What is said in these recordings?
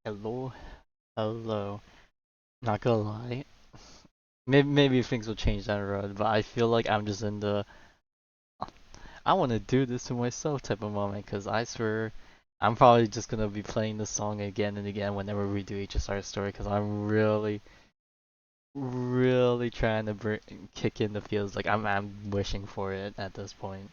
Hello, hello. Not gonna lie, maybe things will change down the road, but I feel like I'm just in the I want to do this to myself type of moment, cause I swear I'm probably just gonna be playing this song again and again whenever we do HSR story, cause I'm really trying to kick in the feels. Like I'm wishing for it at this point.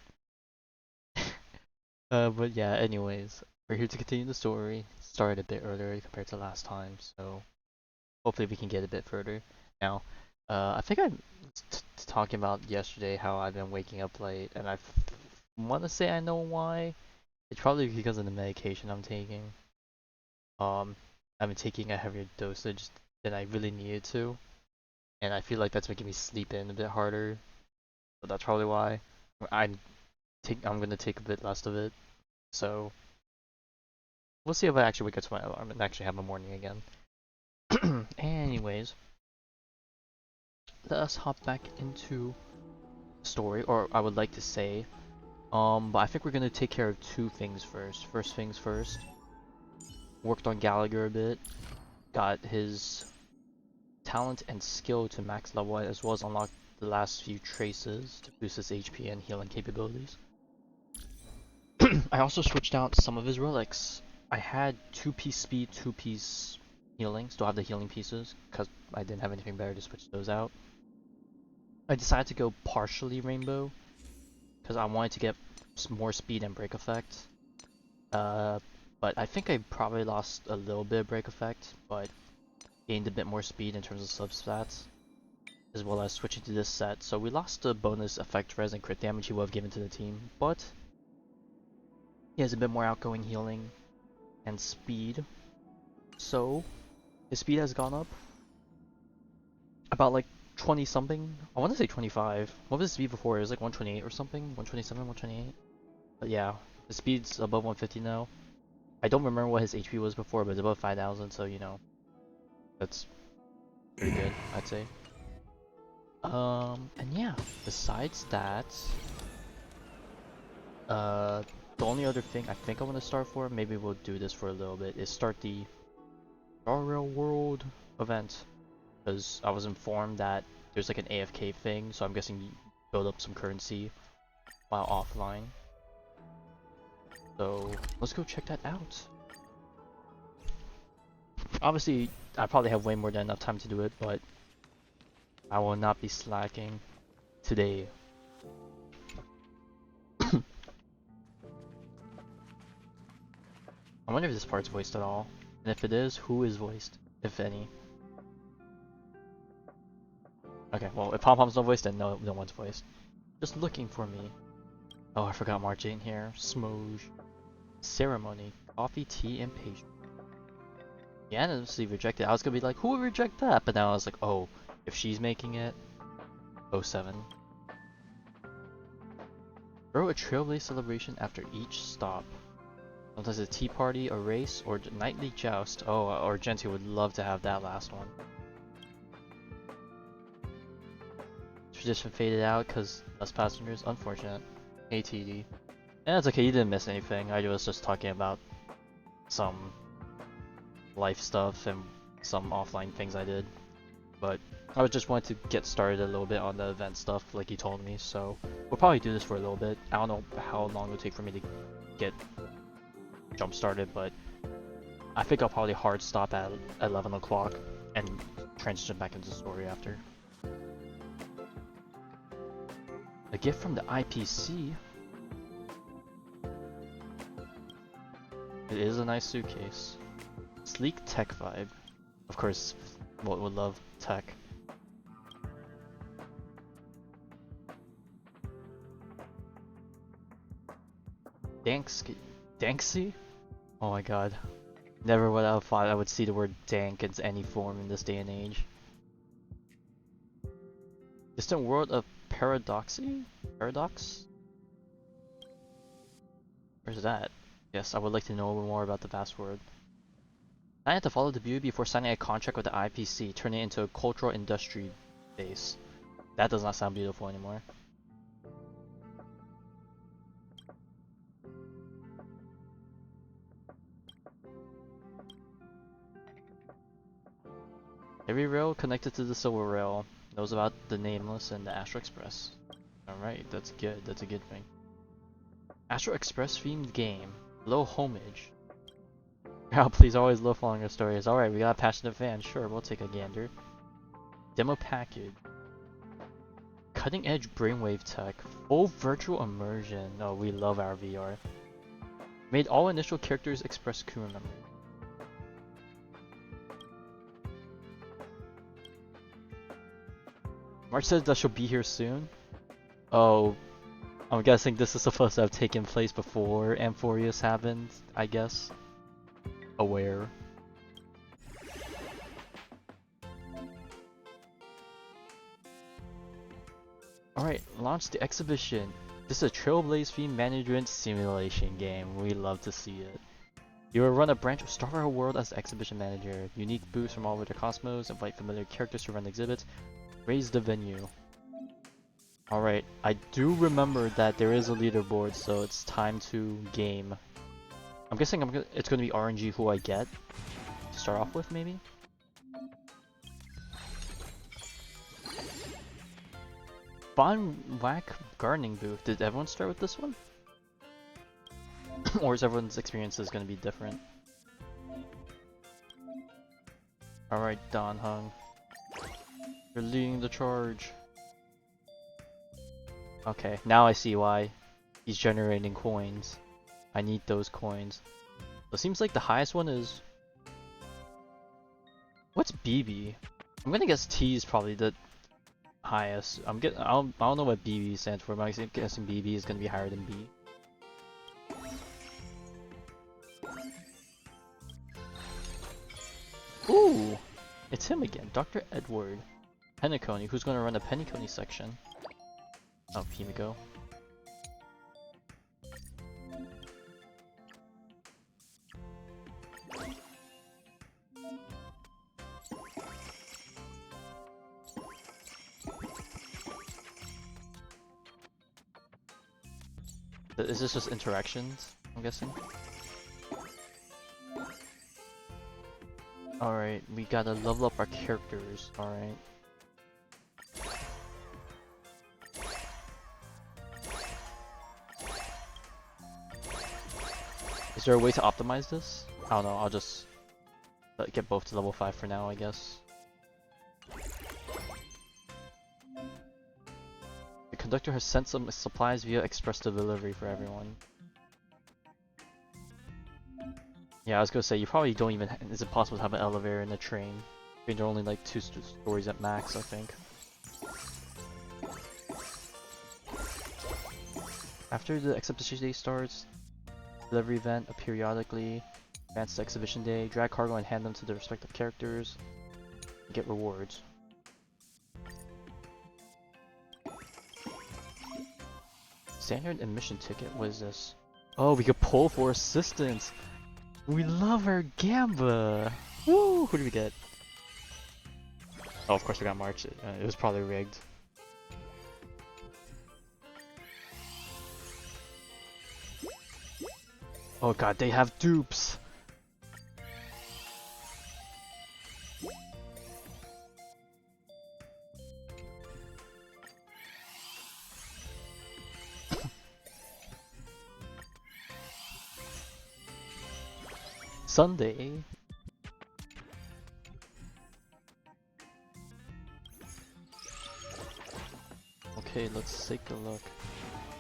But yeah. Anyways, we're here to continue the story. Started a bit earlier compared to last time, so hopefully we can get a bit further. Now, I think I was talking about yesterday how I've been waking up late, and I want to say I know why. It's probably because of the medication I'm taking. Um, I've been taking a heavier dosage than I really needed to, and I feel like that's making me sleep in a bit harder. So that's probably why. I'm I'm gonna take a bit less of it. So we'll see if I actually wake up to my alarm and actually have a morning again. Anyways, let us hop back into story, or I would like to say. But I think we're gonna take care of two things first. First things first. Worked on Gallagher a bit. Got his talent and skill to max level as well as unlock the last few traces to boost his HP and healing capabilities. I also switched out some of his relics. I had 2-piece speed, 2-piece healing. Still have the healing pieces because I didn't have anything better to switch those out. I decided to go partially rainbow because I wanted to get more speed and break effect. Uh, but I think I probably lost a little bit of break effect, but gained a bit more speed in terms of substats, as well as switching to this set. So we lost the bonus effect res and crit damage he would have given to the team, but he has a bit more outgoing healing and speed. So his speed has gone up about like 20 something. I want to say 25. What was his speed before? It was like 128 or something? 127, 128? But yeah, the speed's above 150 now. I don't remember what his HP was before, but it's above 5,000, so you know, that's pretty good, I'd say. And yeah, besides that, uh, the only other thing I think I want to start for, maybe we'll do this for a little bit, is start the Star Rail World event. Because I was informed that there's like an AFK thing, so I'm guessing you build up some currency while offline. So let's go check that out. Obviously, I probably have way more than enough time to do it, but I will not be slacking today. I wonder if this part's voiced at all. And if it is, who is voiced, if any? Okay, well, if Pom Pom's not voiced, then no one's voiced. Just looking for me. Oh, I forgot March ain't here. Smoge. Ceremony. Coffee, tea, and pastry. Unanimously rejected. I was gonna be like, who would reject that? But now I was like, oh, if she's making it. Oh 07. Throw a Trailblaze celebration after each stop. Sometimes a tea party, a race, or nightly joust. Oh, or Genty would love to have that last one. Tradition faded out because less passengers. Unfortunate. ATD. And it's okay, you didn't miss anything. I was just talking about some life stuff and some offline things I did. But I was just wanting to get started a little bit on the event stuff like you told me, so we'll probably do this for a little bit. I don't know how long it'll take for me to get jump started, but I think I'll probably hard stop at 11 o'clock and transition back into the story after. A gift from the IPC. It is a nice suitcase. Sleek tech vibe. Of course, would love tech. Danksy? Oh my god. Never would I have thought I would see the word dank in any form in this day and age. Distant world of Paradoxy? Paradox? Where's that? Yes, I would like to know more about the vast world. I had to follow the view before signing a contract with the IPC, turning it into a cultural industry base. That does not sound beautiful anymore. Every rail connected to the Silver Rail knows about the Nameless and the Astro Express. Alright, that's good. That's a good thing. Astro Express themed game. Low homage. Crowd please always love following our stories. Alright, we got a passionate fan. Sure, we'll take a gander. Demo package. Cutting edge brainwave tech. Full virtual immersion. Oh, we love our VR. Made all initial characters express crew memory. March says that she'll be here soon. Oh, I'm guessing this is supposed to have taken place before Amphorius happened, I guess. Aware. Alright, launch the exhibition. This is a Trailblaze themed management simulation game. We love to see it. You will run a branch of Star Rail World as the exhibition manager. Unique booths from all over the cosmos, invite familiar characters to run exhibits, raise the venue. Alright, I do remember that there is a leaderboard, so it's time to game. I'm guessing it's going to be RNG who I get to start off with, maybe? Fun Whack Gardening Booth. Did everyone start with this one? Or is everyone's experiences going to be different? Alright, Don Hung. You're leading the charge. Okay, now I see why he's generating coins. I need those coins. So it seems like the highest one is... What's BB? I'm gonna guess T is probably the highest. I don't know what BB stands for, but I'm guessing BB is gonna be higher than B. Ooh! It's him again, Dr. Edward Pennicone, who's gonna run the Pennicone section. Oh, Himiko. Is this just interactions, I'm guessing? Alright, we gotta level up our characters, alright. Is there a way to optimize this? I don't know, I'll just get both to level 5 for now, I guess. The conductor has sent some supplies via express delivery for everyone. Yeah, I was gonna say, you probably don't even... Is it possible to have an elevator in a train? I mean, there are only like 2 stories at max, I think. After the exhibition day starts, delivery event periodically advance to exhibition day, drag cargo and hand them to the respective characters, and get rewards. Standard admission ticket, what is this? Oh, we could pull for assistance! We love our Gamba! Woo! Who do we get? Oh, of course we got March. It was probably rigged. Oh god, they have dupes! Sunday. Okay, let's take a look.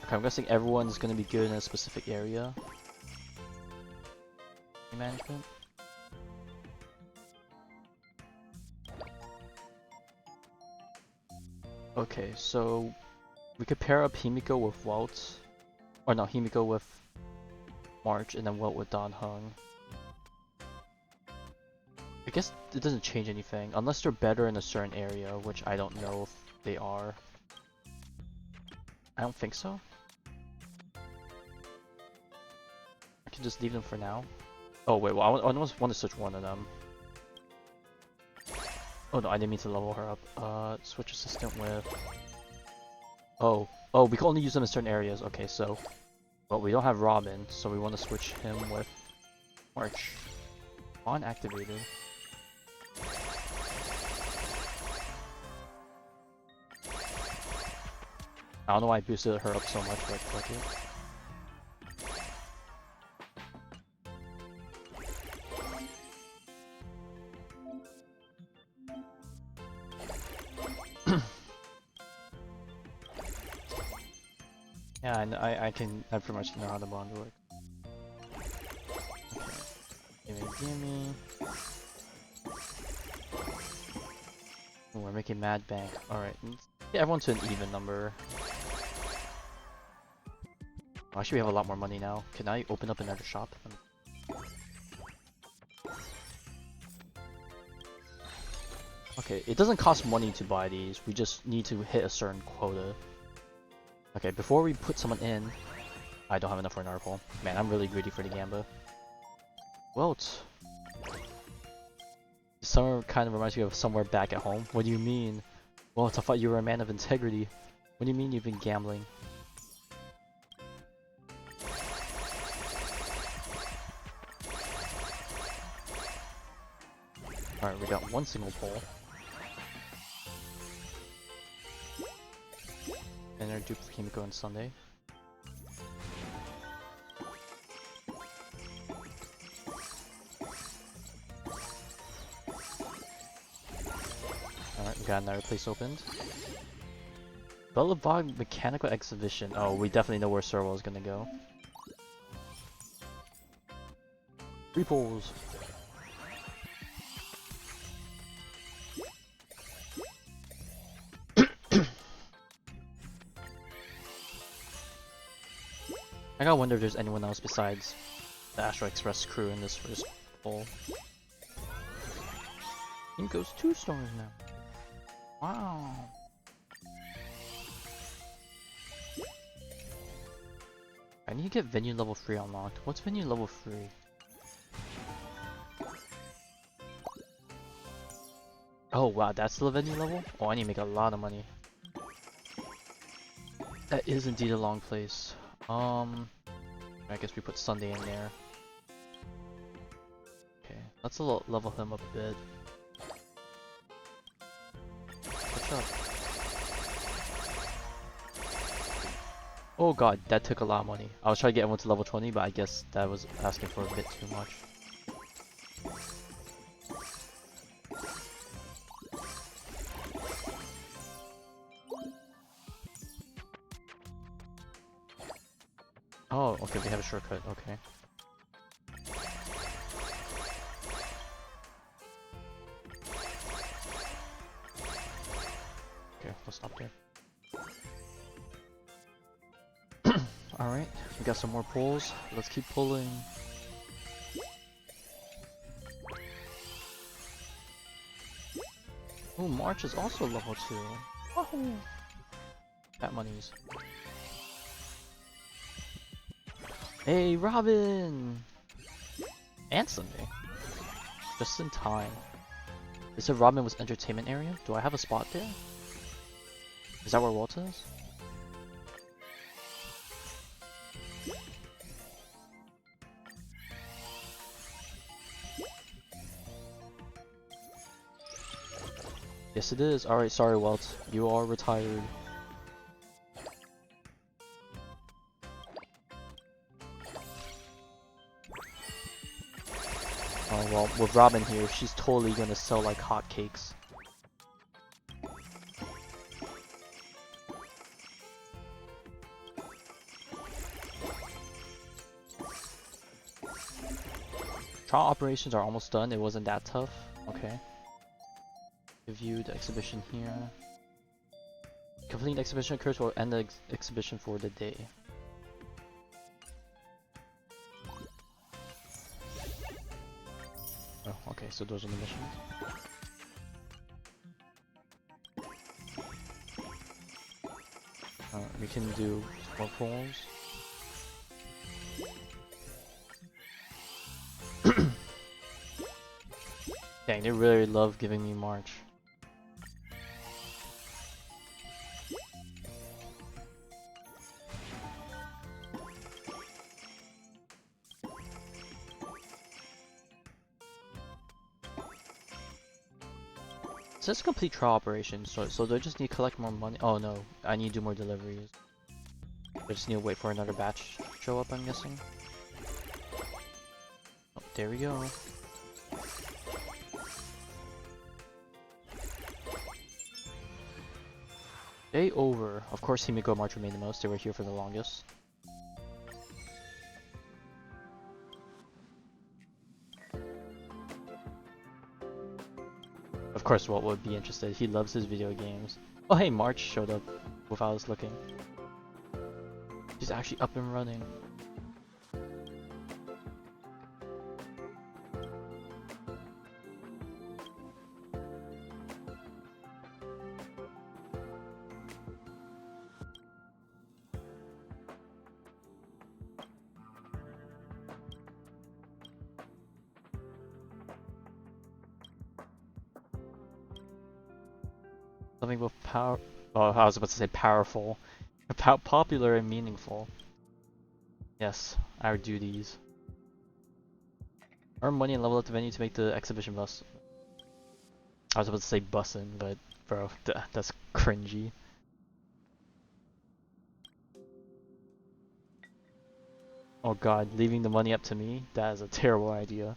Okay, I'm guessing everyone's gonna be good in a specific area. Management. Okay, so we could pair up Himiko with Walt, or no, Himiko with March, and then Walt with Don Hung. I guess it doesn't change anything, unless they're better in a certain area, which I don't know if they are. I don't think so. I can just leave them for now. Oh wait, well I almost want to switch one of them. Oh no, I didn't mean to level her up. Switch assistant with... Oh, we can only use them in certain areas. Okay, so... Well, we don't have Robin, so we want to switch him with March. On activated. I don't know why I boosted her up so much, but fuck it. Yeah, I pretty much know how the bond works. Okay. Gimme. Ooh, we're making mad bank. Alright, let's get everyone to an even number. Oh, actually, we have a lot more money now. Can I open up another shop? Okay, it doesn't cost money to buy these. We just need to hit a certain quota. Okay, before we put someone in, I don't have enough for an article. Man, I'm really greedy for the Gamba. Welt. Summer kind of reminds me of somewhere back at home. What do you mean? Well, I thought you were a man of integrity. What do you mean you've been gambling? Alright, we got one single pole. And our duplicate Kimiko on Sunday. Alright, we got another place opened. Bellavog Mechanical Exhibition. Oh, we definitely know where Servo is gonna go. Repose. I gotta wonder if there's anyone else besides the Astro Express crew in this first poll. It goes 2 stars now. Wow. I need to get venue level 3 unlocked. What's venue level 3? Oh wow, that's the venue level? Oh, I need to make a lot of money. That is indeed a long place. I guess we put Sunday in there. Okay, let's level him up a bit. What's up? Oh god, that took a lot of money. I was trying to get everyone to level 20, but I guess that was asking for a bit too much. Oh, okay, we have a shortcut, okay. Okay, we'll stop there. Alright, we got some more pulls. Let's keep pulling. Oh, March is also level 2. Wahoo! That money's. Hey, Robin! And Sunday. Just in time. It said Robin was entertainment area. Do I have a spot there? Is that where Walter is? Yes it is. Alright, sorry Walt. You are retired. Oh well, with Robin here, she's totally gonna sell like hotcakes. Trial operations are almost done. It wasn't that tough. Okay. Review the exhibition here. Completing the exhibition occurs will end the exhibition for the day. Oh, okay, so those are the missions. We can do more polls. Dang, they really love giving me March. says complete trial operation, so do I just need to collect more money? Oh no, I need to do more deliveries. I just need to wait for another batch to show up, I'm guessing. Oh, there we go. Day over. Of course, Himiko and March remain the most. They were here for the longest. Of course, Walt would be interested. He loves his video games. Oh hey, March showed up without us looking. She's actually up and running. Something with power. Oh, I was about to say powerful. Popular and meaningful. Yes, our duties. Earn money and level up the venue to make the exhibition bus. I was about to say bussin', but bro, that's cringy. Oh god, leaving the money up to me? That is a terrible idea.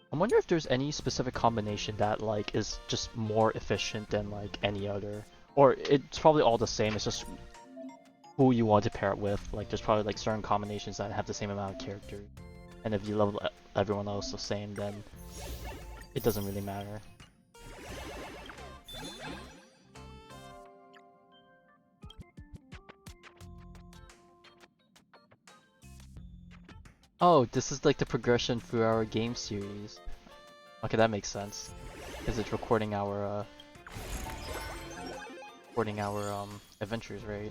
I wonder if there's any specific combination that like is just more efficient than like any other. Or it's probably all the same, it's just who you want to pair it with. Like there's probably like certain combinations that have the same amount of characters. And if you level everyone else the same, then it doesn't really matter. Oh, this is like the progression through our game series. Okay, that makes sense. Because it's recording our adventures, right?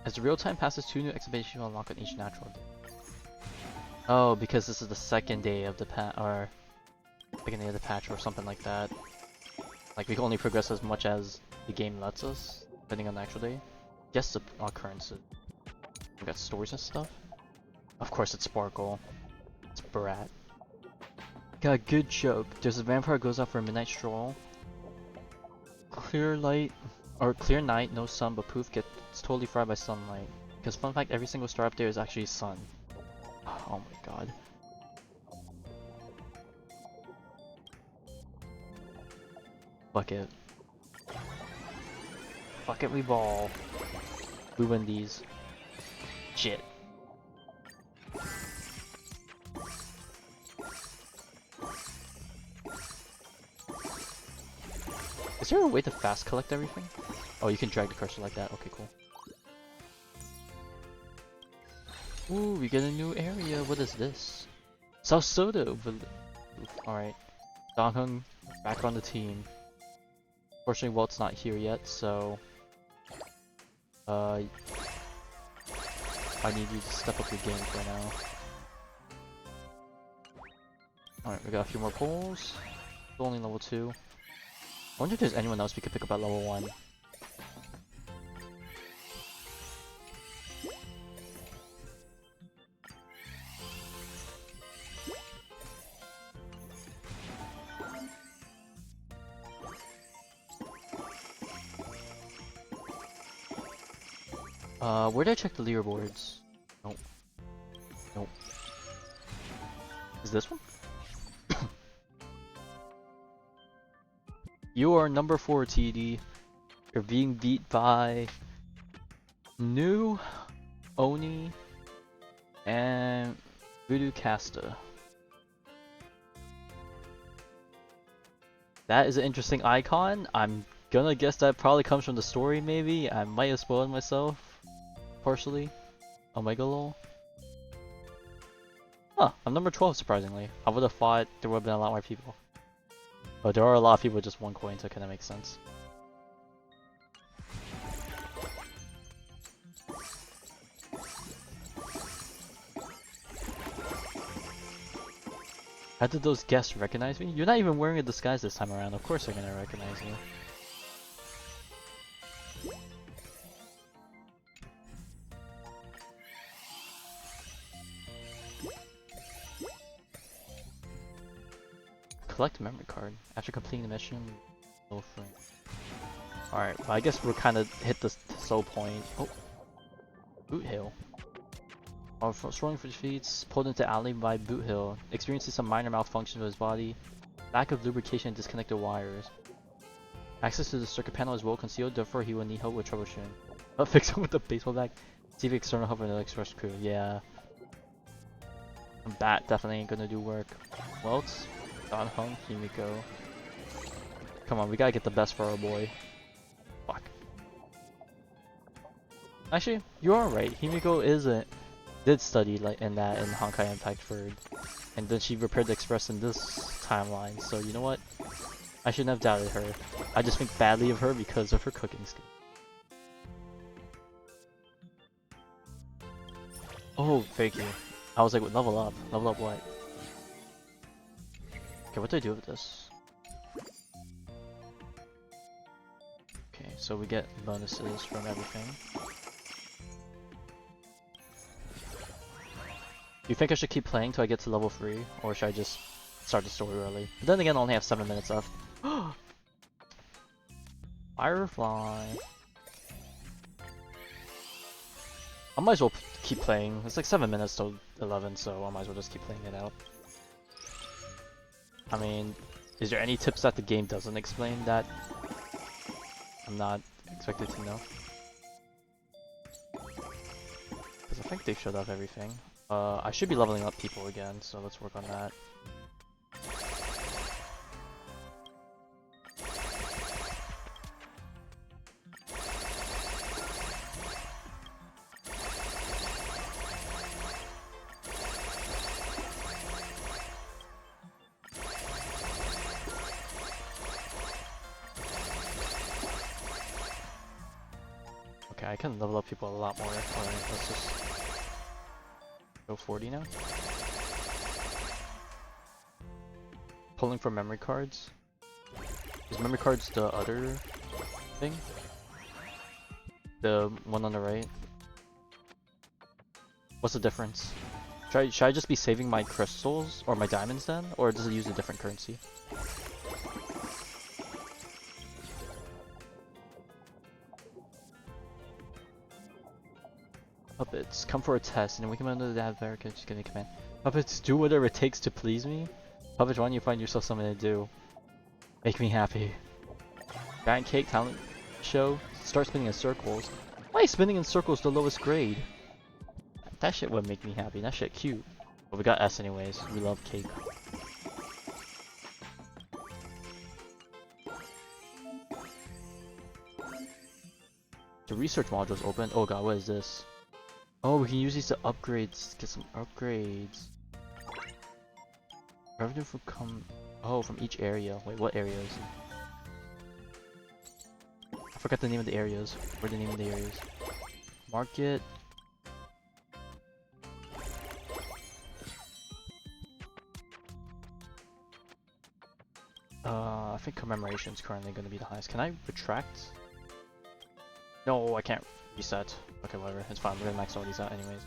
As the real time passes, 2 new exhibitions will unlock on each natural day. Oh, because this is the second day of the patch or something like that. Like we can only progress as much as the game lets us, depending on the actual day. Guess the occurrences. We got stories and stuff. Of course it's Sparkle. It's Brat. Got a good joke. There's a vampire who goes out for a midnight stroll. Clear light, or clear night, no sun, but poof gets totally fried by sunlight. Because fun fact, every single star up there is actually sun. Oh my god. Fuck it. Fuck it, we ball. We win these. Shit. Is there a way to fast collect everything? Oh, you can drag the cursor like that. Okay, cool. Ooh, we get a new area. What is this? South Soda. Alright. Donghung back on the team. Fortunately, Walt's not here yet, so I need you to step up your game for now. Alright, we got a few more pulls. Still only level 2. I wonder if there's anyone else we could pick up at level 1. Where did I check the leaderboards? Nope. Nope. Is this one? You are number 4, TD. You're being beat by New, Oni, and Voodoo Casta. That is an interesting icon. I'm gonna guess that probably comes from the story, maybe. I might have spoiled myself. Partially. Omega lol. Huh, I'm number 12 surprisingly. I would have thought there would have been a lot more people. But there are a lot of people with just 1 coin, so it kinda makes sense. How did those guests recognize me? You're not even wearing a disguise this time around, of course they're gonna recognize you. collect a memory card. After completing the mission, no frame. Alright, well, I guess we're kind of hit the slow point. Oh, Boot Hill. While strolling for defeats, pulled into alley by Boot Hill, experiences some minor malfunction of his body, lack of lubrication and disconnected wires. Access to the circuit panel is well concealed, therefore he will need help with troubleshooting. But fix him with a baseball bat. See if external help in the express crew. Yeah. A bat definitely ain't gonna do work. Well, it's gone home, Himiko. Come on, we gotta get the best for our boy. Fuck. Actually, you are right. Himiko did study like in Honkai and Tagford, and then she repaired the express in this timeline. So you know what? I shouldn't have doubted her. I just think badly of her because of her cooking skill. Oh, thank you. I was like, level up. Level up what? Okay, what do I do with this? Okay, so we get bonuses from everything. Do you think I should keep playing till I get to level 3? Or should I just start the story early? But then again, I only have 7 minutes left. Firefly. I might as well keep playing. It's like 7 minutes till 11, so I might as well just keep playing it out. I mean, is there any tips that the game doesn't explain that I'm not expected to know? Because I think they showed off everything. I should be leveling up people again, so let's work on that. Okay, I can level up people a lot more. Alright, let's just go 40 now. Pulling from memory cards. Is memory cards the other thing? The one on the right? What's the difference? Should I just be saving my crystals or my diamonds then? Or does it use a different currency? Puppets, come for a test, and we can under that barricade, just getting a command. Puppets, do whatever it takes to please me. Puppets, why don't you find yourself something to do? Make me happy. Giant cake talent show, start spinning in circles. Why is spinning in circles the lowest grade? That shit would make me happy, that shit cute. But we got S anyways, we love cake. The research module's open. Oh god, what is this? Oh, we can use these to upgrades, get some upgrades. Revenue from each area. Wait, what area is it? I forgot the name of the areas. What are the name of the areas? Market. I think commemoration is currently going to be the highest. Can I retract? No, I can't reset. Okay, whatever. It's fine. We're gonna max all these out anyways.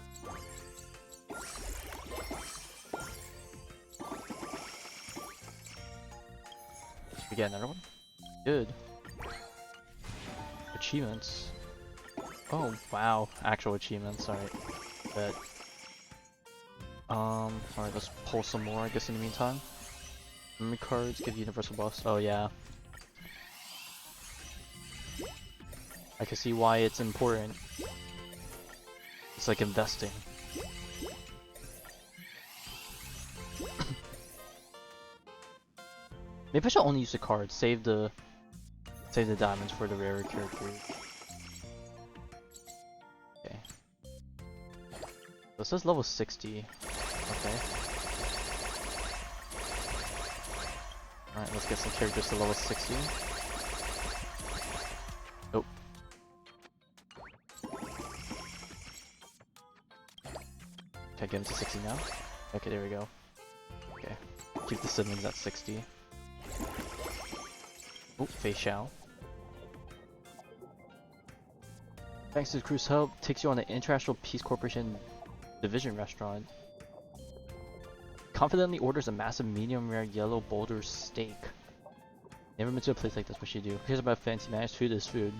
We get another one? Good. Achievements. Oh, wow. Actual achievements. Alright. But alright, let's pull some more, I guess, in the meantime. Memory cards give universal buffs. Oh, yeah. I can see why it's important. It's like investing. Maybe I should only use the cards. Save the diamonds for the rarer characters. Okay. So it says level 60. Okay. Alright, let's get some characters to level 60. Nope. Okay, get him to 60 now. Okay, there we go. Okay. Keep the siblings at 60. Oh, Fei Xiao. Thanks to the crew's help, takes you on the International Peace Corporation Division restaurant. confidently orders a massive medium rare yellow boulder steak. Never been to a place like this, what should you do? Who cares about fancy managed food is food.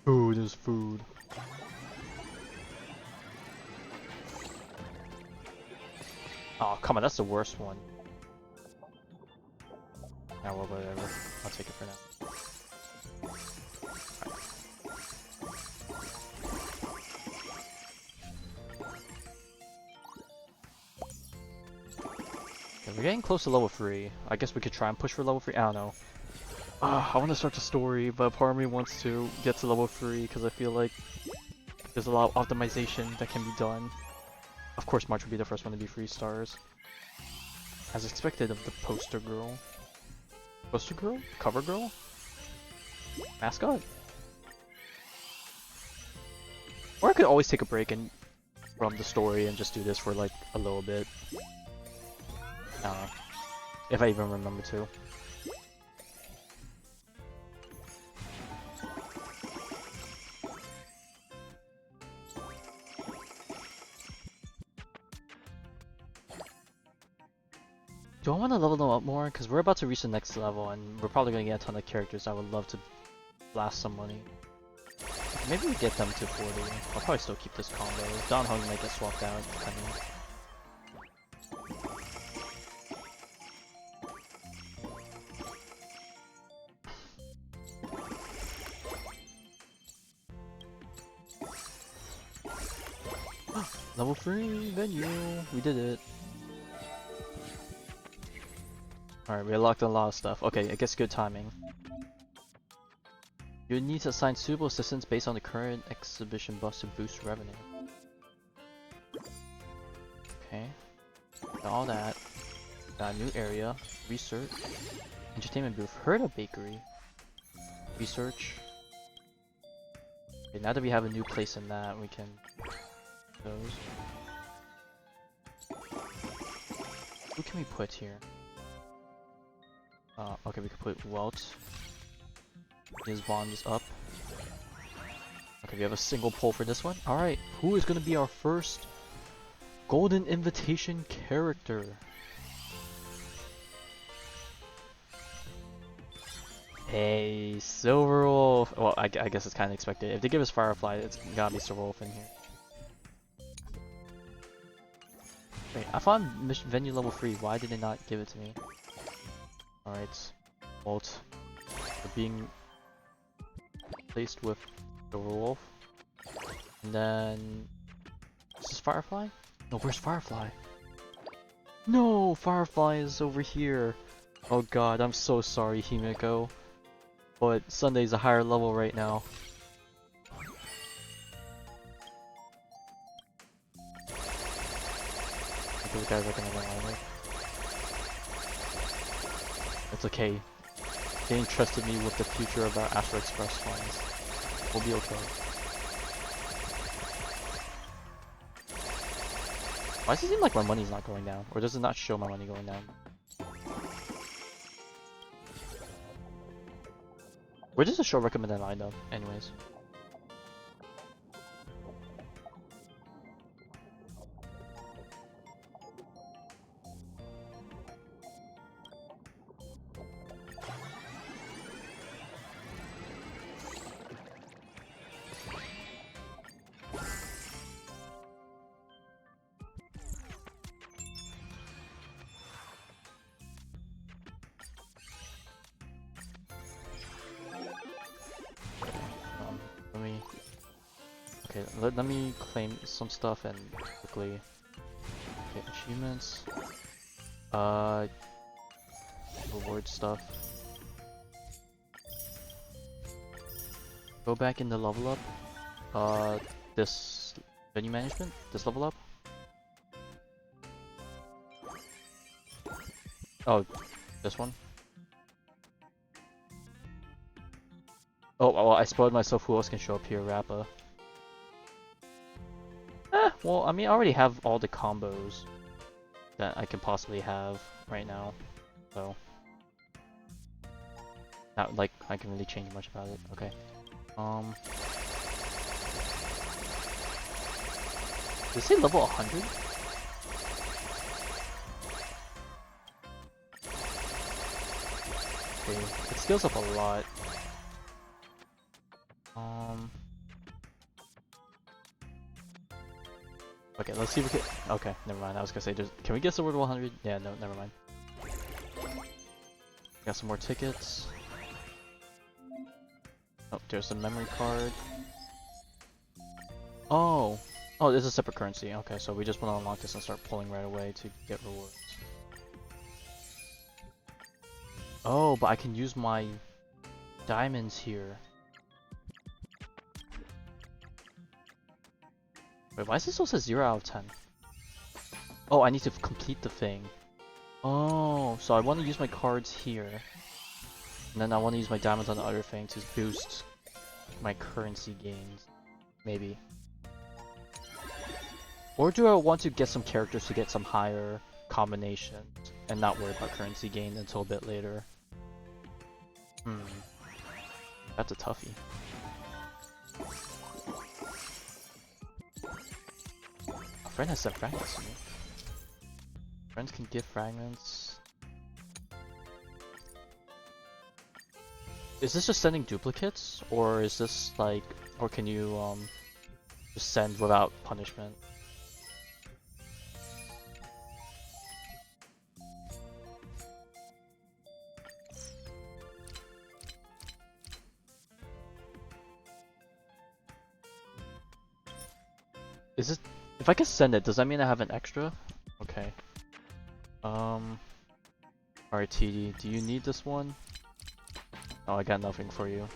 Food is food. Oh, come on, that's the worst one. Ah, well, whatever. I'll take it for now. Okay, we're getting close to level 3. I guess we could try and push for level 3. I don't know. I want to start the story, but part of me wants to get to level 3 because I feel like there's a lot of optimization that can be done. Of course, March would be the first one to be 3 stars. As expected of the poster girl. Poster girl? Cover girl? Mascot? Or I could always take a break and from the story and just do this for like a little bit. I don't know. If I even remember to. Do I want to level them up more? Because we're about to reach the next level and we're probably going to get a ton of characters I would love to blast some money. Maybe we get them to 40. I'll probably still keep this combo. Don Hung might get swapped out, depending. Level 3 venue! We did it! Alright, we unlocked a lot of stuff. Okay, I guess good timing. You need to assign suitable assistants based on the current exhibition buffs to boost revenue. Okay. Got all that. Got a new area. Research. Entertainment booth. Heard of bakery. Research. Okay, now that we have a new place in that, we can... those. Who can we put here? Okay, we can put Welt. His bond is up. Okay, we have a single pull for this one. Alright, who is going to be our first Golden Invitation character? Hey, Silver Wolf. Well, I guess it's kind of expected. If they give us Firefly, it's gotta be Silver Wolf in here. Wait, I found venue level 3. Why did they not give it to me? Alright, Walt. We're being placed with Silver Wolf. And then... is this Firefly? No, where's Firefly? No! Firefly is over here! Oh god, I'm so sorry, Himiko. But Sunday's a higher level right now. The guys are gonna run over. It's okay. They entrusted me with the future of our Astro Express funds. We'll be okay. Why does it seem like my money's not going down? Or does it not show my money going down? Where does the show recommended line though, anyways? Let me claim some stuff and quickly. Okay, achievements. Reward stuff. Go back in the level up. This venue management. This level up. Oh, this one. Oh, well, I spoiled myself. Who else can show up here? Rappa. Well, I mean, I already have all the combos that I can possibly have right now, so not like I can really change much about it. Okay. Did it say level 100? Okay, it scales up a lot. Okay, let's see if we can. Okay, never mind. I was gonna say, can we get silver to 100? Yeah, no, never mind. Got some more tickets. Oh, there's a memory card. Oh, oh, this is a separate currency. Okay, so we just want to unlock this and start pulling right away to get rewards. Oh, but I can use my diamonds here. Wait, why does it still say 0 out of 10? Oh, I need to complete the thing. Oh, so I want to use my cards here. And then I want to use my diamonds on the other thing to boost my currency gains. Maybe. Or do I want to get some characters to get some higher combinations and not worry about currency gain until a bit later? That's a toughie. A friend has sent fragments to me. Friends can give fragments. Is this just sending duplicates? Or is this like, or can you just send without punishment? Is this, if I can send it, does that mean I have an extra? Okay. Alright, TD, do you need this one? Oh, I got nothing for you.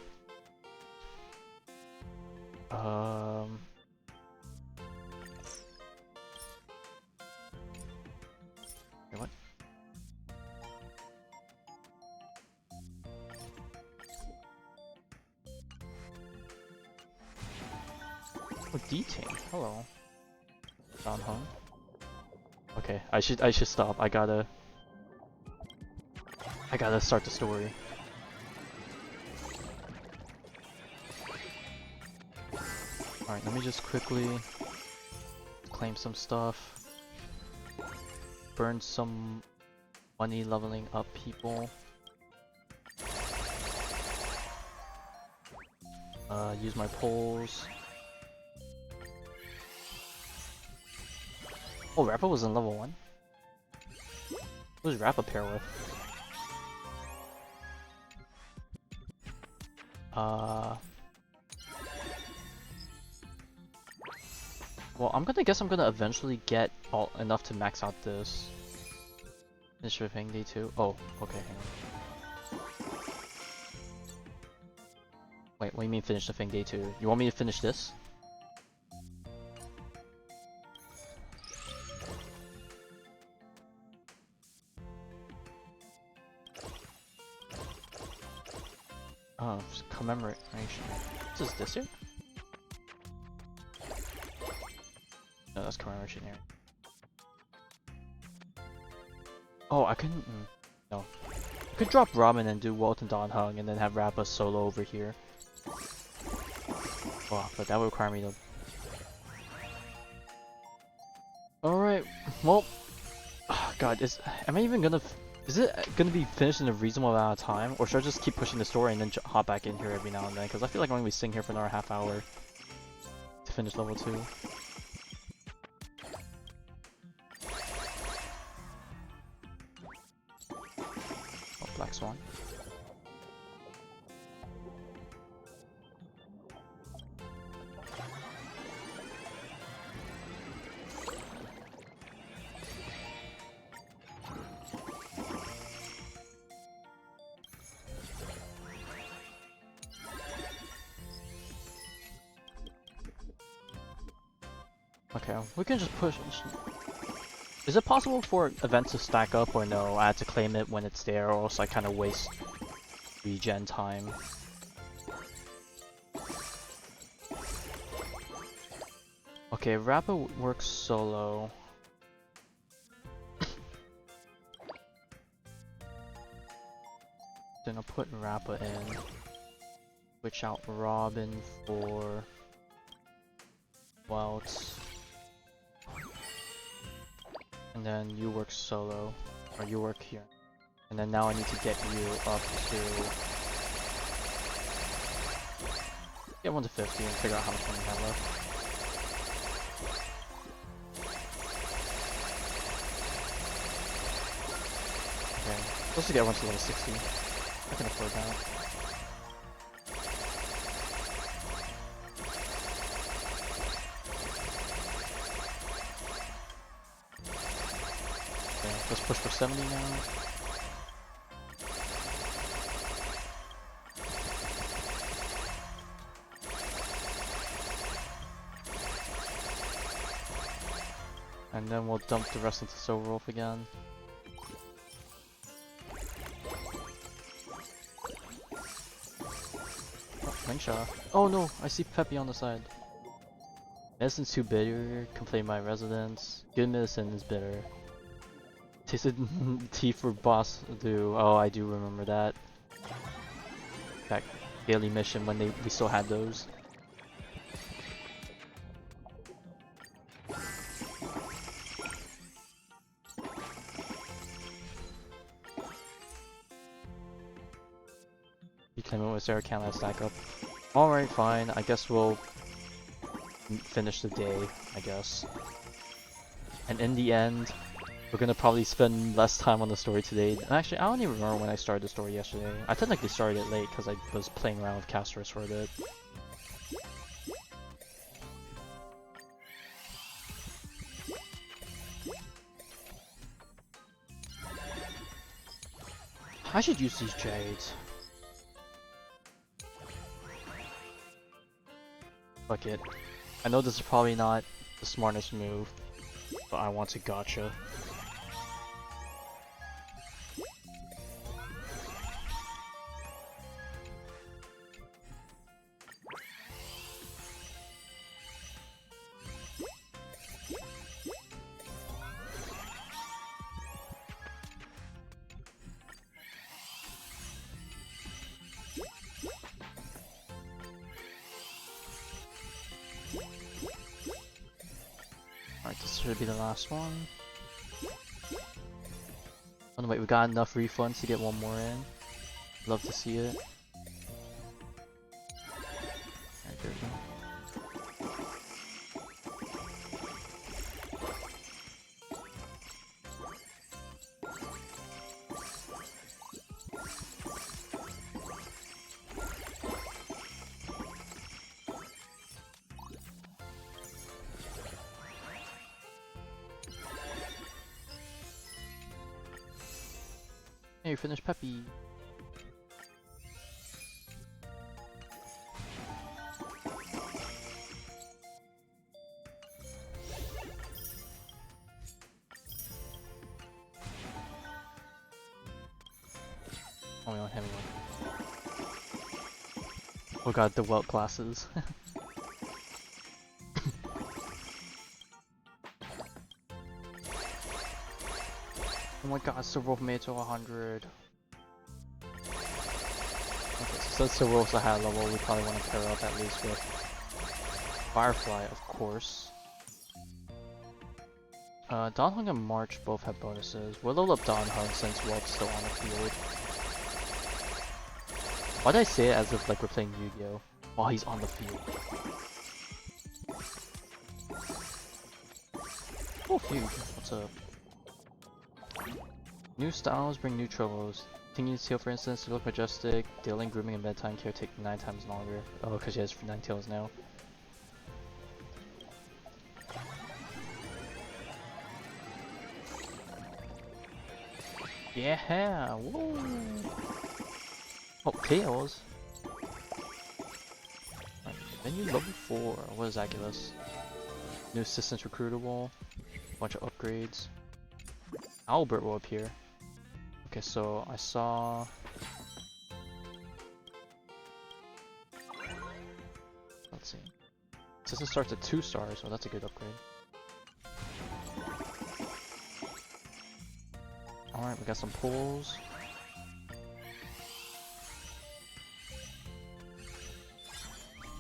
Wait, what? Oh, D-Team, hello. Gone home. Okay, I should stop. I gotta start the story. Alright, let me just quickly claim some stuff. Burn some money leveling up people. Use my poles. Oh, Rappa was in level 1? Who's Rappa pair with? Well, I'm gonna guess I'm gonna eventually get enough to max out this. Finish your thing, day 2. Oh, okay, hang on. Wait, what do you mean finish the thing, day 2? You want me to finish this? Oh, commemoration. What is this here? No, that's commemoration here. Oh, I couldn't. No. I could drop Ramen and do Walt and Don Hung and then have Rappa solo over here. Oh, but that would require me to. Alright, well. Oh, God, am I even gonna. Is it gonna be finished in a reasonable amount of time? Or should I just keep pushing the story and then hop back in here every now and then? Because I feel like I'm gonna be sitting here for another half hour to finish level 2. Oh, Black Swan. Okay, we can just push. Is it possible for events to stack up or no? I have to claim it when it's there or else I kind of waste regen time. Okay, Rappa works solo. Then I'll put Rappa in. Switch out Robin for Welt. And then you work solo, or you work here. And then now I need to get you up to get 1 to 50 and figure out how much money you have left. Okay, supposed to get 1 to level 60. I can afford that. Okay, let's push for 70 now. And then we'll dump the rest into Silver Wolf again. Oh, Wingshot. Oh no, I see Peppy on the side. Medicine's too bitter, complain my residents. Good medicine is bitter. Tasted tea for boss do. Oh, I do remember that. That daily mission when we still had those. You claim it was there, can't let it stack up. Alright, fine. I guess we'll finish the day, I guess. And in the end, we're gonna probably spend less time on the story today. Actually, I don't even remember when I started the story yesterday. I technically started it late because I was playing around with Castors for a bit. I should use these jades. Fuck it. I know this is probably not the smartest move, but I want to gotcha. Alright, this should be the last one. Oh no, wait, we got enough refunds to get one more in. Love to see it. Alright, there we go. Hey, you finished Peppy. Oh, we don't have anyone. Oh god, the welt classes. Oh my god, Silver Wolf made it to 100. Okay, so since Silver Wolf's a high level, we probably want to pair up at least with Firefly, of course. Dawnhung and March both have bonuses. We'll level up Dawnhung since Wolf's still on the field. Why did I say it as if like we're playing Yu-Gi-Oh? While he's on the field. Oh, Fugue, what's up? New styles bring new troubles. Tingy's tail, for instance, to look majestic. Dealing, grooming, and bedtime care take 9 times longer. Oh, because she has 9 tails now. Yeah! Whoa! Oh, tails! Right, menu level 4. What is Agulus? New assistants recruitable. Bunch of upgrades. Albert will appear. Okay, so I saw... Let's see. Assistant starts at 2 stars, so that's a good upgrade. Alright, we got some pulls.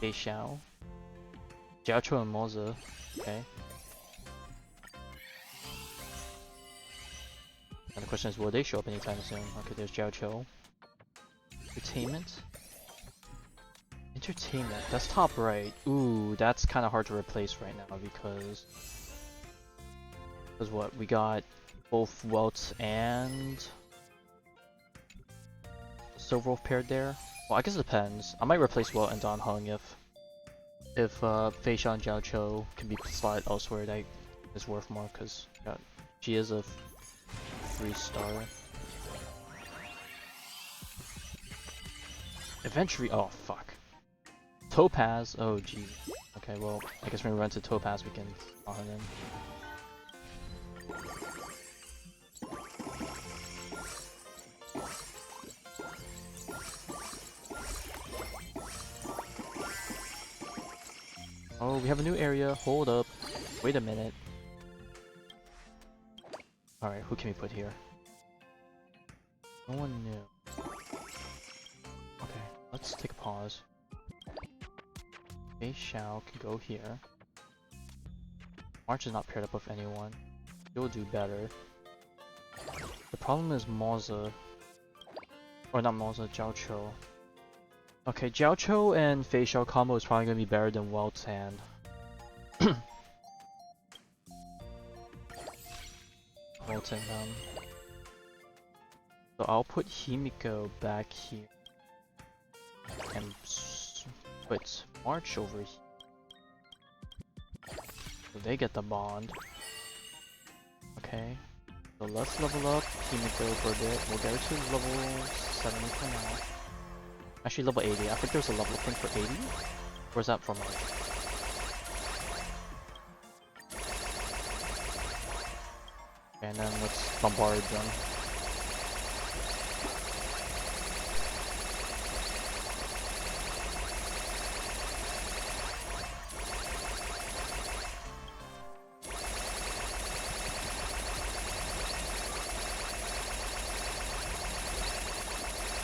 Xiao. Jiacho and Moza. Okay. question is, will they show up anytime soon? Okay, there's Jiao Cho. Entertainment? Entertainment, that's top right. Ooh, that's kind of hard to replace right now because what? We got both Welt and Silverwolf paired there. Well, I guess it depends. I might replace Welt and Don Hung if Fei Xiao and Jiao Cho can be slotted elsewhere. That is worth more because she is a 3-star. Eventually, oh fuck. Topaz, oh gee. Okay, well, I guess when we run to Topaz we can spawn him in. Oh, we have a new area. Hold up. Wait a minute. Alright, who can we put here? No one new. Okay, let's take a pause. Fei Xiao can go here. March is not paired up with anyone. He'll do better. The problem is Moza. Or not Moza, Jiao Cho. Okay, Jiao Cho and Fei Xiao combo is probably gonna be better than Welt's hand. Welt and so I'll put Himiko back here. And put March over here. So they get the bond. Okay. So let's level up Himiko for a bit. We'll get her to level 70 for now. Actually level 80. I think there's a level thing for 80? Or is that for March? Okay, and then let's bombard them.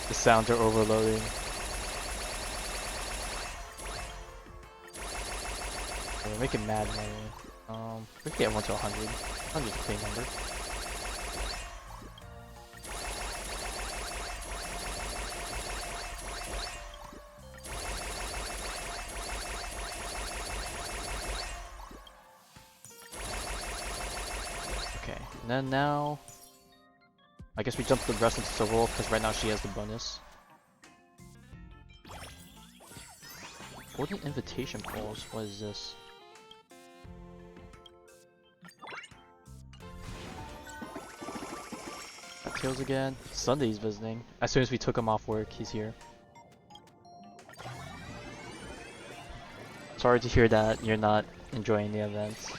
The sounds are overloading. We're making mad money. We can get everyone to 100. 100 is a clean number. Okay, and then now I guess we jump the rest into Silverwolf because right now she has the bonus. Golden invitation calls. What is this? Got Tails again. Sunday's visiting. As soon as we took him off work, he's here. Sorry to hear that you're not enjoying the events.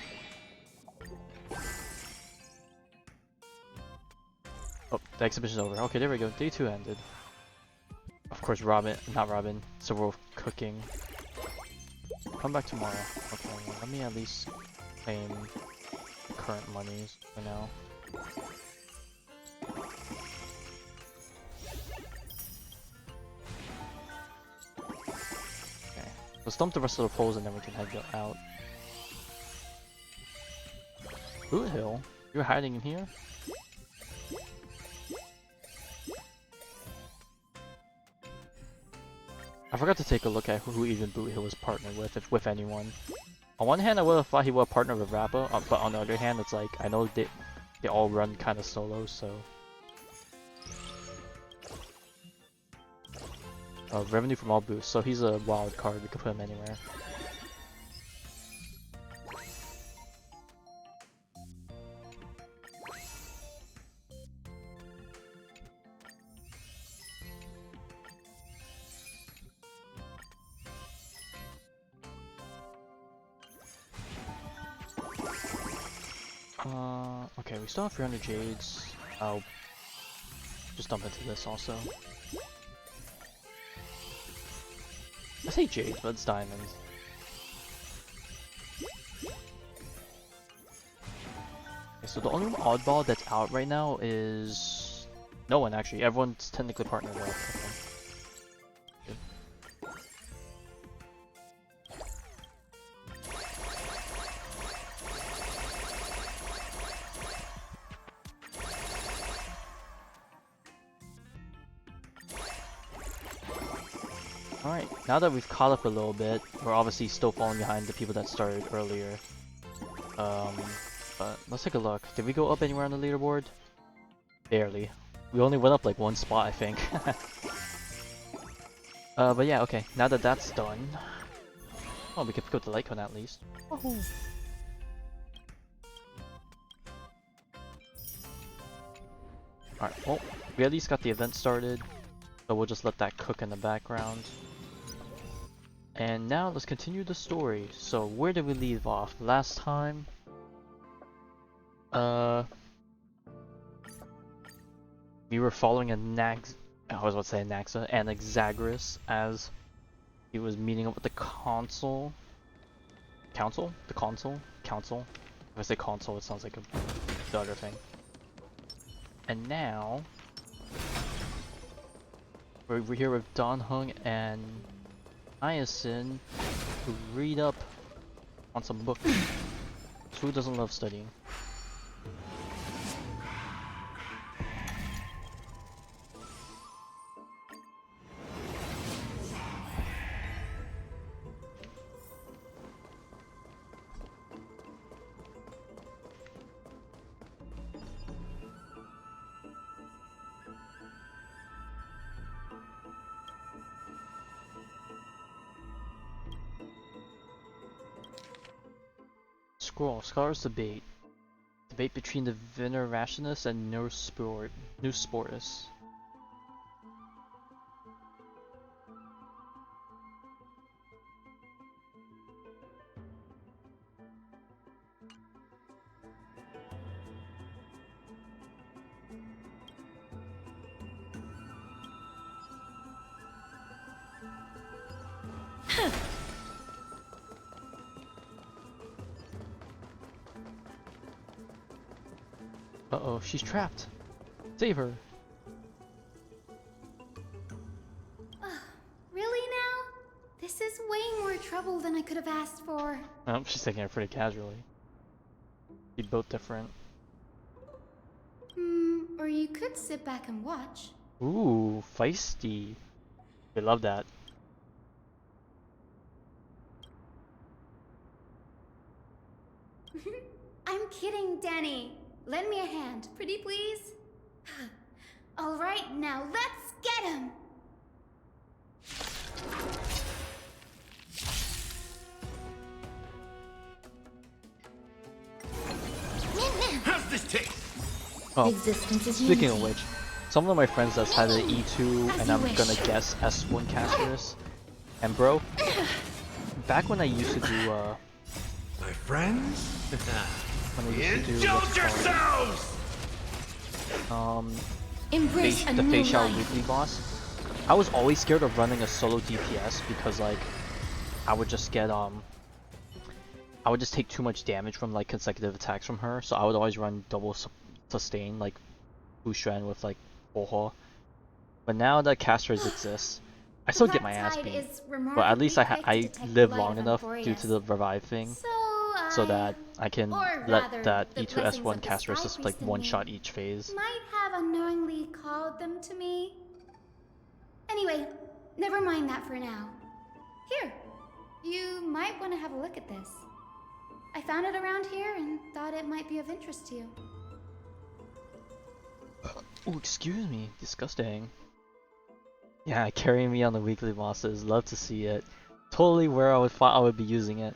Oh, the exhibition's over. Okay, there we go. Day 2 ended. Of course, Silverwolf cooking. Come back tomorrow. Okay, well, let me at least claim the current monies for now. Okay, let's dump the rest of the poles and then we can head out. Boot Hill? You're hiding in here? I forgot to take a look at who even Boot Hill was partnered with, if with anyone. On one hand, I would have thought he would have partnered with Rappa, but on the other hand, it's like, I know they all run kind of solo, so... revenue from all boosts, so he's a wild card, we could put him anywhere. Okay, we still have 300 jades. I'll just dump into this also. I say jades, but it's diamonds. Okay, so the only oddball that's out right now is... no one actually, everyone's technically partnered up. Okay. Alright, now that we've caught up a little bit, we're obviously still falling behind the people that started earlier. But let's take a look. Did we go up anywhere on the leaderboard? Barely. We only went up like one spot, I think. But yeah, okay. Now that that's done... Oh, we can pick up the light cone at least. Oh. Alright, well, we at least got the event started. So we'll just let that cook in the background. And now let's continue the story. So where did we leave off? Last time... we were following a I was about to say a Naxa, and Exagris as he was meeting up with the Council. Council? The Council? Council? If I say console, it sounds like the other thing. And now we're here with Don Hung and Iasin to read up on some books. Who doesn't love studying? Scroll. Scholars debate. Debate between the Venerationists and Neusportus. Uh-oh, she's trapped. Save her. Really now? This is way more trouble than I could have asked for. Oh, she's taking it pretty casually. You're both different. Or you could sit back and watch. Ooh, feisty. We love that. I'm kidding, Danny. Lend me a hand, pretty please? Alright, now let's get him! How's this taste? Oh, Existence is speaking of unity. which, some of my friends that's had an E2 As and you I'm wish. gonna guess S1 casters. And bro, back when I used to do My friends? when I used to do Indulge what's it called? yourselves! Embrace a the new Facial life. weekly boss. I was always scared of running a solo DPS because like I would just get I would just take too much damage from like consecutive attacks from her, so I would always run double sustain like Bushran with like Boho. But now that casters exist, I still get my ass beat. But at least I live long enough due to the revive thing, so that I can let that E2 S1 casters just like one shot each phase. Might have unknowingly called them to me. Anyway, never mind that for now. Here, you might want to have a look at this. I found it around here and thought it might be of interest to you. Oh, excuse me, disgusting. Yeah, carrying me on the weekly bosses, love to see it. Totally where I would be using it.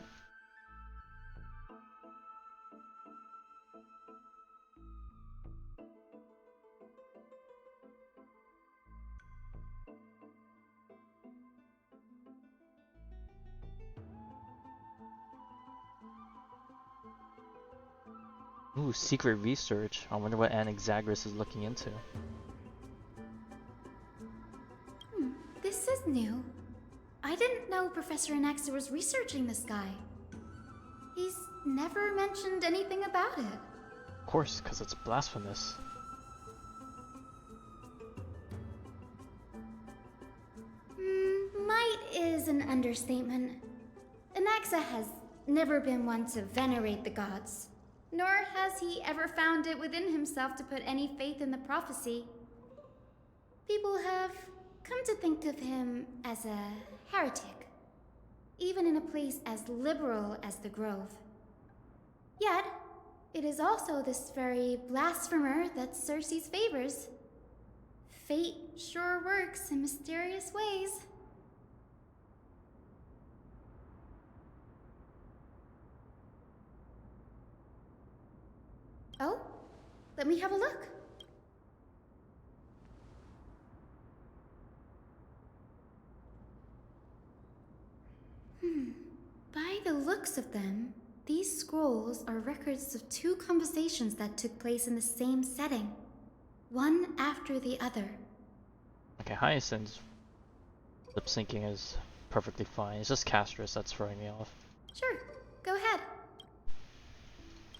Ooh, secret research. I wonder what Anaxagris is looking into. This is new. I didn't know Professor Anaxa was researching this guy. He's never mentioned anything about it. Of course, because it's blasphemous. Might is an understatement. Anaxa has never been one to venerate the gods, nor has he ever found it within himself to put any faith in the prophecy. People have come come to think of him as a heretic, even in a place as liberal as the Grove. Yet, it is also this very blasphemer that Cersei's favors. Fate sure works in mysterious ways. Oh, let me have a look. By the looks of them, these scrolls are records of two conversations that took place in the same setting, one after the other. Okay, Hyacinth's lip syncing is perfectly fine. It's just Castris that's throwing me off. Sure, go ahead.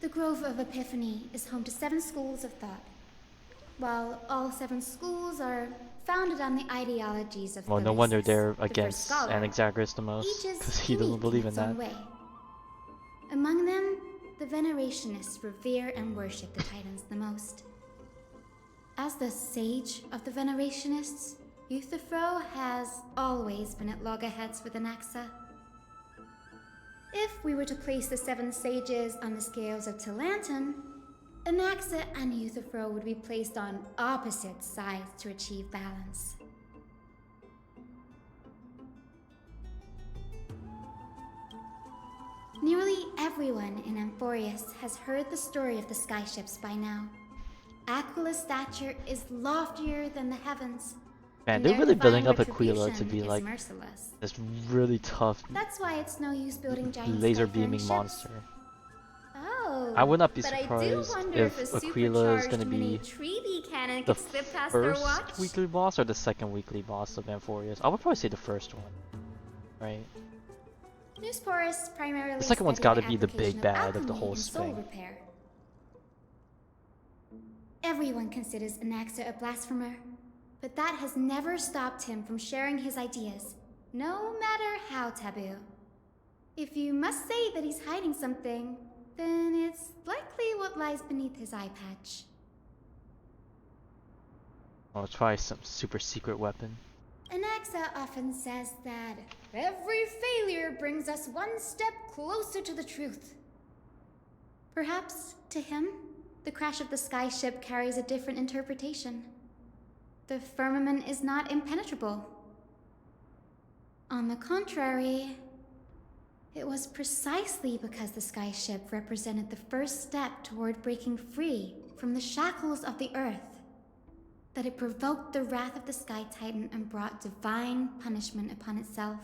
The Grove of Epiphany is home to 7 schools of thought. While all 7 schools are founded on the ideologies of Well, no wonder Thales, they're the first against scholar, Anaxagoras the most, each is because he doesn't unique believe in its own that. way. Among them, the Venerationists revere and worship the Titans the most. As the sage of the Venerationists, Euthyphro has always been at loggerheads with Anaxa. If we were to place the 7 sages on the scales of Talanton, Anaxa and Euthyphro would be placed on opposite sides to achieve balance. Nearly everyone in Amphorius has heard the story of the sky-ships by now. Aquila's stature is loftier than the heavens. Man, and they're their really building divine up Aquila to retribution be is like merciless. this really tough That's why it's no use building giant laser skyfaring beaming ships. monster. Oh, I would not be but I do surprised wonder if a Aquila is supercharged going to mini be Treevee cannon the could slip past their first watch. weekly boss or the second weekly boss of Amphorius. I would probably say the first one, right? Newsporus primarily The second one's studied gotta be the big application bad of the alchemy whole in soul thing. repair. Everyone considers Anaxa a blasphemer, but that has never stopped him from sharing his ideas, no matter how taboo. If you must say that he's hiding something, then it's likely what lies beneath his eye patch. Oh, it's probably some super secret weapon. Anaxa often says that every failure brings us one step closer to the truth. Perhaps, to him, the crash of the sky ship carries a different interpretation. The firmament is not impenetrable. On the contrary, it was precisely because the sky ship represented the first step toward breaking free from the shackles of the earth that it provoked the wrath of the Sky Titan and brought divine punishment upon itself.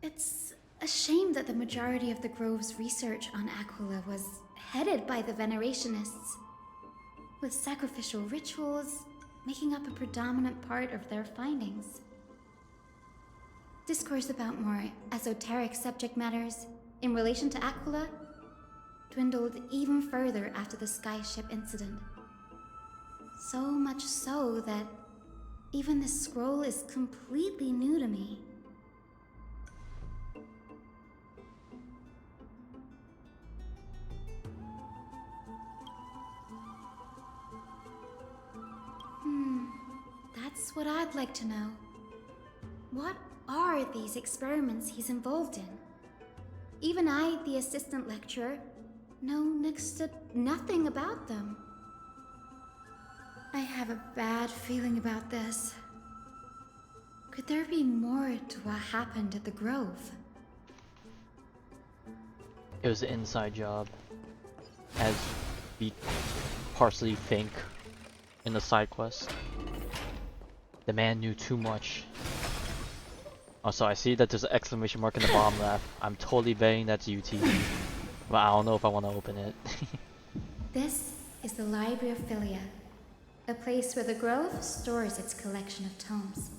It's a shame that the majority of the Grove's research on Aquila was headed by the Venerationists, with sacrificial rituals making up a predominant part of their findings. Discourse about more esoteric subject matters in relation to Aquila dwindled even further after the sky ship incident. So much so that even this scroll is completely new to me. That's what I'd like to know. What are these experiments he's involved in? Even I, the assistant lecturer, know next to nothing about them. I have a bad feeling about this. Could there be more to what happened at the Grove? It was an inside job, as we partially think in the side quest. The man knew too much. Oh, so I see that there's an exclamation mark in the bottom left. I'm totally betting that's UT. But I don't know if I want to open it. This is the Library of Philia, a place where the Grove stores its collection of tomes.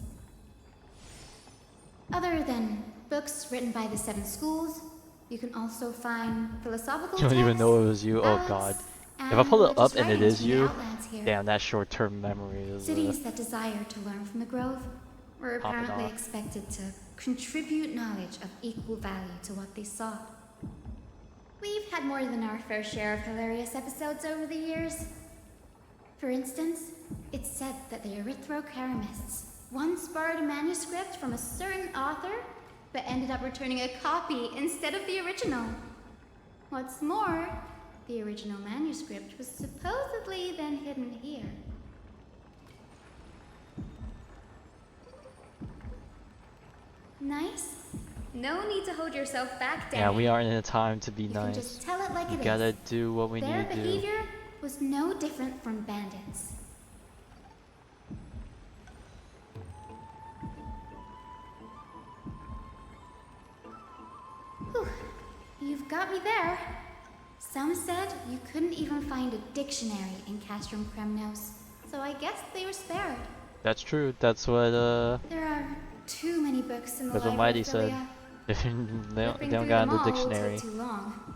Other than books written by the 7 schools, you can also find philosophical You don't even texts, know it was you. Oh ballads, god. If I and pull it up religious and it writings is from the you, Outlands here. damn, that short-term memory is Cities that desire to learn from the Grove were Pop it apparently off. expected to contribute knowledge of equal value to what they sought. We've had more than our fair share of hilarious episodes over the years. For instance, it's said that the Erythrocheramists, once borrowed a manuscript from a certain author, but ended up returning a copy instead of the original. What's more, the original manuscript was supposedly then hidden here. Nice? No need to hold yourself back, Danny. Yeah, we aren't in a time to be You nice. can just tell it like We it is. gotta do what we Their need to do. behavior was no different from bandits. Whew. You've got me there. Some said you couldn't even find a dictionary in Castrum Kremnos, so I guess they were spared. That's true. That's what There are too many books in the that's what library Mighty of said. Philia. they Flipping don't through got them in the all will dictionary. take too long.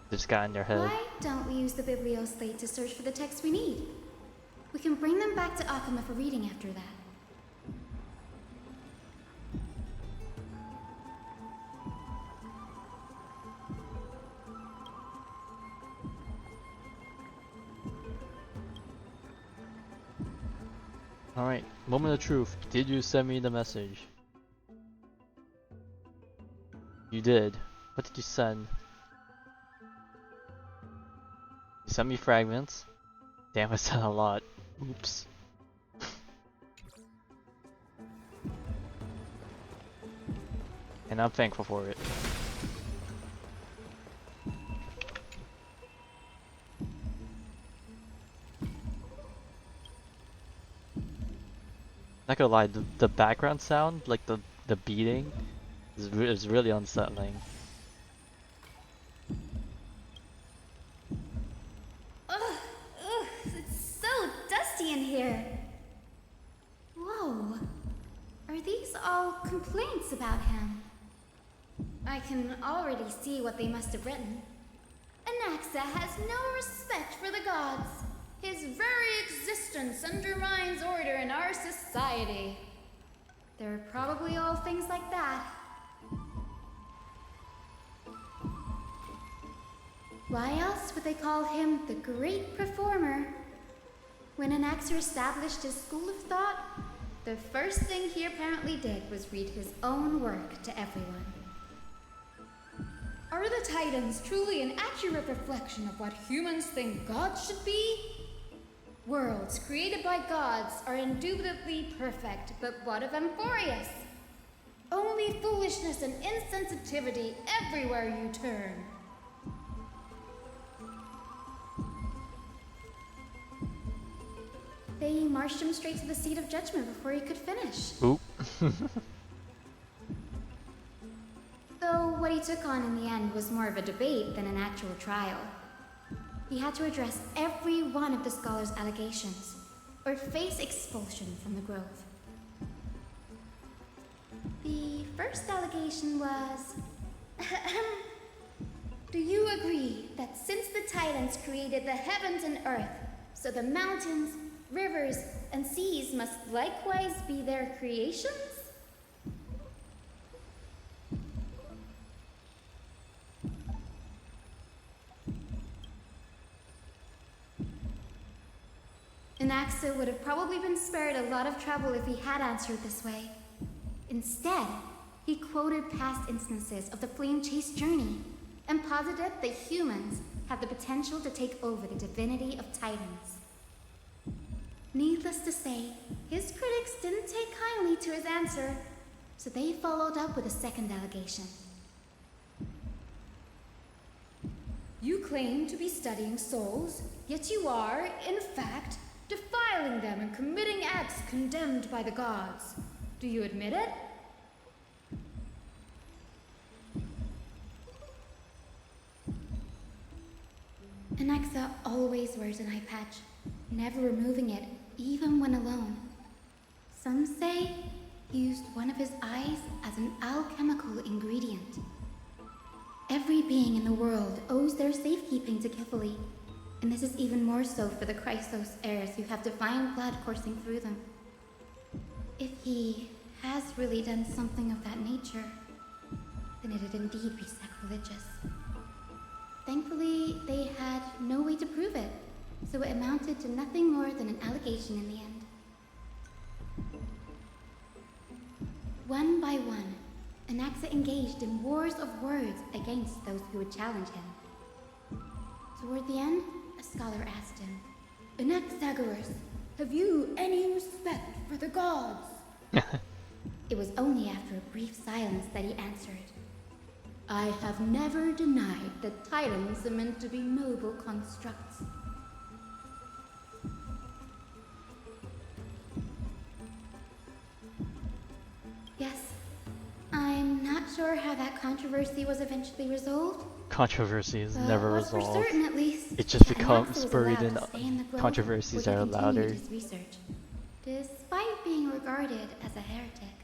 They just got in their head. Why don't we use the biblioslate to search for the text we need? We can bring them back to Akama for reading after that. Alright, moment of truth. Did you send me the message? You did. What did you send? You sent me fragments. Damn, I sent a lot. Oops. And I'm thankful for it. Not gonna lie, the background sound, like the beating, is really unsettling. Ugh, it's so dusty in here. Whoa, are these all complaints about him? I can already see what they must have written. Anaxa has no respect for the gods. His very existence undermines order in our society. They're probably all things like that. Why else would they call him the Great Performer? When Anaxer established his school of thought, the first thing he apparently did was read his own work to everyone. Are the Titans truly an accurate reflection of what humans think gods should be? Worlds created by gods are indubitably perfect, but what of Amphorius? Only foolishness and insensitivity everywhere you turn. They marched him straight to the seat of judgment before he could finish. Oop. Though what he took on in the end was more of a debate than an actual trial. He had to address every one of the scholar's allegations, or face expulsion from the Grove. The first allegation was... Do you agree that since the Titans created the heavens and earth, so the mountains, rivers, and seas must likewise be their creations? Anaxa would have probably been spared a lot of trouble if he had answered this way. Instead, he quoted past instances of the flame-chased journey and posited that humans have the potential to take over the divinity of Titans. Needless to say, his critics didn't take kindly to his answer, so they followed up with a second allegation. You claim to be studying souls, yet you are, in fact, defiling them and committing acts condemned by the gods. Do you admit it? Anaxa always wears an eye patch, never removing it, even when alone. Some say he used one of his eyes as an alchemical ingredient. Every being in the world owes their safekeeping to Kifili, and this is even more so for the Chrysos heirs who have divine blood coursing through them. If he has really done something of that nature, then it'd indeed be sacrilegious. Thankfully, they had no way to prove it, so it amounted to nothing more than an allegation in the end. One by one, Anaxa engaged in wars of words against those who would challenge him. Toward the end, a scholar asked him, Anaxagoras, have you any respect for the gods? It was only after a brief silence that he answered, I have never denied that titans are meant to be noble constructs. Yes, I'm not sure how that controversy was eventually resolved. Controversy is never What's for resolved. certain, at least, It just that becomes Anaxa was buried allowed in to stay in the grove controversies where that are he continued louder. his research, despite being regarded as a heretic.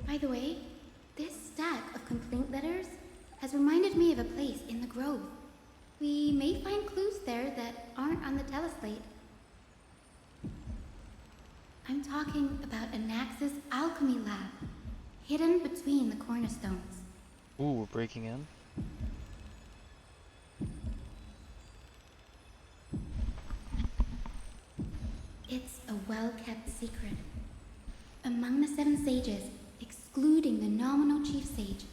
By the way, this stack of complaint letters has reminded me of a place in the grove. We may find clues there that aren't on the teleslate. I'm talking about Anaxa's alchemy lab, hidden between the cornerstones. Ooh, we're breaking in. It's a well-kept secret. Among the 7 sages, excluding the nominal chief sage,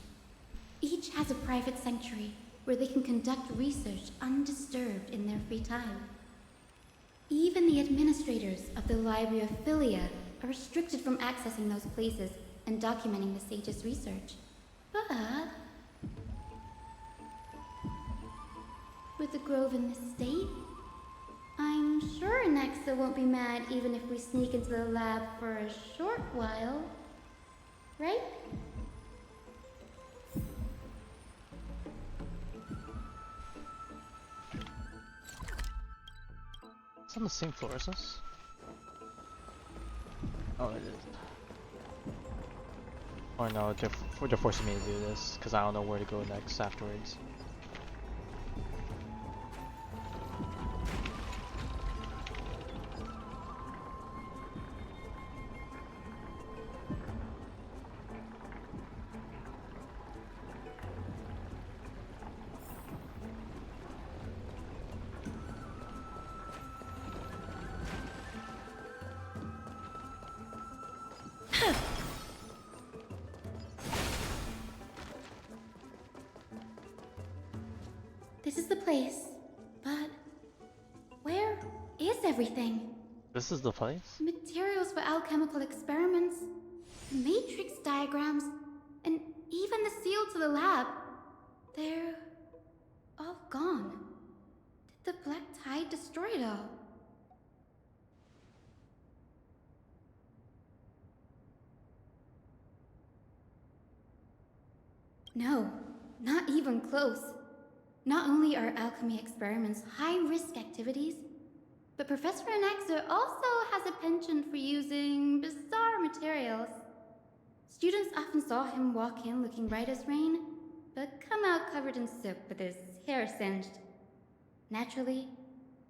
each has a private sanctuary where they can conduct research undisturbed in their free time. Even the administrators of the Library of Philia are restricted from accessing those places and documenting the sage's research. But with the grove in this state, I'm sure Anaxa won't be mad even if we sneak into the lab for a short while, right? It's on the same floor as us. Oh, it is. Oh no, they're forcing me to do this because I don't know where to go next afterwards. This is the place, but where is everything? This is the place? Materials for alchemical experiments, matrix diagrams, and even the seal to the lab. They're all gone. Did the Black Tide destroy it all? No, not even close. Not only are alchemy experiments high-risk activities, but Professor Anaxa also has a penchant for using bizarre materials. Students often saw him walk in looking bright as rain, but come out covered in soot with his hair singed. Naturally,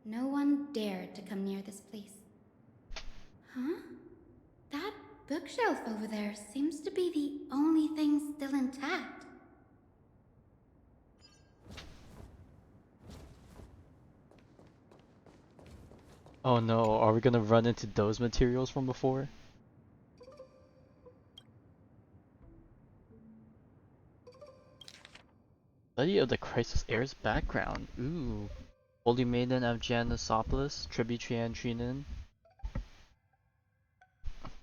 no one dared to come near this place. Huh? That bookshelf over there seems to be the only thing still intact. Oh no, are we gonna run into those materials from before? Study of the Crisis Heir's background. Ooh. Holy Maiden of Janisopoulos, Tributary Trinin.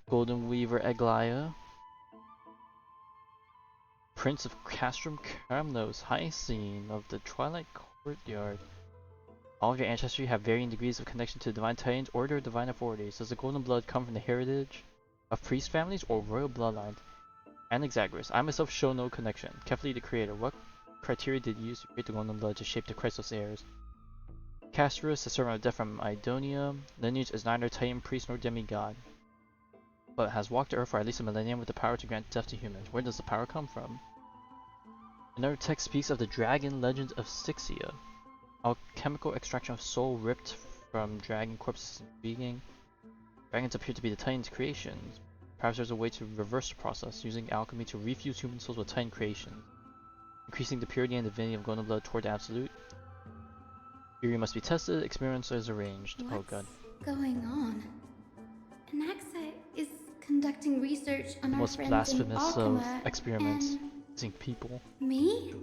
Golden Weaver Eglaia. Prince of Castrum Caramnos, Hyacinth of the Twilight Courtyard. All of your ancestry have varying degrees of connection to the Divine Titans or their divine authorities. Does the golden blood come from the heritage of priest families or royal bloodline? Anaxagoras, I myself show no connection. Carefully the creator, what criteria did you use to create the golden blood to shape the Christos heirs? Castorus, the servant of death from Idonia, lineage is neither titan, priest, nor demigod, but has walked the earth for at least a millennium with the power to grant death to humans. Where does the power come from? Another text speaks of the dragon legends of Styxia. Alchemical extraction of soul ripped from dragon corpses intriguing. Dragons appear to be the Titan's creations. Perhaps there's a way to reverse the process, using alchemy to refuse human souls with Titan creations, increasing the purity and divinity of golden blood toward the absolute. Theory must be tested, experiments as arranged. What's Oh god. going on? Anaxa is conducting research on The our most friends in blasphemous of Alchema experiments and using people. me?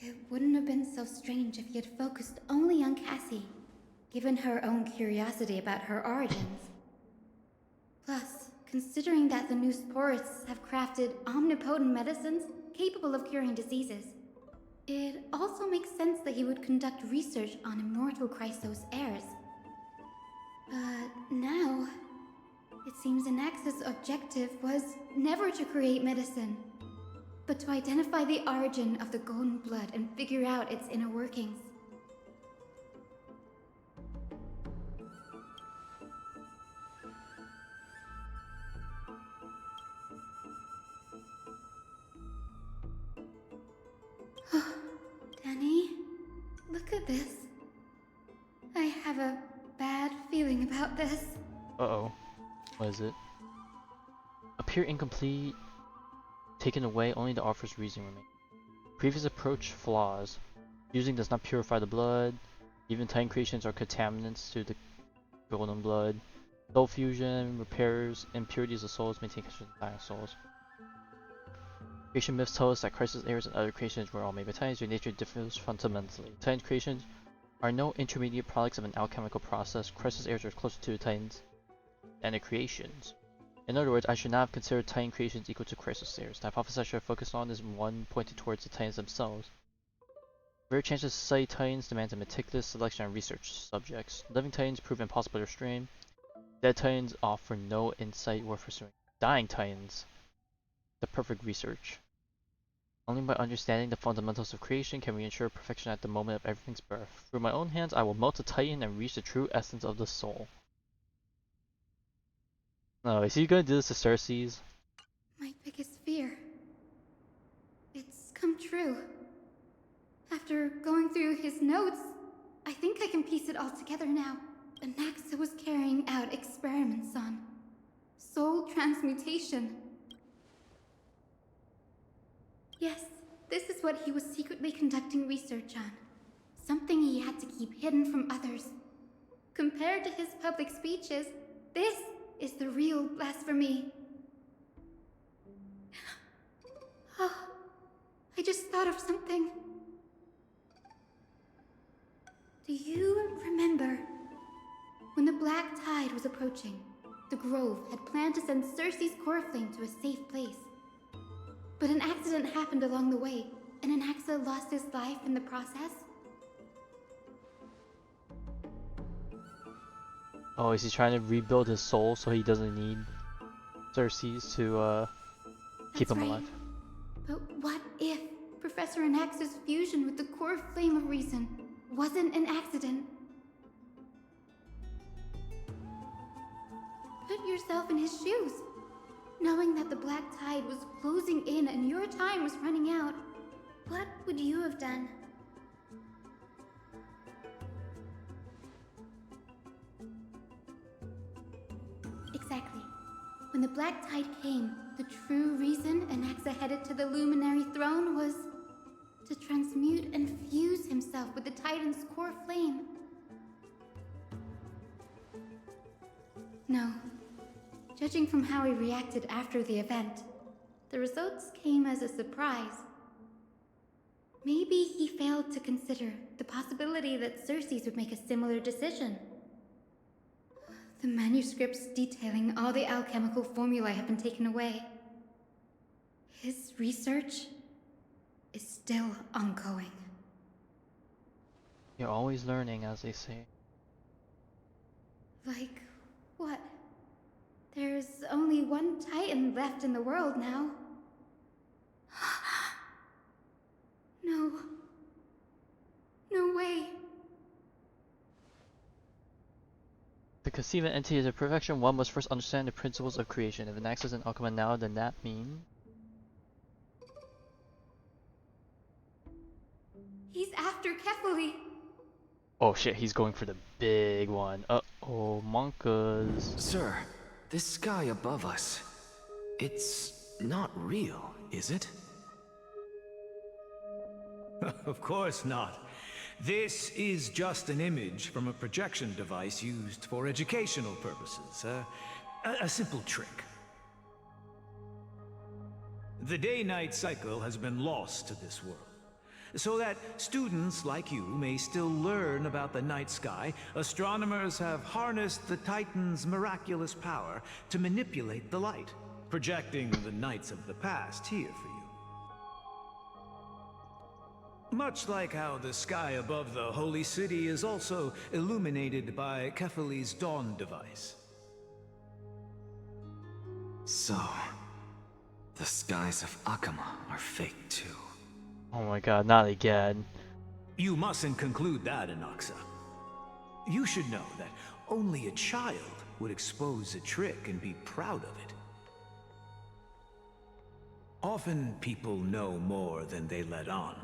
It wouldn't have been so strange if he had focused only on Cassie, given her own curiosity about her origins. Plus, considering that the new sporists have crafted omnipotent medicines capable of curing diseases, it also makes sense that he would conduct research on immortal Chrysos heirs. But now, it seems Anax's objective was never to create medicine, but to identify the origin of the golden blood and figure out its inner workings. Danny, look at this. I have a bad feeling about this. Uh-oh. What is it? Appear incomplete. Taken away, only the author's reason remains. Previous approach flaws. Using does not purify the blood. Even Titan creations are contaminants to the golden blood. Soul fusion repairs impurities of souls, maintain connection to dying souls. Creation myths tell us that Chrysos heirs and other creations were all made by Titans, their nature differs fundamentally. Titan creations are no intermediate products of an alchemical process. Chrysos heirs are closer to the Titans than the creations. In other words, I should not have considered Titan creations equal to Chrysos heirs. The hypothesis I should have focused on is one pointed towards the Titans themselves. Rare chances to study Titans demands a meticulous selection of research subjects. Living Titans prove impossible to restrain. Dead Titans offer no insight worth pursuing. Dying Titans, the perfect research. Only by understanding the fundamentals of creation can we ensure perfection at the moment of everything's birth. Through my own hands, I will melt a Titan and reach the true essence of the soul. Oh, is he gonna do this to Cersei's? My biggest fear. It's come true. After going through his notes, I think I can piece it all together now. Anaxa was carrying out experiments on soul transmutation. Yes, this is what he was secretly conducting research on. Something he had to keep hidden from others. Compared to his public speeches, this is the real blasphemy. Oh, I just thought of something. Do you remember when the Black Tide was approaching? The Grove had planned to send Cersei's core flame to a safe place. But an accident happened along the way, and Anaxa lost his life in the process. Oh, is he trying to rebuild his soul so he doesn't need Cersei's to keep him alive? But what if Professor Anaxa's fusion with the core flame of reason wasn't an accident? Put yourself in his shoes. Knowing that the Black Tide was closing in and your time was running out, what would you have done? Exactly. When the Black Tide came, the true reason Anaxa headed to the Luminary Throne was to transmute and fuse himself with the Titan's core flame. No. Judging from how he reacted after the event, the results came as a surprise. Maybe he failed to consider the possibility that Cersei's would make a similar decision. The manuscripts detailing all the alchemical formulae have been taken away. His research is still ongoing. You're always learning, as they say. Like what? There's only one Titan left in the world now. No. No way. To conceive an entity as a perfection, one must first understand the principles of creation. If Anax is an alchemy now, then that means... He's after Kefali. Oh shit, he's going for the big one. Uh-oh, monkas. Sir, this sky above us, it's not real, is it? Of course not. This is just an image from a projection device used for educational purposes. A simple trick. The day-night cycle has been lost to this world, so that students like you may still learn about the night sky. Astronomers have harnessed the Titan's miraculous power to manipulate the light, projecting the nights of the past here for you. Much like how the sky above the Holy City is also illuminated by Kefali's dawn device. So, the skies of Akama are fake too. Oh my god, not again. You mustn't conclude that, Inoxa. You should know that only a child would expose a trick and be proud of it. Often people know more than they let on.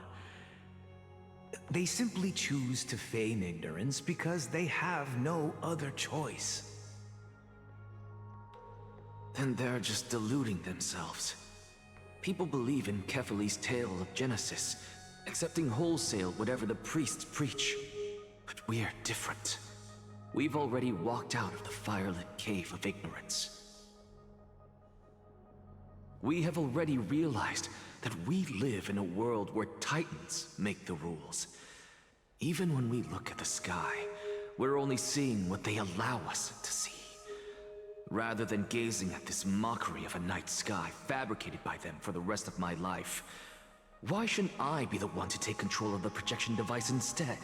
They simply choose to feign ignorance because they have no other choice. Then they're just deluding themselves. People believe in Kefali's tale of Genesis, accepting wholesale whatever the priests preach. But we're different. We've already walked out of the firelit cave of ignorance. We have already realized that we live in a world where Titans make the rules. Even when we look at the sky, we're only seeing what they allow us to see. Rather than gazing at this mockery of a night sky fabricated by them for the rest of my life, why shouldn't I be the one to take control of the projection device instead?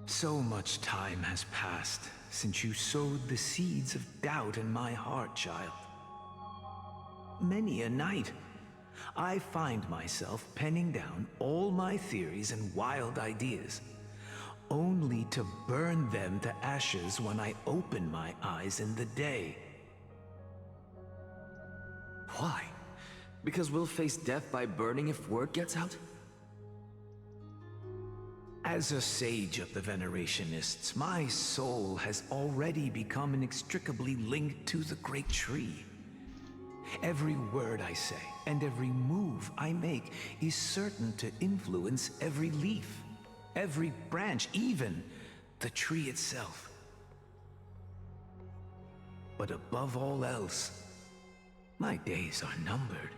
So much time has passed since you sowed the seeds of doubt in my heart, child. Many a night, I find myself penning down all my theories and wild ideas, only to burn them to ashes when I open my eyes in the day. Why? Because we'll face death by burning if word gets out? As a sage of the Venerationists, my soul has already become inextricably linked to the great tree. Every word I say and every move I make is certain to influence every leaf, every branch, even the tree itself. But above all else, my days are numbered.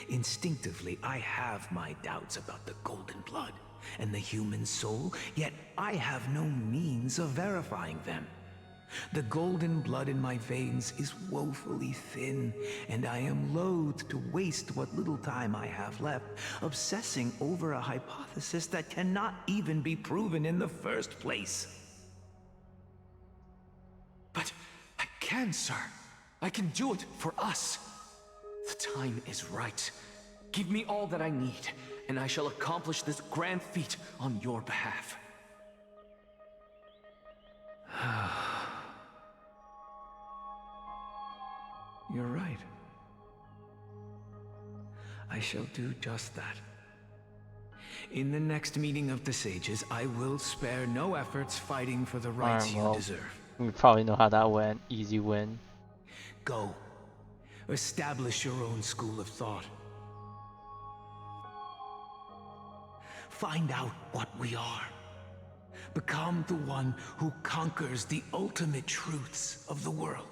Instinctively, I have my doubts about the golden blood and the human soul, yet I have no means of verifying them. The golden blood in my veins is woefully thin, and I am loath to waste what little time I have left obsessing over a hypothesis that cannot even be proven in the first place. But I can, sir. I can do it for us. The time is right. Give me all that I need, and I shall accomplish this grand feat on your behalf. You're right. I shall do just that. In the next meeting of the sages, I will spare no efforts fighting for the rights you deserve. We probably know how that went. Easy win. Go. Establish your own school of thought. Find out what we are. Become the one who conquers the ultimate truths of the world.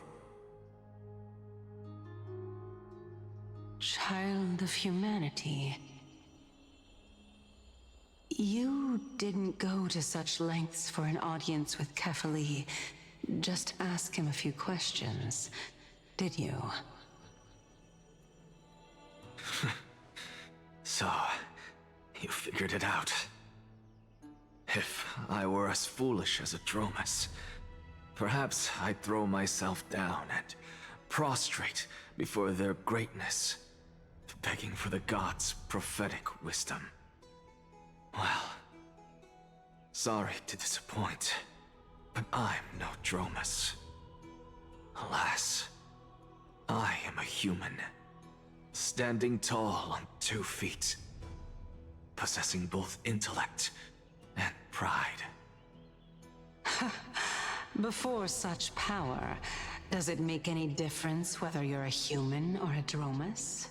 Child of humanity. You didn't go to such lengths for an audience with Kefali. Just ask him a few questions, did you? So, you figured it out. If I were as foolish as Adromus, perhaps I'd throw myself down and prostrate before their greatness, begging for the gods' prophetic wisdom. Well, sorry to disappoint, but I'm no Dromus. Alas, I am a human, standing tall on 2 feet, possessing both intellect Before such power, does it make any difference whether you're a human or a Dromus?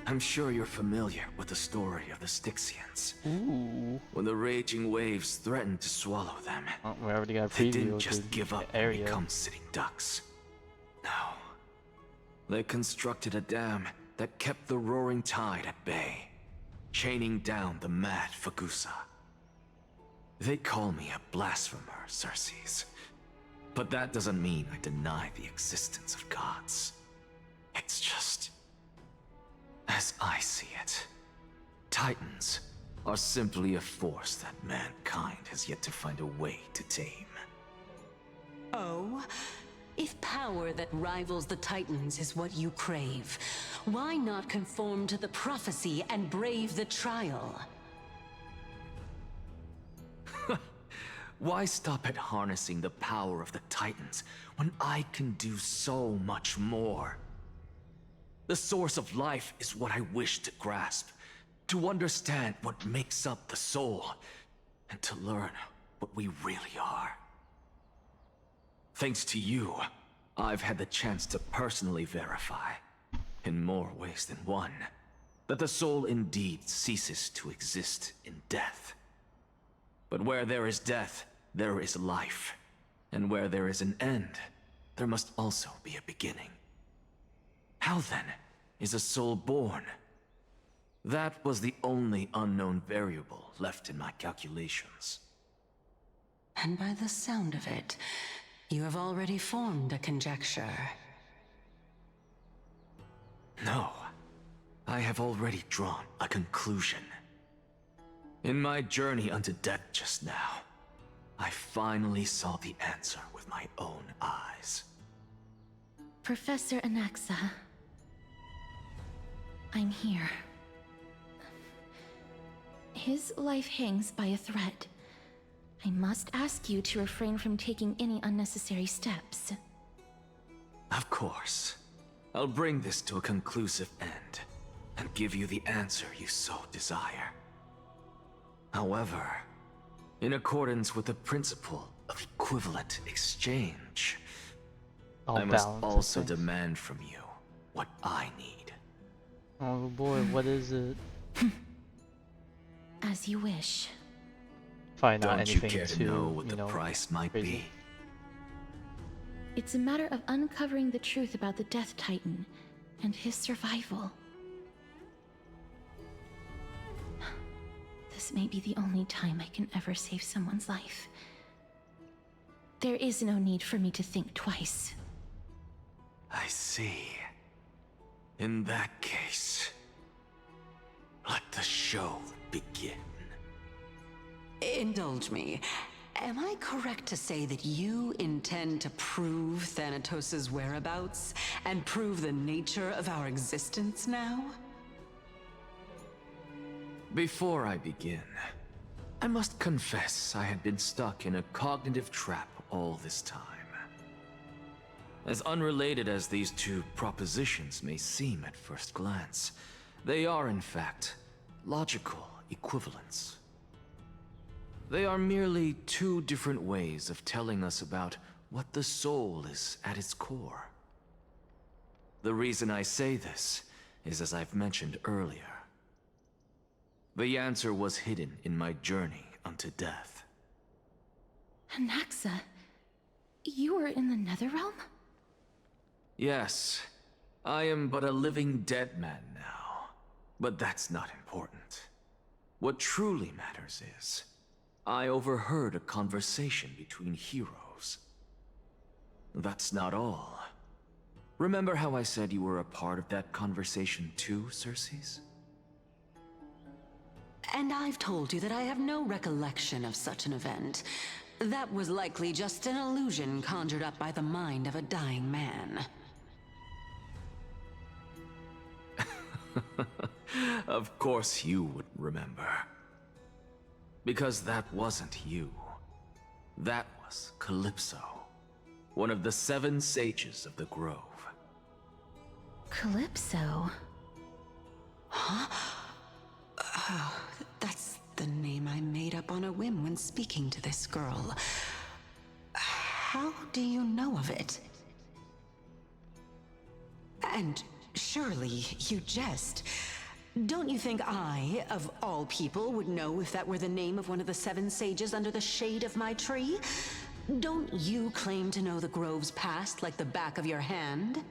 I'm sure you're familiar with the story of the Styxians. Ooh. When the raging waves threatened to swallow them, Oh, we already got a they preview didn't of just the give up and area. become sitting ducks. No. They constructed a dam that kept the roaring tide at bay, chaining down the mad Fagusa. They call me a blasphemer, Circes. But that doesn't mean I deny the existence of gods. It's just... as I see it, Titans are simply a force that mankind has yet to find a way to tame. Oh? If power that rivals the Titans is what you crave, why not conform to the prophecy and brave the trial? Why stop at harnessing the power of the Titans when I can do so much more? The source of life is what I wish to grasp, to understand what makes up the soul, and to learn what we really are. Thanks to you, I've had the chance to personally verify, in more ways than one, that the soul indeed ceases to exist in death. But where there is death, there is life. And where there is an end, there must also be a beginning. How then is a soul born? That was the only unknown variable left in my calculations. And by the sound of it, you have already formed a conjecture. No, I have already drawn a conclusion. In my journey unto death just now, I finally saw the answer with my own eyes. Professor Anaxa, I'm here. His life hangs by a thread. I must ask you to refrain from taking any unnecessary steps. Of course. I'll bring this to a conclusive end, and give you the answer you so desire. However, in accordance with the principle of equivalent exchange, I must also demand from you what I need. Oh boy, what is it? As you wish. Probably not Don't you anything care to too, know what the price might crazy. be? It's a matter of uncovering the truth about the Death Titan and his survival. This may be the only time I can ever save someone's life. There is no need for me to think twice. I see. In that case, let the show begin. Indulge me. Am I correct to say that you intend to prove Thanatos' whereabouts and prove the nature of our existence now? Before I begin, I must confess I had been stuck in a cognitive trap all this time. As unrelated as these two propositions may seem at first glance, they are in fact logical equivalents. They are merely two different ways of telling us about what the soul is at its core. The reason I say this is as I've mentioned earlier. The answer was hidden in my journey unto death. Anaxa, you were in the Netherrealm? Yes, I am but a living dead man now, but that's not important. What truly matters is, I overheard a conversation between heroes. That's not all. Remember how I said you were a part of that conversation too, Circes? And I've told you that I have no recollection of such an event. That was likely just an illusion conjured up by the mind of a dying man. Of course you would remember. Because that wasn't you. That was Calypso, one of the 7 sages of the Grove. Calypso? Huh? Oh, that's the name I made up on on a whim when speaking to this girl. How do you know of it? And surely you jest. Don't you think I, of all people, would know if that were the name of one of the 7 sages under the shade of my tree? Don't you claim to know the grove's past like the back of your hand?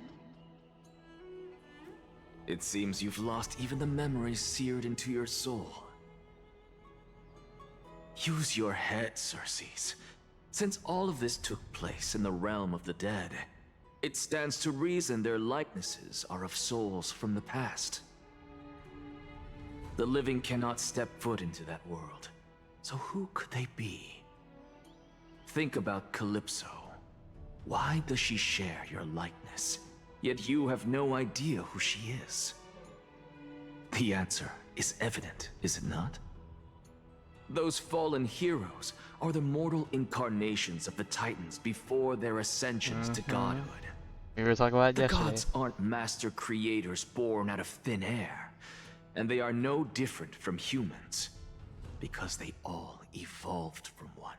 It seems you've lost even the memories seared into your soul. Use your head, Circes. Since all of this took place in the realm of the dead, it stands to reason their likenesses are of souls from the past. The living cannot step foot into that world, so who could they be? Think about Calypso. Why does she share your likeness, yet you have no idea who she is? The answer is evident, is it not? Those fallen heroes are the mortal incarnations of the Titans before their ascensions to godhood. We were talking about it The yesterday. gods aren't master creators born out of thin air, and they are no different from humans, because they all evolved from one.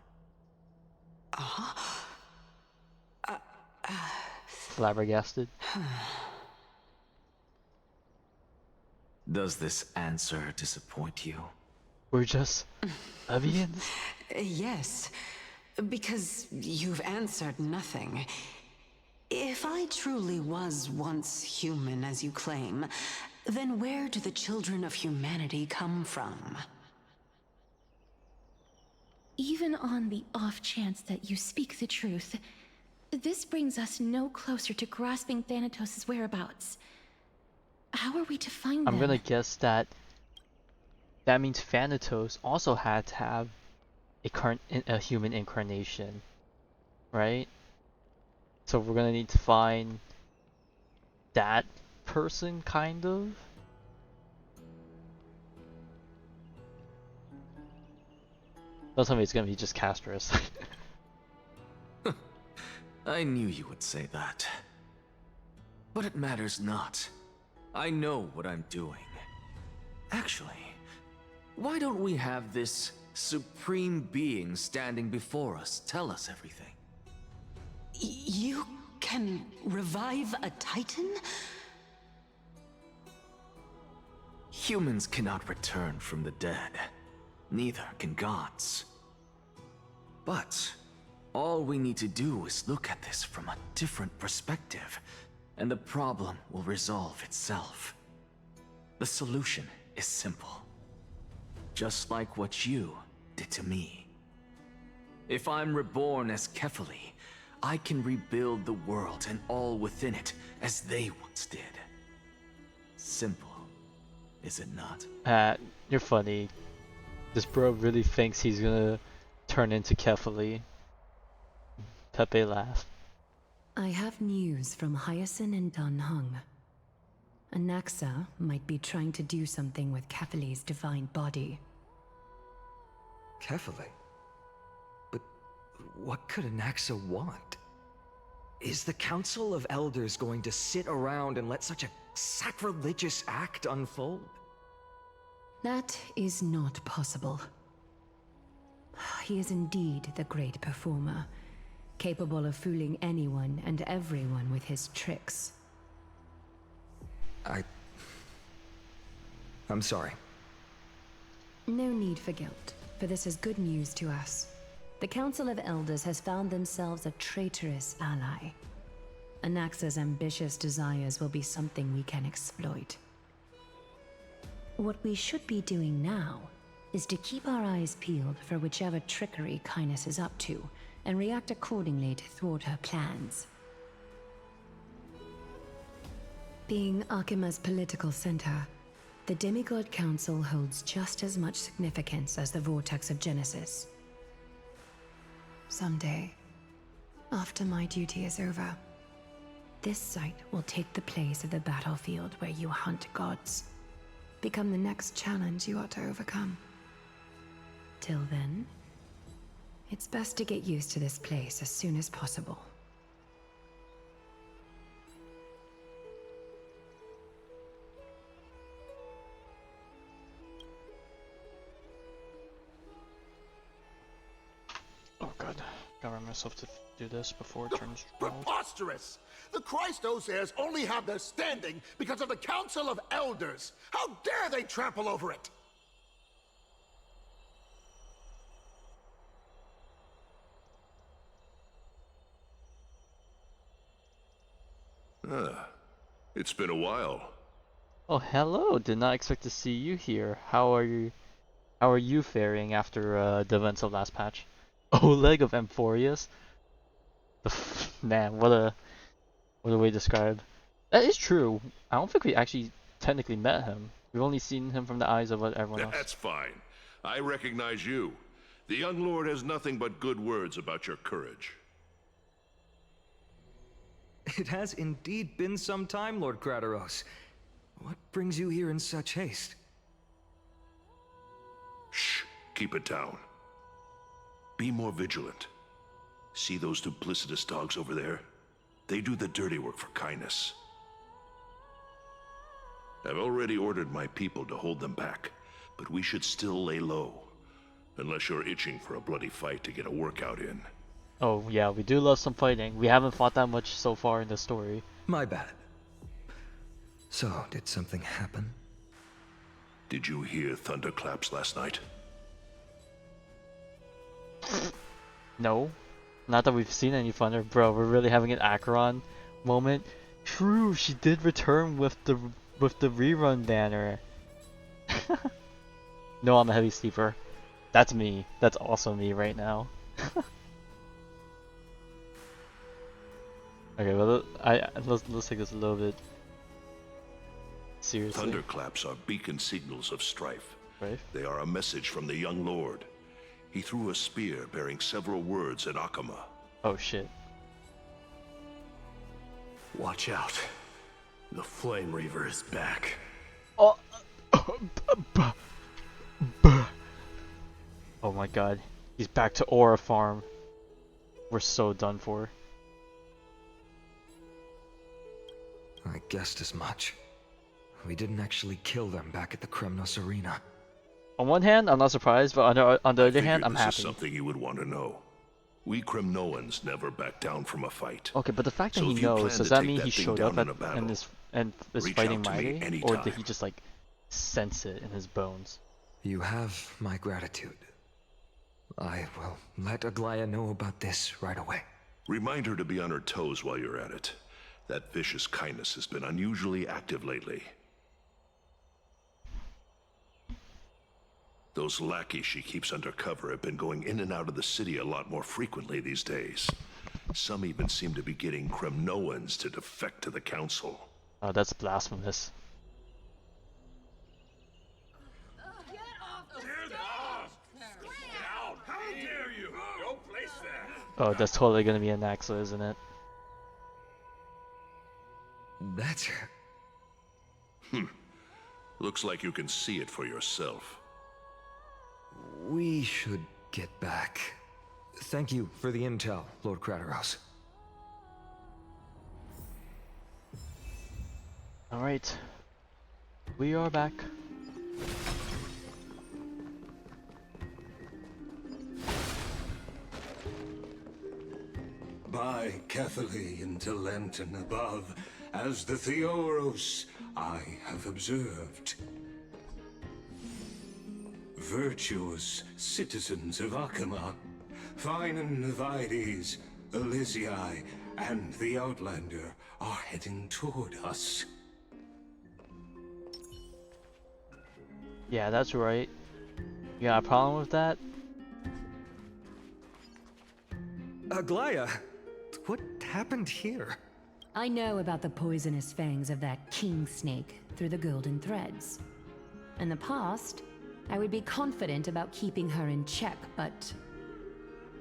Flabbergasted. Does this answer disappoint you? We're just avians. Yes, because you've answered nothing. If I truly was once human, as you claim, then where do the children of humanity come from? Even on the off chance that you speak the truth, this brings us no closer to grasping Thanatos' whereabouts. How are we to find them? I'm gonna guess that means Thanatos also had to have a human incarnation, right? So we're gonna need to find that person, kind of. Don't tell me it's gonna be just Castris. I knew you would say that. But it matters not. I know what I'm doing. Actually, why don't we have this supreme being standing before us tell us everything? You can revive a Titan? Humans cannot return from the dead. Neither can gods. But all we need to do is look at this from a different perspective, and the problem will resolve itself. The solution is simple. Just like what you did to me. If I'm reborn as Kefali, I can rebuild the world and all within it as they once did. Simple, is it not? You're funny. This bro really thinks he's gonna turn into Kefali. Pepe laughed. I have news from Hyacinth and Danhung. Anaxa might be trying to do something with Kefali's divine body. Kefali? But what could Anaxa want? Is the Council of Elders going to sit around and let such a sacrilegious act unfold? That is not possible. He is indeed the great performer, capable of fooling anyone and everyone with his tricks. I'm sorry. No need for guilt, for this is good news to us. The Council of Elders has found themselves a traitorous ally. Anaxa's ambitious desires will be something we can exploit. What we should be doing now is to keep our eyes peeled for whichever trickery Kynus is up to, and react accordingly to thwart her plans. Being Akima's political center, the Demigod Council holds just as much significance as the Vortex of Genesis. Someday, after my duty is over, this site will take the place of the battlefield where you hunt gods. Become the next challenge you ought to overcome. Till then, it's best to get used to this place as soon as possible. Gotta remind myself to do this before it turns 12. Preposterous! The Christos heirs only have their standing because of the Council of Elders. How dare they trample over it? It's been a while. Oh, hello! Did not expect to see you here. How are you? How are you faring after the events of last patch? Oleg of Amphorius? Man, what a way to describe. That is true. I don't think we actually technically met him. We've only seen him from the eyes of everyone else. That's fine. I recognize you. The young lord has nothing but good words about your courage. It has indeed been some time, Lord Crateros. What brings you here in such haste? Shh, keep it down. Be more vigilant. See those duplicitous dogs over there? They do the dirty work for kindness. I've already ordered my people to hold them back, but we should still lay low. Unless you're itching for a bloody fight to get a workout in. Oh yeah, we do love some fighting. We haven't fought that much so far in the story. My bad. So, did something happen? Did you hear thunderclaps last night? No. Not that we've seen any thunder. Bro, we're really having an Acheron moment. True, she did return with the rerun banner. No, I'm a heavy sleeper. That's me. That's also me right now. Okay, well, let's take this a little bit seriously. Thunderclaps are beacon signals of strife. Right? They are a message from the young lord. He threw a spear bearing several words at Akama. Oh shit. Watch out. The Flame Reaver is back. Oh, oh my god. He's back to Aura Farm. We're so done for. I guessed as much. We didn't actually kill them back at the Kremnos Arena. On one hand, I'm not surprised, but on the other hand, I'm this is happy. something you would want to know. We Kremnoans never back down from a fight. Okay, but the fact that So he if you plan knows, to does that take mean that he thing showed down up in a battle, and is reach fighting out to me Mighty? Or anytime. did he just like sense it in his bones? You have my gratitude. I will let Aglaya know about this right away. Remind her to be on her toes while you're at it. That vicious kindness has been unusually active lately. Those lackeys she keeps under cover have been going in and out of the city a lot more frequently these days. Some even seem to be getting Kremnoans to defect to the council. Oh, that's blasphemous. How dare you? Don't place that. Oh, that's totally gonna be an Naxa, isn't it? That's her. Looks like you can see it for yourself. We should get back. Thank you for the intel, Lord Crateros. Alright. We are back. By Catholic into Lenten above, as the Theoros I have observed. Virtuous citizens of Akama, fine Vides, Elysiae, and the Outlander are heading toward us. Yeah, that's right. You got a problem with that? Aglaya, what happened here? I know about the poisonous fangs of that king snake through the golden threads. In the past, I would be confident about keeping her in check, but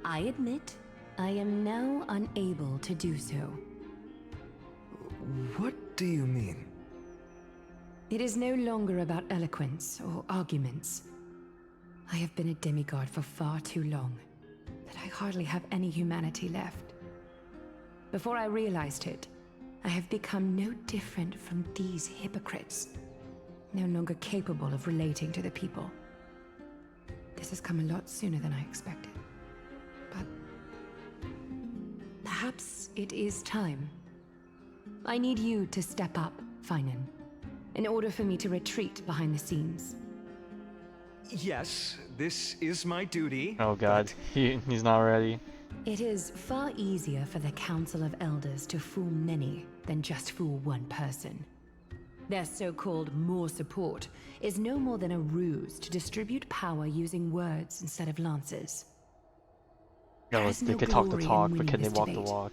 I admit I am now unable to do so. What do you mean? It is no longer about eloquence or arguments. I have been a demigod for far too long that I hardly have any humanity left. Before I realized it, I have become no different from these hypocrites, no longer capable of relating to the people. This has come a lot sooner than I expected, but perhaps it is time. I need you to step up, Finan, in order for me to retreat behind the scenes. Yes, this is my duty. Oh god, he's not ready. It is far easier for the Council of Elders to fool many than just fool one person. Their so-called more support is no more than a ruse to distribute power using words instead of lances. No, There is they no could talk the glory in talk, but winning can they this walk the debate. walk?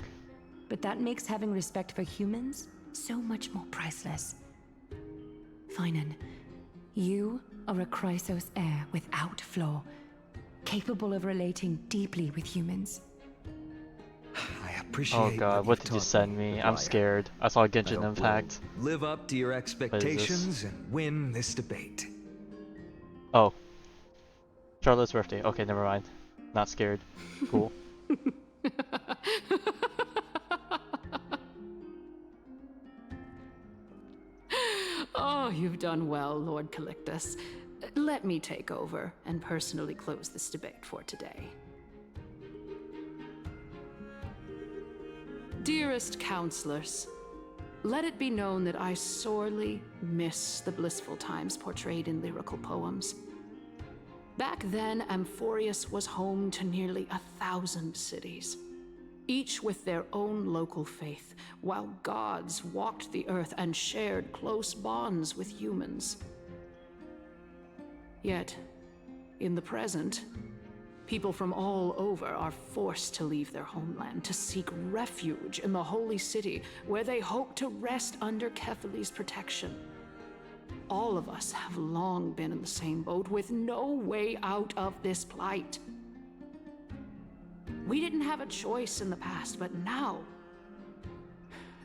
But that makes having respect for humans so much more priceless. Finan, you are a Chrysos heir without flaw, capable of relating deeply with humans. I appreciate. Oh god, what you've did you taught send me? I'm Aglaya. scared. I saw I Genshin hope Impact. we'll live up to your expectations and win this debate. Oh. Charlotte's birthday. Okay, never mind. Not scared. Cool. Oh, you've done well, Lord Calictus. Let me take over and personally close this debate for today. Dearest counselors, let it be known that I sorely miss the blissful times portrayed in lyrical poems. Back then, Amphorius was home to nearly 1,000 cities, each with their own local faith, while gods walked the earth and shared close bonds with humans. Yet, in the present, people from all over are forced to leave their homeland to seek refuge in the holy city, where they hope to rest under Kethali's protection. All of us have long been in the same boat, with no way out of this plight. We didn't have a choice in the past, but now,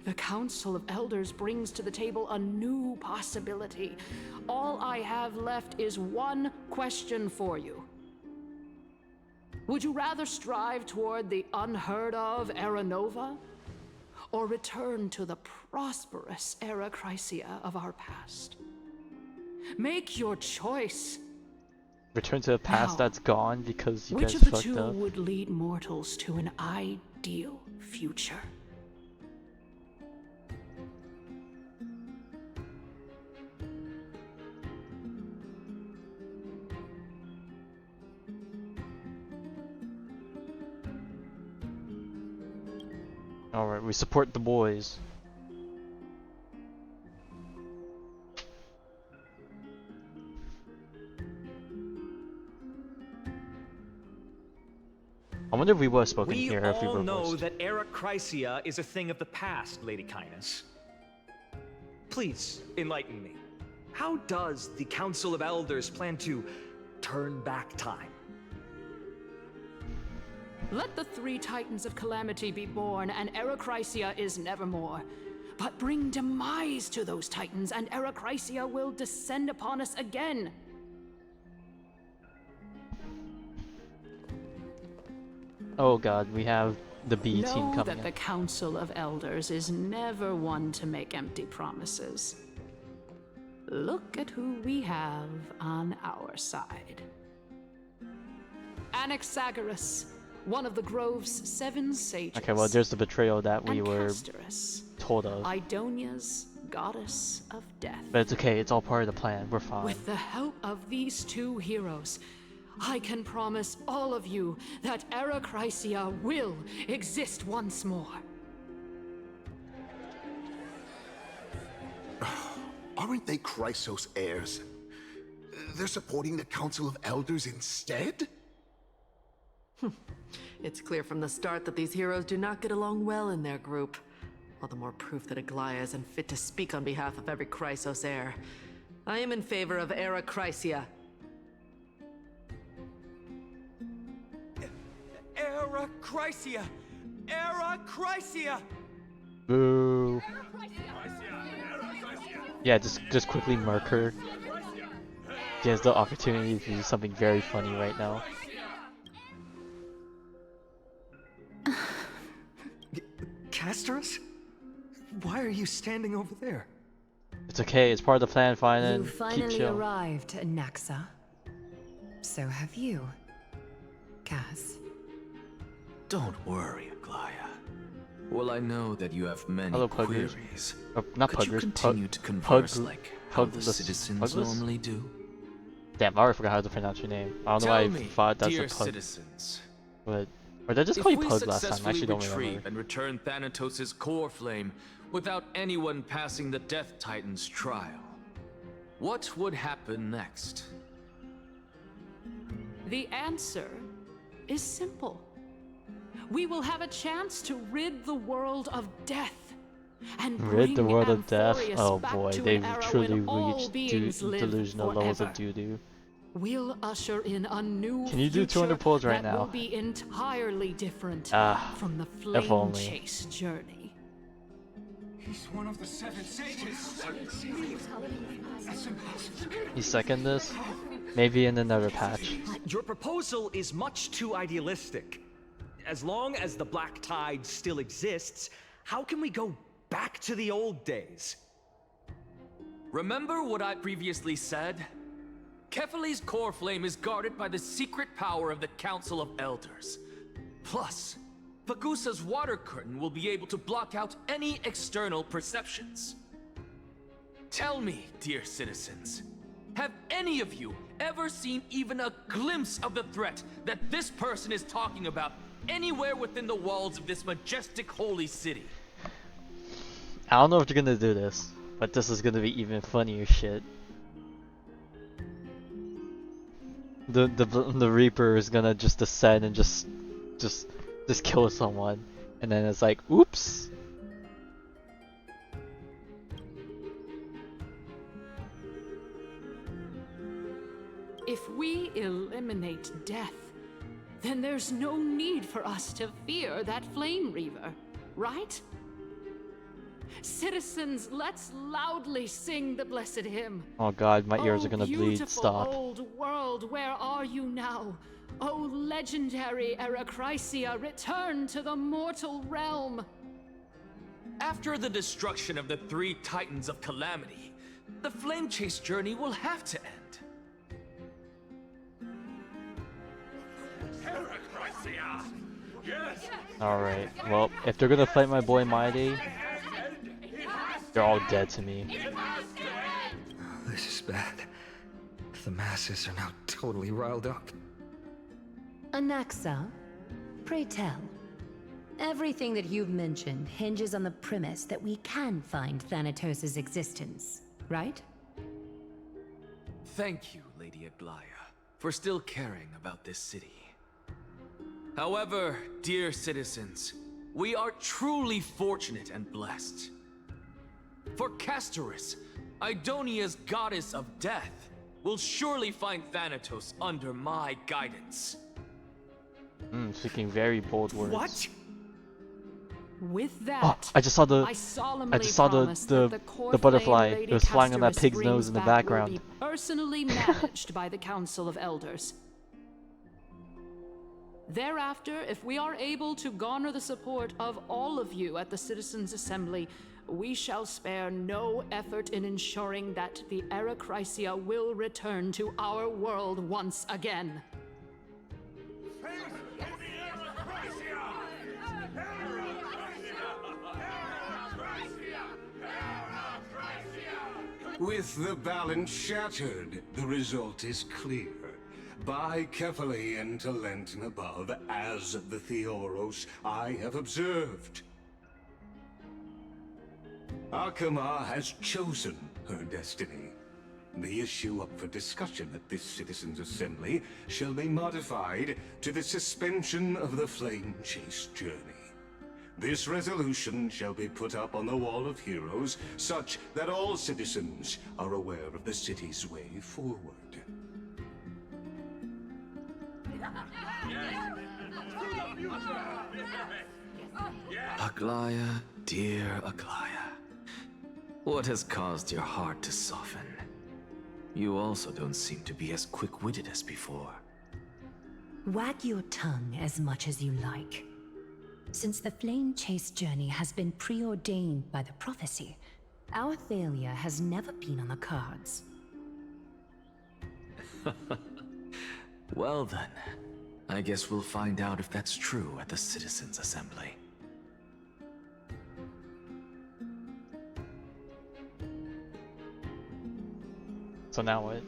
the Council of Elders brings to the table a new possibility. All I have left is one question for you. Would you rather strive toward the unheard of Era Nova, or return to the prosperous Era Chrysia of our past? Make your choice. Return to the past Now, that's gone because you which guys of the fucked two up. would lead mortals to an ideal future? Alright, we support the boys. I wonder if we would have spoken We here if we all were know voiced. that Era Chrysia is a thing of the past, Lady Kindness. Please, enlighten me. How does the Council of Elders plan to turn back time? Let the three titans of calamity be born, and Era Chrysia is nevermore. But bring demise to those titans, and Era Chrysia will descend upon us again. Oh god, we have the B team Know coming that in. the Council of Elders is never one to make empty promises. Look at who we have on our side. Anaxagoras, one of the Grove's 7 sages. Okay, well there's the betrayal that we and were Castorus, told of. Idonia's goddess of death. But it's okay, it's all part of the plan. We're fine. With the help of these two heroes, I can promise all of you that Era Chrysia will exist once more. Aren't they Chrysos heirs? They're supporting the Council of Elders instead? It's clear from the start that these heroes do not get along well in their group. All the more proof that Aglaya isn't fit to speak on behalf of every Chrysos heir. I am in favor of Era Chrysia. Era Chrysia! Era Chrysia! Boo. Yeah, just quickly murk her. She has the opportunity to do something very funny right now. Castorus? Why are you standing over there? It's okay, it's part of the plan, fine, You and keep finally chill. arrived, Naxa. So have you, Cass. Don't worry, Aglaya. Well, I know that you have many Hello, Puggers. queries. Not Could you Puggers. continue to converse like how the Pugless. citizens Pugless? normally do? Damn, I already forgot how to pronounce your name. I don't know why I thought that's a dear Pug. citizens, But or did I just call you if we Pug last time? I successfully actually don't retrieve remember. and return Thanatos' core flame without anyone passing the Death Titan's trial, what would happen next? The answer is simple. We will have a chance to rid the world of death. And Rid the bring world of death? Amphorius Oh back boy, to an they've era truly when all reached beings live delusional levels of forever. doo-doo. We'll usher in a new Can you do future 200 pulls right that now? will be entirely different from the if flame only. chase journey. He's one of the 7 sages. You second this? Maybe in another patch. Your proposal is much too idealistic. As long as the Black Tide still exists, how can we go back to the old days? Remember what I previously said? Kefali's core flame is guarded by the secret power of the Council of Elders. Plus, Pagusa's water curtain will be able to block out any external perceptions. Tell me, dear citizens, have any of you ever seen even a glimpse of the threat that this person is talking about anywhere within the walls of this majestic holy city? I don't know if you're gonna do this, but this is gonna be even funnier shit. The Reaper is gonna just descend and just kill someone, and then it's like, oops. If we eliminate death, then there's no need for us to fear that Flame Reaver, right? Citizens, let's loudly sing the blessed hymn. Oh god, my ears are gonna bleed. Beautiful Stop. old world, where are you now? O legendary Erachrysia, return to the mortal realm. After the destruction of the 3 Titans of Calamity, the Flame Chase journey will have to end. Alright, well, if they're gonna fight my boy Mighty, they're all dead to me. This is bad. The masses are now totally riled up. Anaxa, pray tell. Everything that you've mentioned hinges on the premise that we can find Thanatos' existence, right? Thank you, Lady Aglaya, for still caring about this city. However, dear citizens, we are truly fortunate and blessed. For Castorus, Idonia's goddess of death, will surely find Thanatos under my guidance. Speaking very bold words. What? With that, Oh, I just saw the core butterfly. flame It was flying on that Castorus pig's nose in the brings back background. Will be personally managed by the Council of Elders. Thereafter, if we are able to garner the support of all of you at the Citizens' Assembly, we shall spare no effort in ensuring that the Erachrysia will return to our world once again. With the balance shattered, the result is clear. By Kefali and Talent above, as the Theoros I have observed. Akama has chosen her destiny. The issue up for discussion at this Citizens' Assembly shall be modified to the suspension of the Flame Chase journey. This resolution shall be put up on the Wall of Heroes, such that all citizens are aware of the city's way forward. Aglaya, dear Aglaya, what has caused your heart to soften? You also don't seem to be as quick-witted as before. Wag your tongue as much as you like. Since the Flame Chase journey has been preordained by the prophecy, our failure has never been on the cards. Well then, I guess we'll find out if that's true at the Citizens' Assembly. So now what?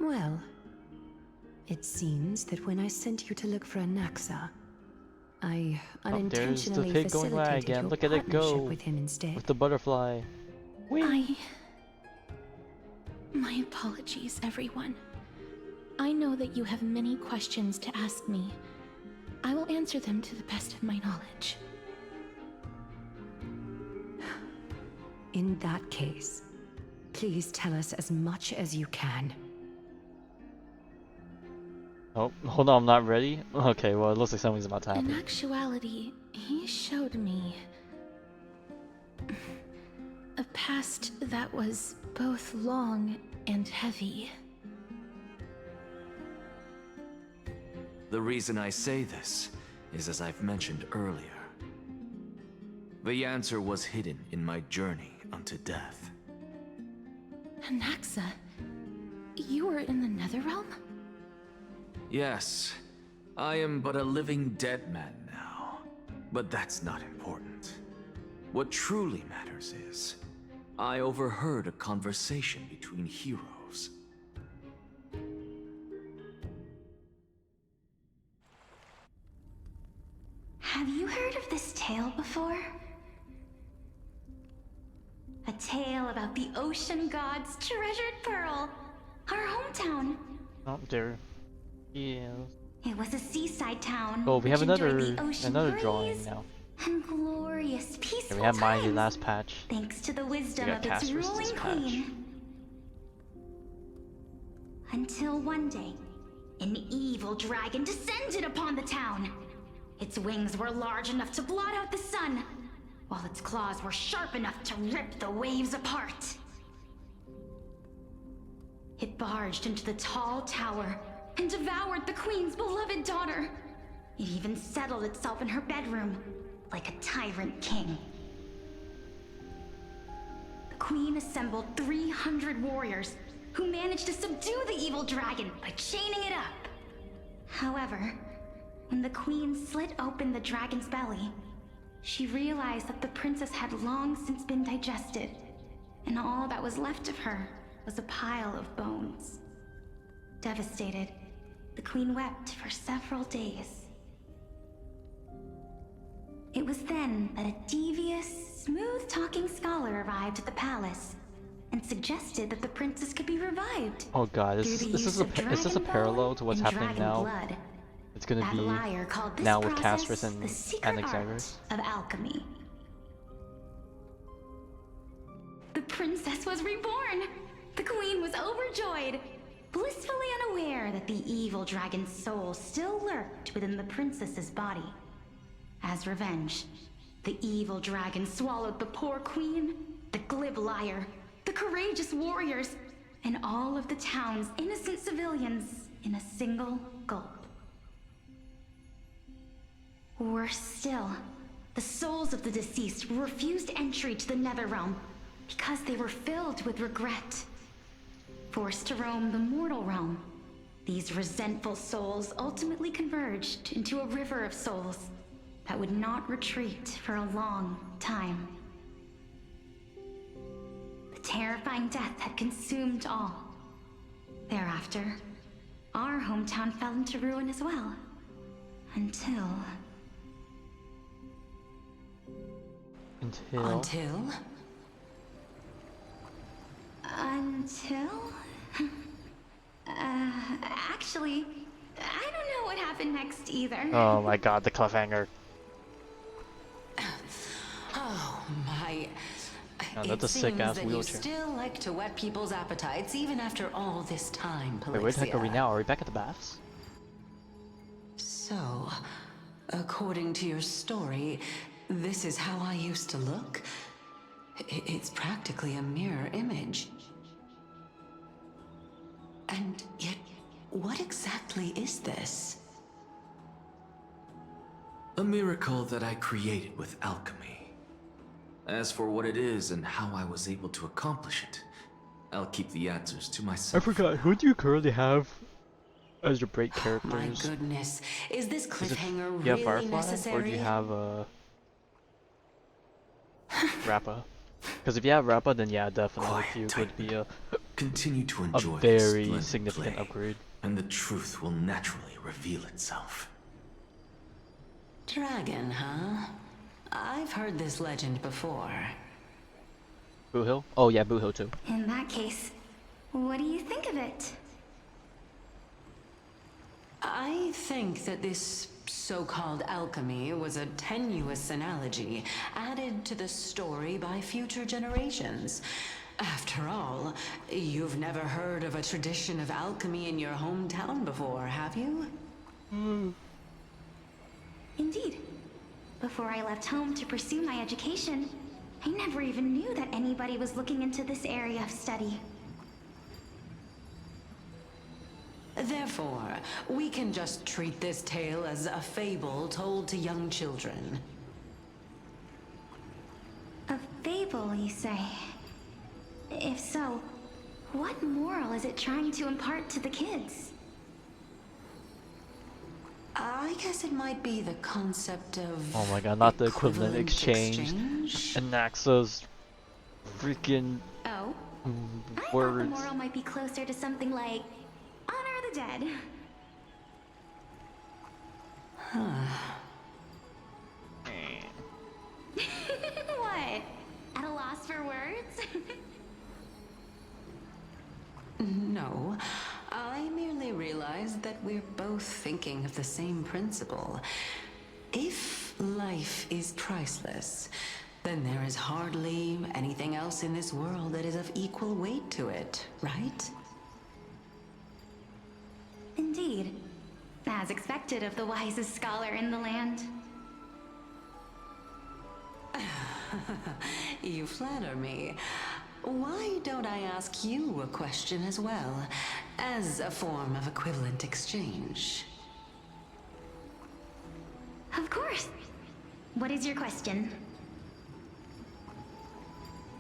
Well, it seems that when I sent you to look for Anaxa, I unintentionally pig going by facilitated again. your Look at it partnership go. with him instead. With the butterfly. Whee! My apologies, everyone. I know that you have many questions to ask me. I will answer them to the best of my knowledge. In that case, please tell us as much as you can. Oh, hold on, I'm not ready? Okay, well, it looks like something's about to happen. In actuality, he showed me a past that was both long and heavy. The reason I say this is as I've mentioned earlier. The answer was hidden in my journey unto death. Anaxa, you were in the Netherrealm? Yes, I am but a living dead man now. But that's not important. What truly matters is, I overheard a conversation between heroes. Have you heard of this tale before? A tale about the ocean god's treasured pearl, our hometown. Oh, there. Yes. It was a seaside town. Oh, we have which enjoyed the another ocean drawing breeze now. and glorious, peaceful Yeah, we have mine in times, last patch. thanks to the wisdom We of got its Casper's ruling this patch. queen. Until one day, an evil dragon descended upon the town. Its wings were large enough to blot out the sun, while its claws were sharp enough to rip the waves apart. It barged into the tall tower and devoured the queen's beloved daughter. It even settled itself in her bedroom, like a tyrant king. The queen assembled 300 warriors who managed to subdue the evil dragon by chaining it up. However, when the queen slit open the dragon's belly, she realized that the princess had long since been digested, and all that was left of her was a pile of bones. Devastated, the queen wept for several days. It was then that a devious, smooth-talking scholar arrived at the palace and suggested that the princess could be revived. Oh god, is this a parallel to what's happening now? Blood. It's gonna That be liar called this now with process Casper's and the secret Alexander's. art of alchemy. The princess was reborn! The queen was overjoyed, blissfully unaware that the evil dragon's soul still lurked within the princess's body. As revenge, the evil dragon swallowed the poor queen, the glib liar, the courageous warriors, and all of the town's innocent civilians in a single gulp. Worse still, the souls of the deceased were refused entry to the Netherrealm because they were filled with regret. Forced to roam the mortal realm, these resentful souls ultimately converged into a river of souls that would not retreat for a long time. The terrifying death had consumed all. Thereafter, our hometown fell into ruin as well. Until... Actually, I don't know what happened next either. Oh my god, the cliffhanger. Oh my. No, It that's a seems sick-ass that you wheelchair. still like to whet people's appetites even after all this time, Wait, where the heck are we Pelixia. now? Are we back at the baths? So, according to your story, this is how I used to look? It's practically a mirror image. And yet, what exactly is this? A miracle that I created with alchemy. As for what it is and how I was able to accomplish it, I'll keep the answers to myself. I forgot, who do you currently have as your break My characters. goodness, is this cliffhanger Do you have really Firefly, necessary? or do you have Rappa? Because if you have Rappa, then yeah, definitely Quiet, Fugue would be Continue to a enjoy this very splendid significant play, upgrade. and the truth will naturally reveal itself. Dragon, huh? I've heard this legend before. Boo Hill? Oh yeah, Boo Hill too. In that case, what do you think of it? I think that this so-called alchemy was a tenuous analogy added to the story by future generations. After all, you've never heard of a tradition of alchemy in your hometown before, have you? Indeed. Before I left home to pursue my education, I never even knew that anybody was looking into this area of study. Therefore, we can just treat this tale as a fable told to young children. A fable, you say? If so, what moral is it trying to impart to the kids? I guess it might be the concept of... Oh my god, not the equivalent exchange. And Naxa's freaking Oh? I thought the words. moral might be closer to something like honor the dead. What? At a loss for words? No, I merely realized that we're both thinking of the same principle. If life is priceless, then there is hardly anything else in this world that is of equal weight to it, right? Indeed. As expected of the wisest scholar in the land. You flatter me. Why don't I ask you a question as well, as a form of equivalent exchange? Of course. What is your question?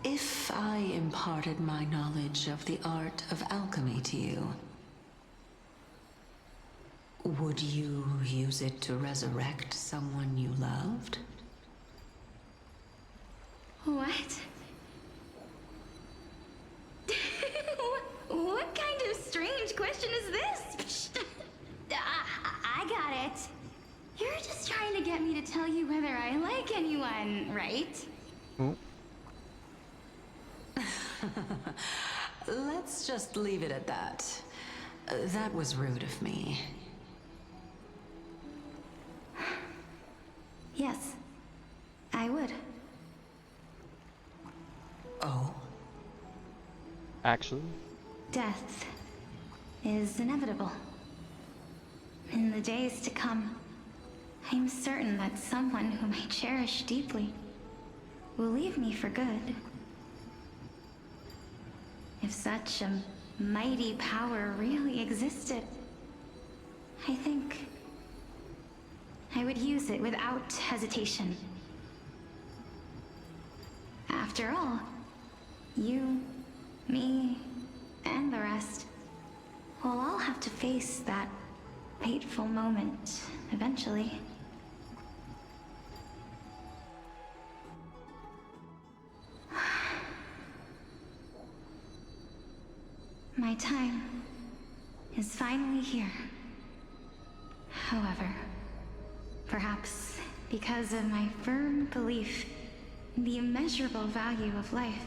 If I imparted my knowledge of the art of alchemy to you, would you use it to resurrect someone you loved? What? What kind of strange question is this? I got it. You're just trying to get me to tell you whether I like anyone, right? Let's just leave it at that. That was rude of me. Yes, I would. Oh? Actually? Death is inevitable. In the days to come, I'm certain that someone whom I cherish deeply will leave me for good. If such a mighty power really existed, I think I would use it without hesitation. After all, you, me, and the rest will all have to face that fateful moment eventually. My time is finally here. However, perhaps because of my firm belief in the immeasurable value of life,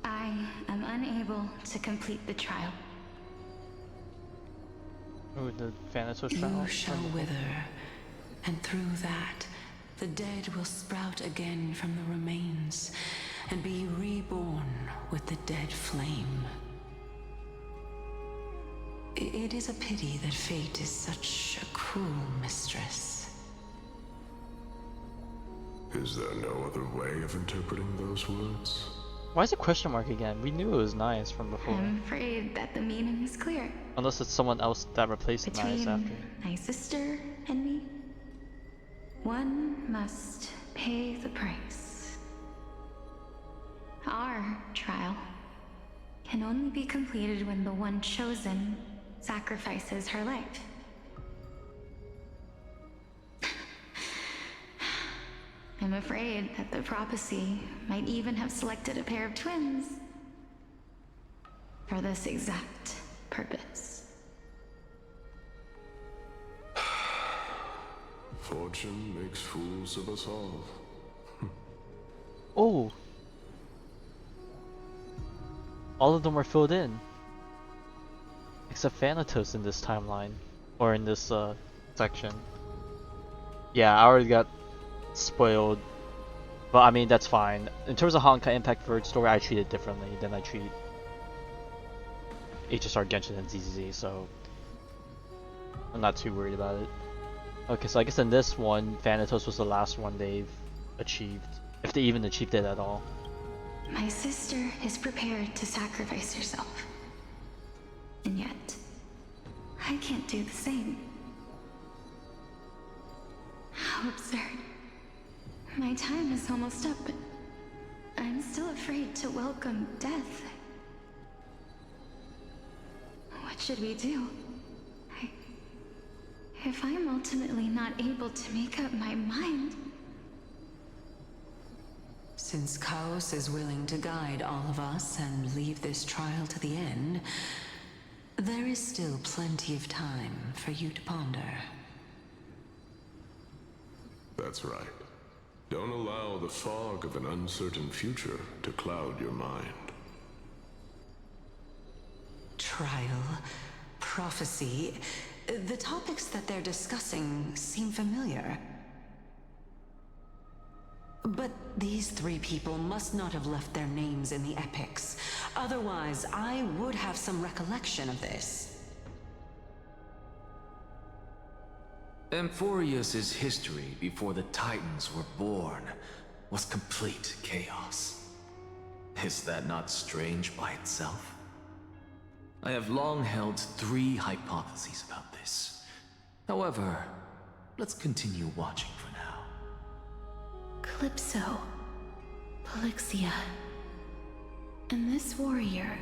I am unable to complete the trial. Oh, the Thanatos trial? You shall wither, and through that, the dead will sprout again from the remains, and be reborn with the dead flame. It is a pity that fate is such a cruel mistress. Is there no other way of interpreting those words? Why is it question mark again? We knew it was Nice from before. I'm afraid that the meaning is clear. Unless it's someone else that replaced Nice Between after. my sister and me, one must pay the price. Our trial can only be completed when the one chosen sacrifices her life. I'm afraid that the prophecy might even have selected a pair of twins for this exact purpose. Fortune makes fools of us all. Oh! All of them were filled in. Except Thanatos in this timeline. Or in this section. Yeah, I already got spoiled. But I mean, that's fine. In terms of Honkai Impact Third story, I treat it differently than I treat HSR Genshin and ZZZ, so I'm not too worried about it. Okay, so I guess in this one, Thanatos was the last one they've achieved. If they even achieved it at all. My sister is prepared to sacrifice herself. And yet, I can't do the same. How absurd. My time is almost up, but I'm still afraid to welcome death. What should we do? If I'm ultimately not able to make up my mind... Since Chaos is willing to guide all of us and leave this trial to the end, there is still plenty of time for you to ponder. That's right. Don't allow the fog of an uncertain future to cloud your mind. Trial, prophecy, the topics that they're discussing seem familiar. But these three people must not have left their names in the epics. Otherwise, I would have some recollection of this. Amphorius's history before the Titans were born was complete chaos. Is that not strange by itself? I have long held 3 hypotheses about this. However, let's continue watching for now. Calypso, Polixia, and this warrior.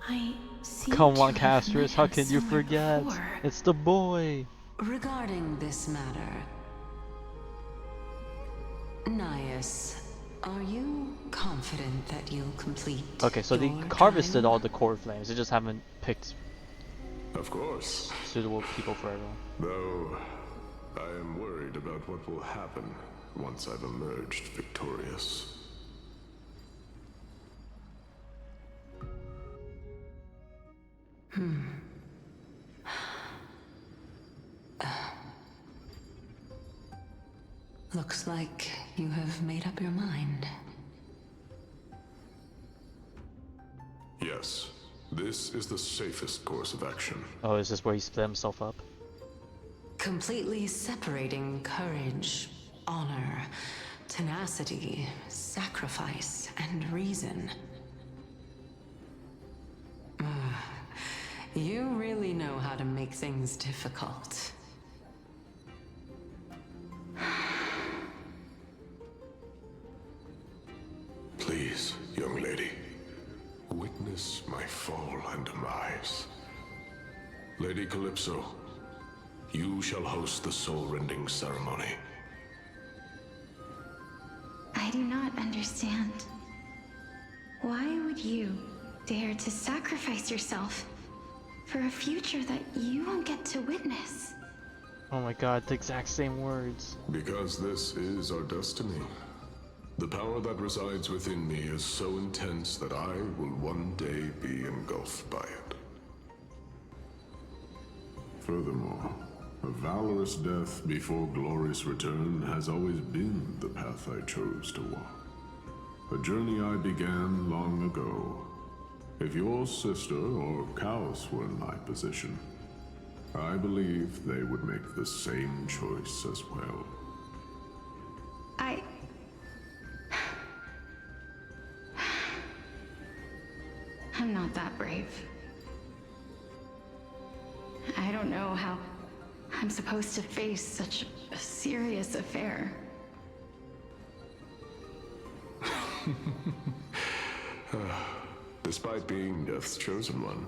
I seem Come to on, have Castris, met how him can you somewhere forget? before. It's the boy! Regarding this matter, Nias, are you confident that you'll complete Okay, so they your harvested time? all the core flames, they just haven't picked Of course. suitable people for everyone. Though, I am worried about what will happen once I've emerged victorious. Looks like you have made up your mind. Yes, this is the safest course of action. Oh, is this where he split himself up? Completely separating courage, honor, tenacity, sacrifice, and reason. You really know how to make things difficult. Please, young lady, witness my fall and demise. Lady Calypso, you shall host the soul-rending ceremony. I do not understand. Why would you dare to sacrifice yourself for a future that you won't get to witness? Oh my god, the exact same words. Because this is our destiny. The power that resides within me is so intense that I will one day be engulfed by it. Furthermore, a valorous death before glorious return has always been the path I chose to walk. A journey I began long ago. If your sister or Chaos were in my position, I believe they would make the same choice as well. I'm not that brave. I don't know how I'm supposed to face such a serious affair. Despite being Death's chosen one,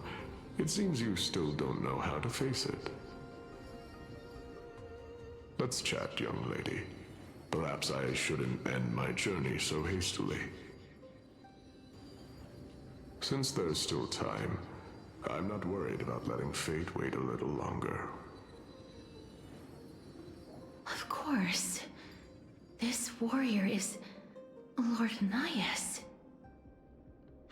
it seems you still don't know how to face it. Let's chat, young lady. Perhaps I shouldn't end my journey so hastily. Since there's still time, I'm not worried about letting fate wait a little longer. Of course. This warrior is Lord Nias.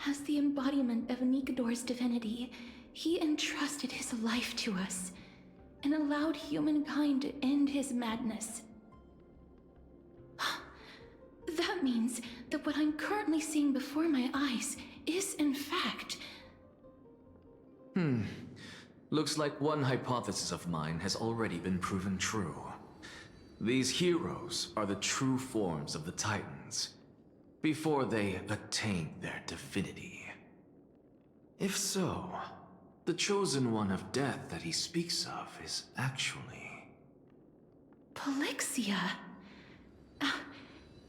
As the embodiment of Nikador's divinity, he entrusted his life to us and allowed humankind to end his madness. That means that what I'm currently seeing before my eyes is, in fact... Looks like one hypothesis of mine has already been proven true. These heroes are the true forms of the Titans, before they attained their divinity. If so, the chosen one of death that he speaks of is actually... Polixia?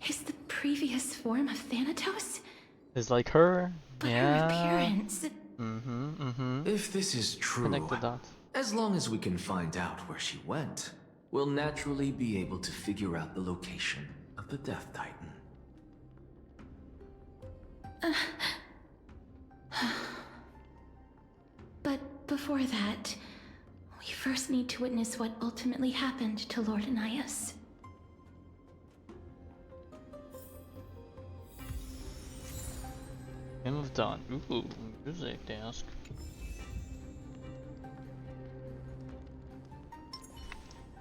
Is the previous form of Thanatos? Is like her? But yeah. her appearance... If this is true, Connect the dots. as long as we can find out where she went, we'll naturally be able to figure out the location of the Death Titan. But before that, we first need to witness what ultimately happened to Lord Nias. Hymn of Dawn. Ooh, music desk.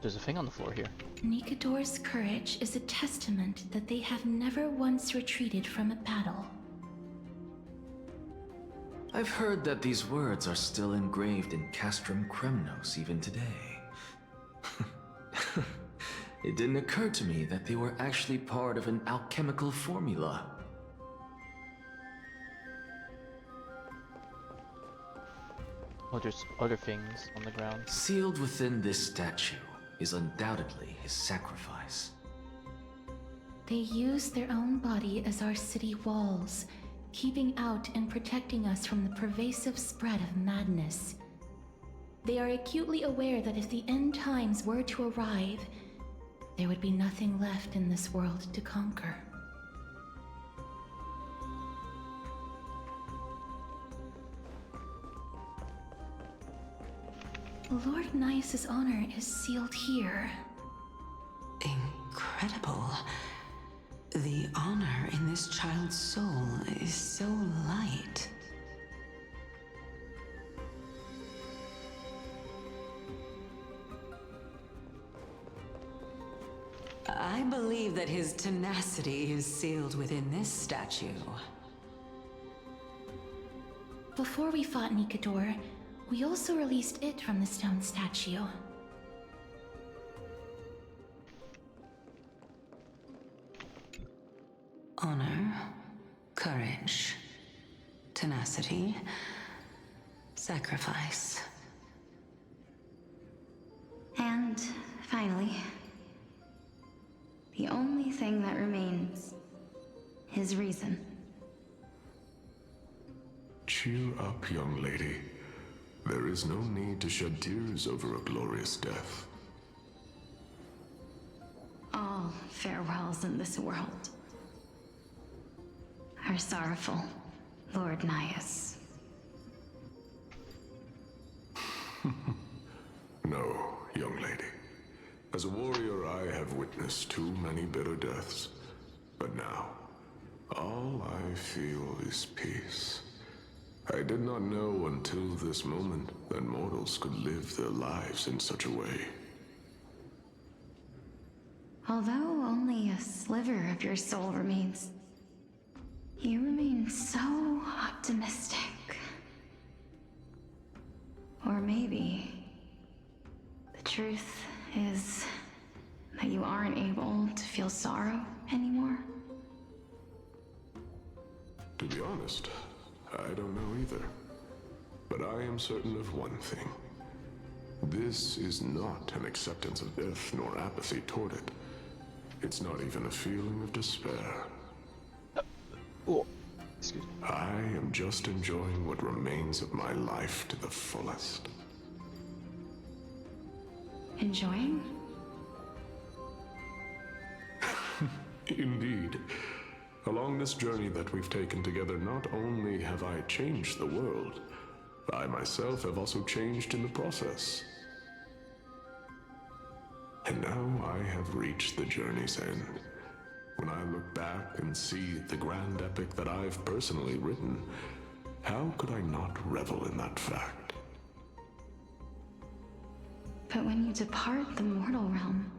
There's a thing on the floor here. Nikador's courage is a testament that they have never once retreated from a battle. I've heard that these words are still engraved in Castrum Kremnos even today. It didn't occur to me that they were actually part of an alchemical formula. Oh, there's other things on the ground. Sealed within this statue is undoubtedly his sacrifice. They use their own body as our city walls, keeping out and protecting us from the pervasive spread of madness. They are acutely aware that if the end times were to arrive, there would be nothing left in this world to conquer. Lord Nias's honor is sealed here. Incredible. The honor in this child's soul is so light. I believe that his tenacity is sealed within this statue. Before we fought Nikador, we also released it from the stone statue. Honor, courage, tenacity, sacrifice. And finally, the only thing that remains is reason. Cheer up, young lady. There is no need to shed tears over a glorious death. All farewells in this world are sorrowful, Lord Nias. No, young lady. As a warrior, I have witnessed too many bitter deaths. But now, all I feel is peace. I did not know until this moment that mortals could live their lives in such a way. Although only a sliver of your soul remains, you remain so optimistic. Or maybe the truth is that you aren't able to feel sorrow anymore. To be honest, I don't know either. But I am certain of one thing. This is not an acceptance of death nor apathy toward it. It's not even a feeling of despair. Oh, excuse me. I am just enjoying what remains of my life to the fullest. Enjoying? Indeed. Along this journey that we've taken together, not only have I changed the world, I myself have also changed in the process. And now I have reached the journey's end. When I look back and see the grand epic that I've personally written, how could I not revel in that fact? But when you depart the mortal realm,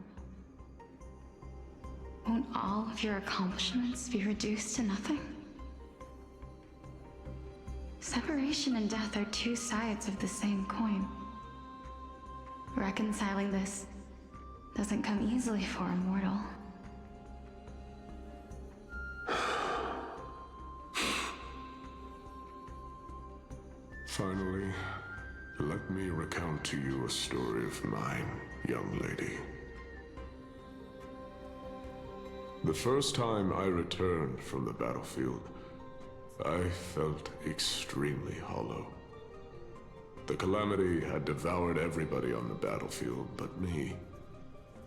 won't all of your accomplishments be reduced to nothing? Separation and death are two sides of the same coin. Reconciling this doesn't come easily for a mortal. Finally, let me recount to you a story of mine, young lady. The first time I returned from the battlefield, I felt extremely hollow. The calamity had devoured everybody on the battlefield but me.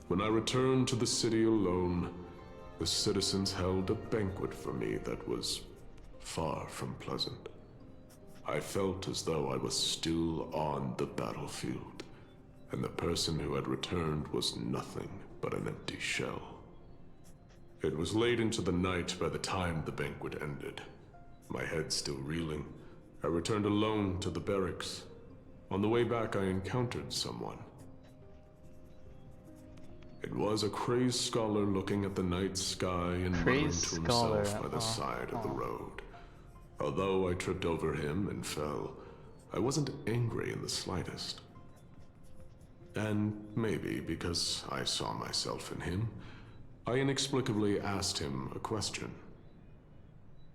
When I returned to the city alone, the citizens held a banquet for me that was far from pleasant. I felt as though I was still on the battlefield, and the person who had returned was nothing but an empty shell. It was late into the night by the time the banquet ended. My head still reeling, I returned alone to the barracks. On the way back, I encountered someone. It was a crazed scholar looking at the night sky and muttering to himself by the side of the road. Although I tripped over him and fell, I wasn't angry in the slightest. And maybe because I saw myself in him, I inexplicably asked him a question.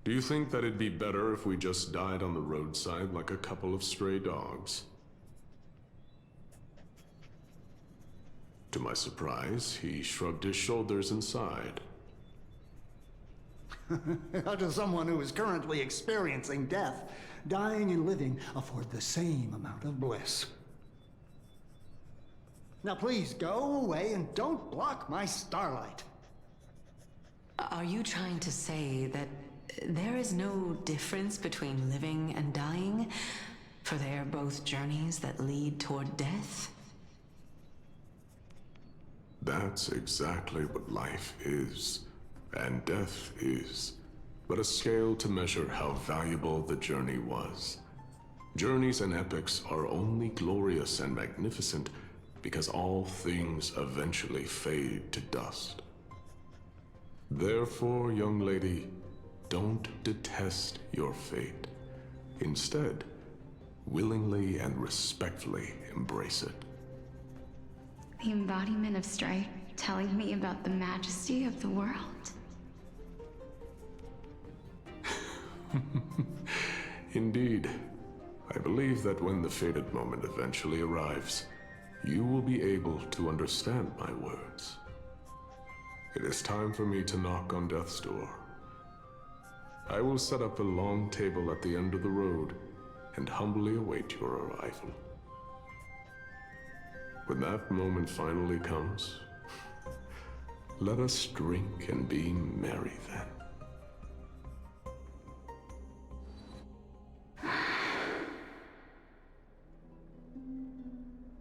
Do you think that it'd be better if we just died on the roadside like a couple of stray dogs? To my surprise, he shrugged his shoulders and sighed. How does someone who is currently experiencing death, dying and living, afford the same amount of bliss? Now please go away and don't block my starlight. Are you trying to say that there is no difference between living and dying? For they are both journeys that lead toward death? That's exactly what life is, and death is, but a scale to measure how valuable the journey was. Journeys and epics are only glorious and magnificent because all things eventually fade to dust. Therefore, young lady, don't detest your fate. Instead, willingly and respectfully embrace it. The embodiment of strife telling me about the majesty of the world. Indeed. I believe that when the fated moment eventually arrives, you will be able to understand my words. It is time for me to knock on death's door. I will set up a long table at the end of the road and humbly await your arrival. When that moment finally comes, let us drink and be merry then.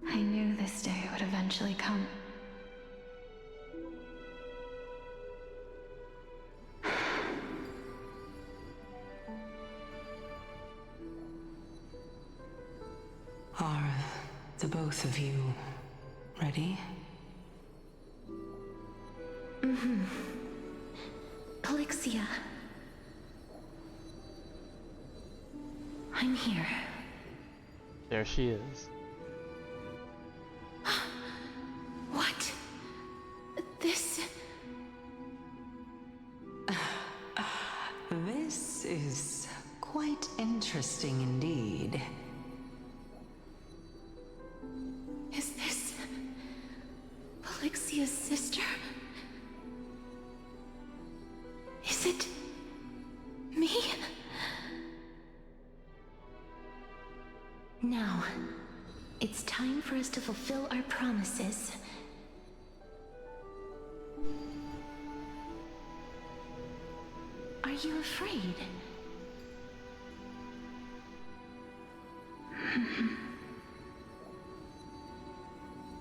I knew this day would eventually come. Are the both of you ready? Mm-hmm. Elixia. I'm here. There she is. What? This... This is quite interesting indeed. Is this... Elixia's sister? Is it... me? for us to fulfill our promises. Are you afraid?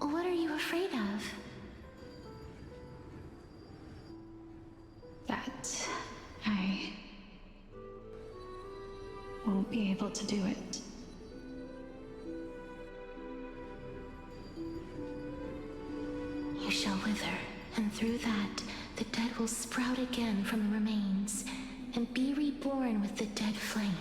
What are you afraid of? That I won't be able to do it. You shall wither, and through that, the dead will sprout again from the remains, and be reborn with the dead flame.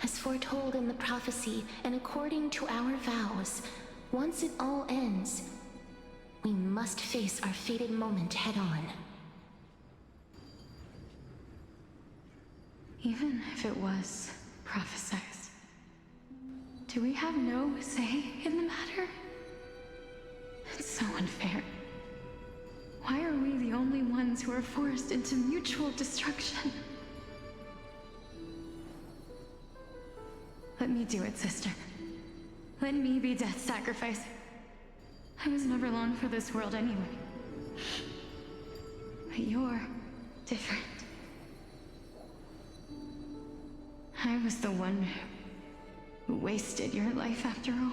As foretold in the prophecy, and according to our vows, once it all ends, we must face our fated moment head-on. Even if it was prophesized, do we have no say in the matter? It's so unfair. Why are we the only ones who are forced into mutual destruction? Let me do it, sister. Let me be death's sacrifice. I was never long for this world anyway. But you're different. I was the one who wasted your life after all.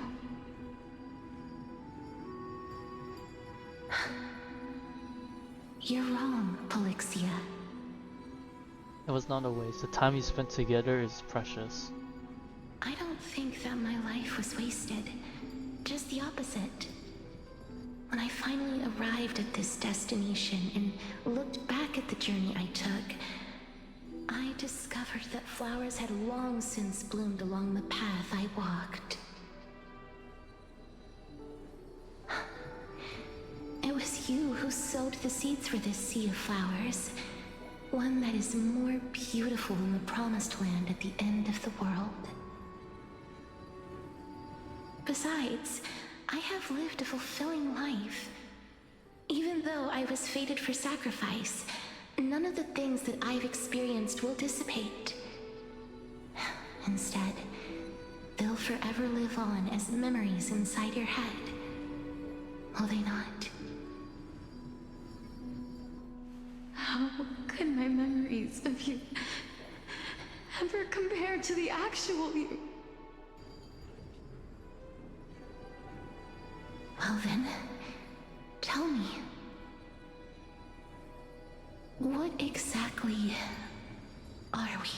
You're wrong, Polixia. It was not a waste. The time you spent together is precious. I don't think that my life was wasted. Just the opposite. When I finally arrived at this destination and looked back at the journey I took, I discovered that flowers had long since bloomed along the path I walked. It was you who sowed the seeds for this sea of flowers, one that is more beautiful than the promised land at the end of the world. Besides, I have lived a fulfilling life. Even though I was fated for sacrifice, none of the things that I've experienced will dissipate. Instead, they'll forever live on as memories inside your head. Will they not? How could my memories of you ever compare to the actual you? Well then, tell me. What exactly are we?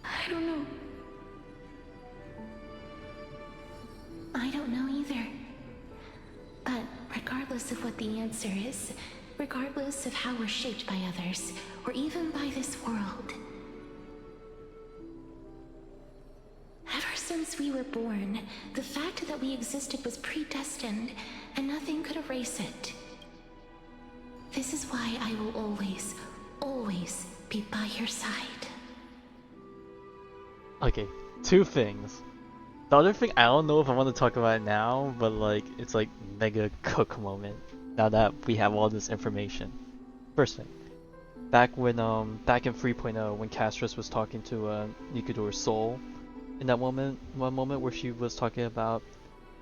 I don't know. I don't know either. But regardless of what the answer is, regardless of how we're shaped by others, or even by this world, ever since we were born, the fact that we existed was predestined, and nothing could erase it. This is why I will always, always be by your side. Okay, two things. The other thing, I don't know if I want to talk about it now, but like, it's like mega cook moment. Now that we have all this information. First thing, back in 3.0, when Castris was talking to Nikador's soul, in that one moment where she was talking about,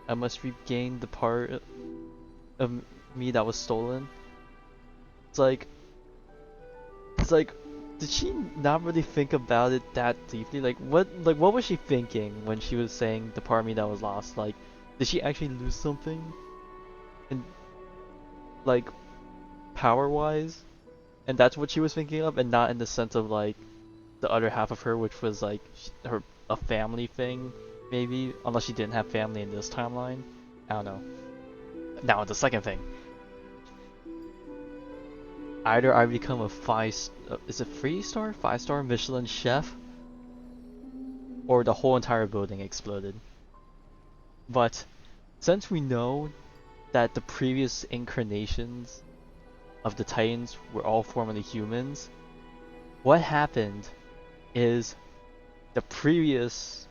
I must regain the part of me that was stolen. It's like, did she not really think about it that deeply? Like what was she thinking when she was saying the part of me that was lost? Like, did she actually lose something? And like, power-wise? And that's what she was thinking of, and not in the sense of like the other half of her, which was like a family thing, maybe, unless she didn't have family in this timeline. I don't know. Now the second thing. Either I become a 5-star Michelin chef, or the whole entire building exploded. But since we know that the previous incarnations of the Titans were all formerly humans, what happened is the previous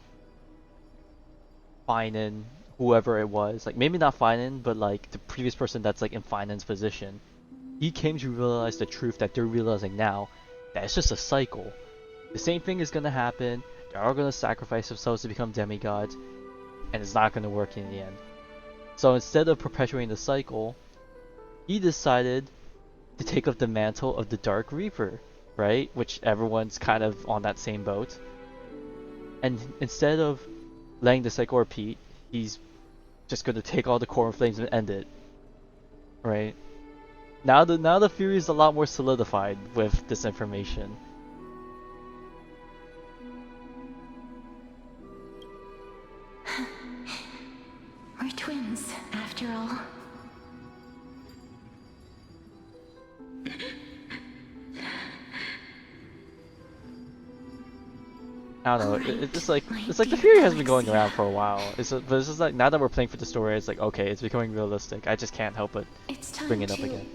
Finan, whoever it was, like maybe not Finan, but like the previous person that's like in Finan's position, he came to realize the truth that they're realizing now, that it's just a cycle. The same thing is gonna happen. They are gonna sacrifice themselves to become demigods, and it's not gonna work in the end. So instead of perpetuating the cycle, he decided to take up the mantle of the Dark Reaper, right? Which everyone's kind of on that same boat. And instead of letting the cycle repeat, he's just gonna take all the core flames and end it, right? Now the theory is a lot more solidified with this information. We're twins, after all. I don't know. It's like the theory has been going around for a while. But it's just like now that we're playing for the story, it's like okay, it's becoming realistic. I just can't help but bring it up again.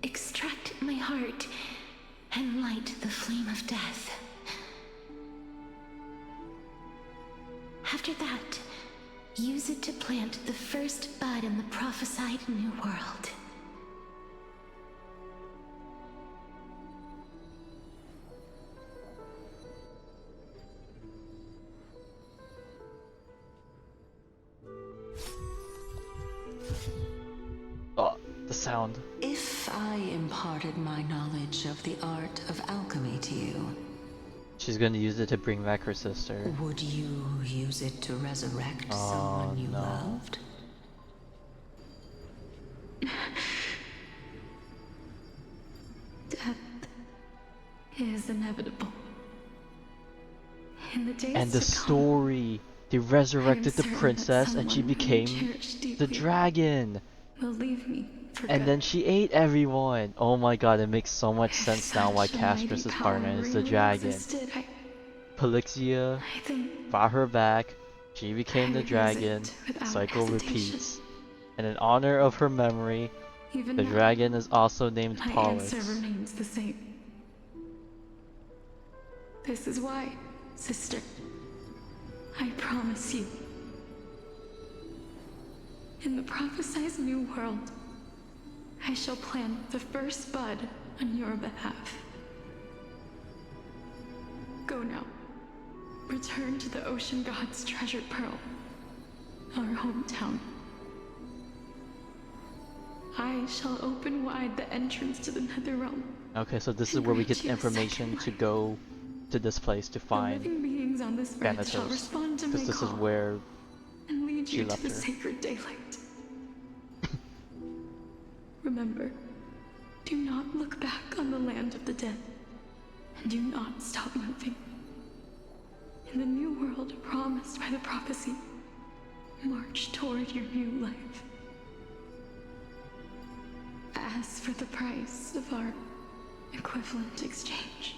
Extract my heart and light the flame of death. After that, use it to plant the first bud in the prophesied new world. Oh, the sound. If I imparted my knowledge of the art of alchemy to you, She's gonna use it to bring back her sister. would you use it to resurrect someone you loved? Death is inevitable. In the days And the to come, story, they resurrected the certain that princess and she someone whom you became cherish the deeply dragon. will leave me for And good. then she ate everyone. Oh my god, it makes so much sense now why Such a mighty Castrus's power partner is the really dragon. existed. Polixia I think brought her back. She became I the would use dragon. it without Cycle hesitation. repeats. And in honor of her memory, Even the now, dragon is also named my Pollux. answer remains the same. This is why, sister, I promise you, in the prophesized new world, I shall plant the first bud on your behalf. Go now. Return to the ocean god's treasured pearl, our hometown. I shall open wide the entrance to the nether realm. Okay, so this is where we get the information to go to this place to The find living beings on this earth shall Thanatos. respond to my Because this is call where and lead she you to left the her. sacred daylight. Remember, do not look back on the land of the dead, and do not stop moving. In the new world promised by the prophecy, march toward your new life. As for the price of our equivalent exchange,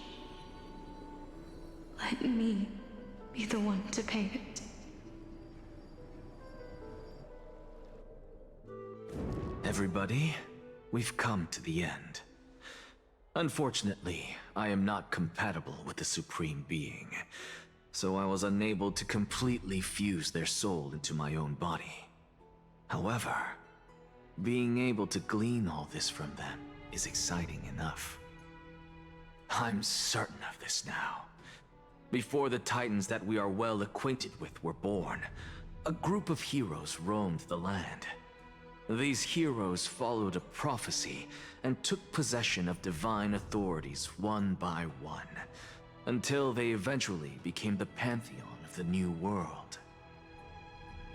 let me be the one to pay it. Everybody, we've come to the end. Unfortunately, I am not compatible with the Supreme Being, so I was unable to completely fuse their soul into my own body. However, being able to glean all this from them is exciting enough. I'm certain of this now. Before the Titans that we are well acquainted with were born, a group of heroes roamed the land. These heroes followed a prophecy and took possession of divine authorities one by one, until they eventually became the pantheon of the new world.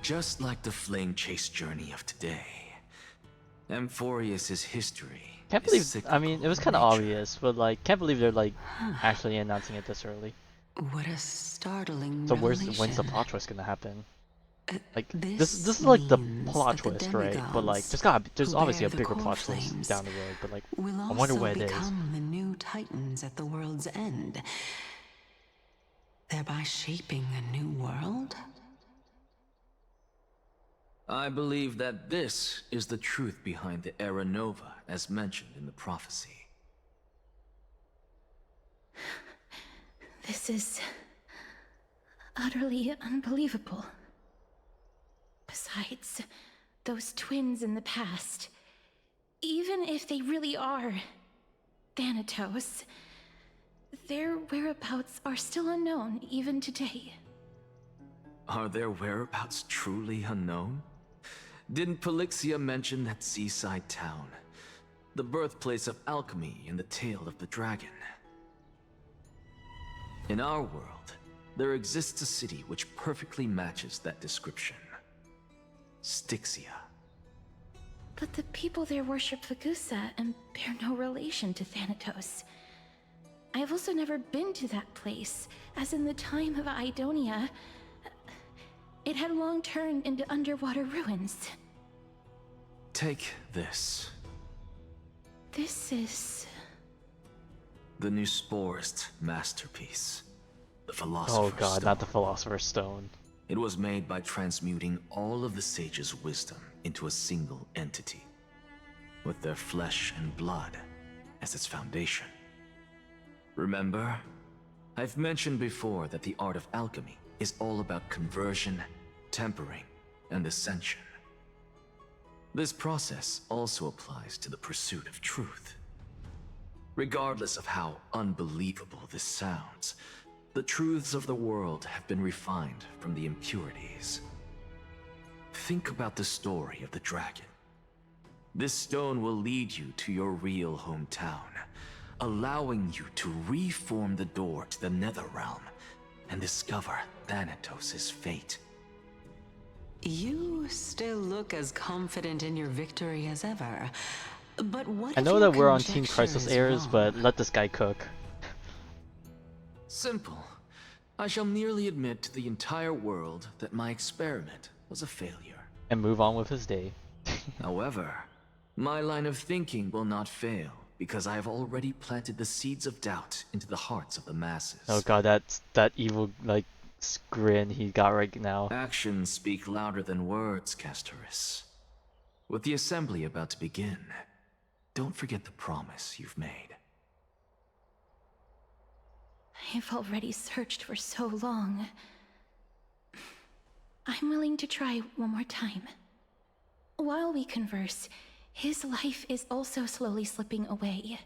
Just like the flame chase journey of today, Amphorius's history. Can't believe, I mean, it was kind of obvious, but like, can't believe they're like actually announcing it this early. What a startling So revelation. when's the plot twist gonna happen? Like This this is like the means plot that the twist, right? But like demigods there's who obviously bear a the bigger core plot flames twist down the road, but like will I wonder also what it is. become the new titans at the world's end, thereby shaping a new world? I believe that this is the truth behind the Era Nova, as mentioned in the prophecy. This is utterly unbelievable. Besides, those twins in the past, even if they really are Thanatos, their whereabouts are still unknown even today. Are their whereabouts truly unknown? Didn't Polixia mention that seaside town? The birthplace of alchemy and the tale of the dragon. In our world, there exists a city which perfectly matches that description. Styxia. But the people there worship Fagusa and bear no relation to Thanatos. I have also never been to that place, as in the time of Idonia, it had long turned into underwater ruins. Take this. This is... the new Sporist masterpiece. The Philosopher's Oh god, Stone. not the Philosopher's Stone. It was made by transmuting all of the sages' wisdom into a single entity, with their flesh and blood as its foundation. Remember? I've mentioned before that the art of alchemy is all about conversion, tempering, and ascension. This process also applies to the pursuit of truth. Regardless of how unbelievable this sounds, the truths of the world have been refined from the impurities. Think about the story of the dragon. This stone will lead you to your real hometown, allowing you to reform the door to the Netherrealm and discover Thanatos' fate. You still look as confident in your victory as ever. But what I if know your that we're on Team conjecture Crisis is Airs, wrong? but let this guy cook. Simple. I shall merely admit to the entire world that my experiment was a failure. And move on with his day. However, my line of thinking will not fail, because I have already planted the seeds of doubt into the hearts of the masses. Oh god, that evil, like, grin he got right now. Actions speak louder than words, Castoris. With the assembly about to begin, don't forget the promise you've made. I've already searched for so long. I'm willing to try one more time. While we converse, his life is also slowly slipping away.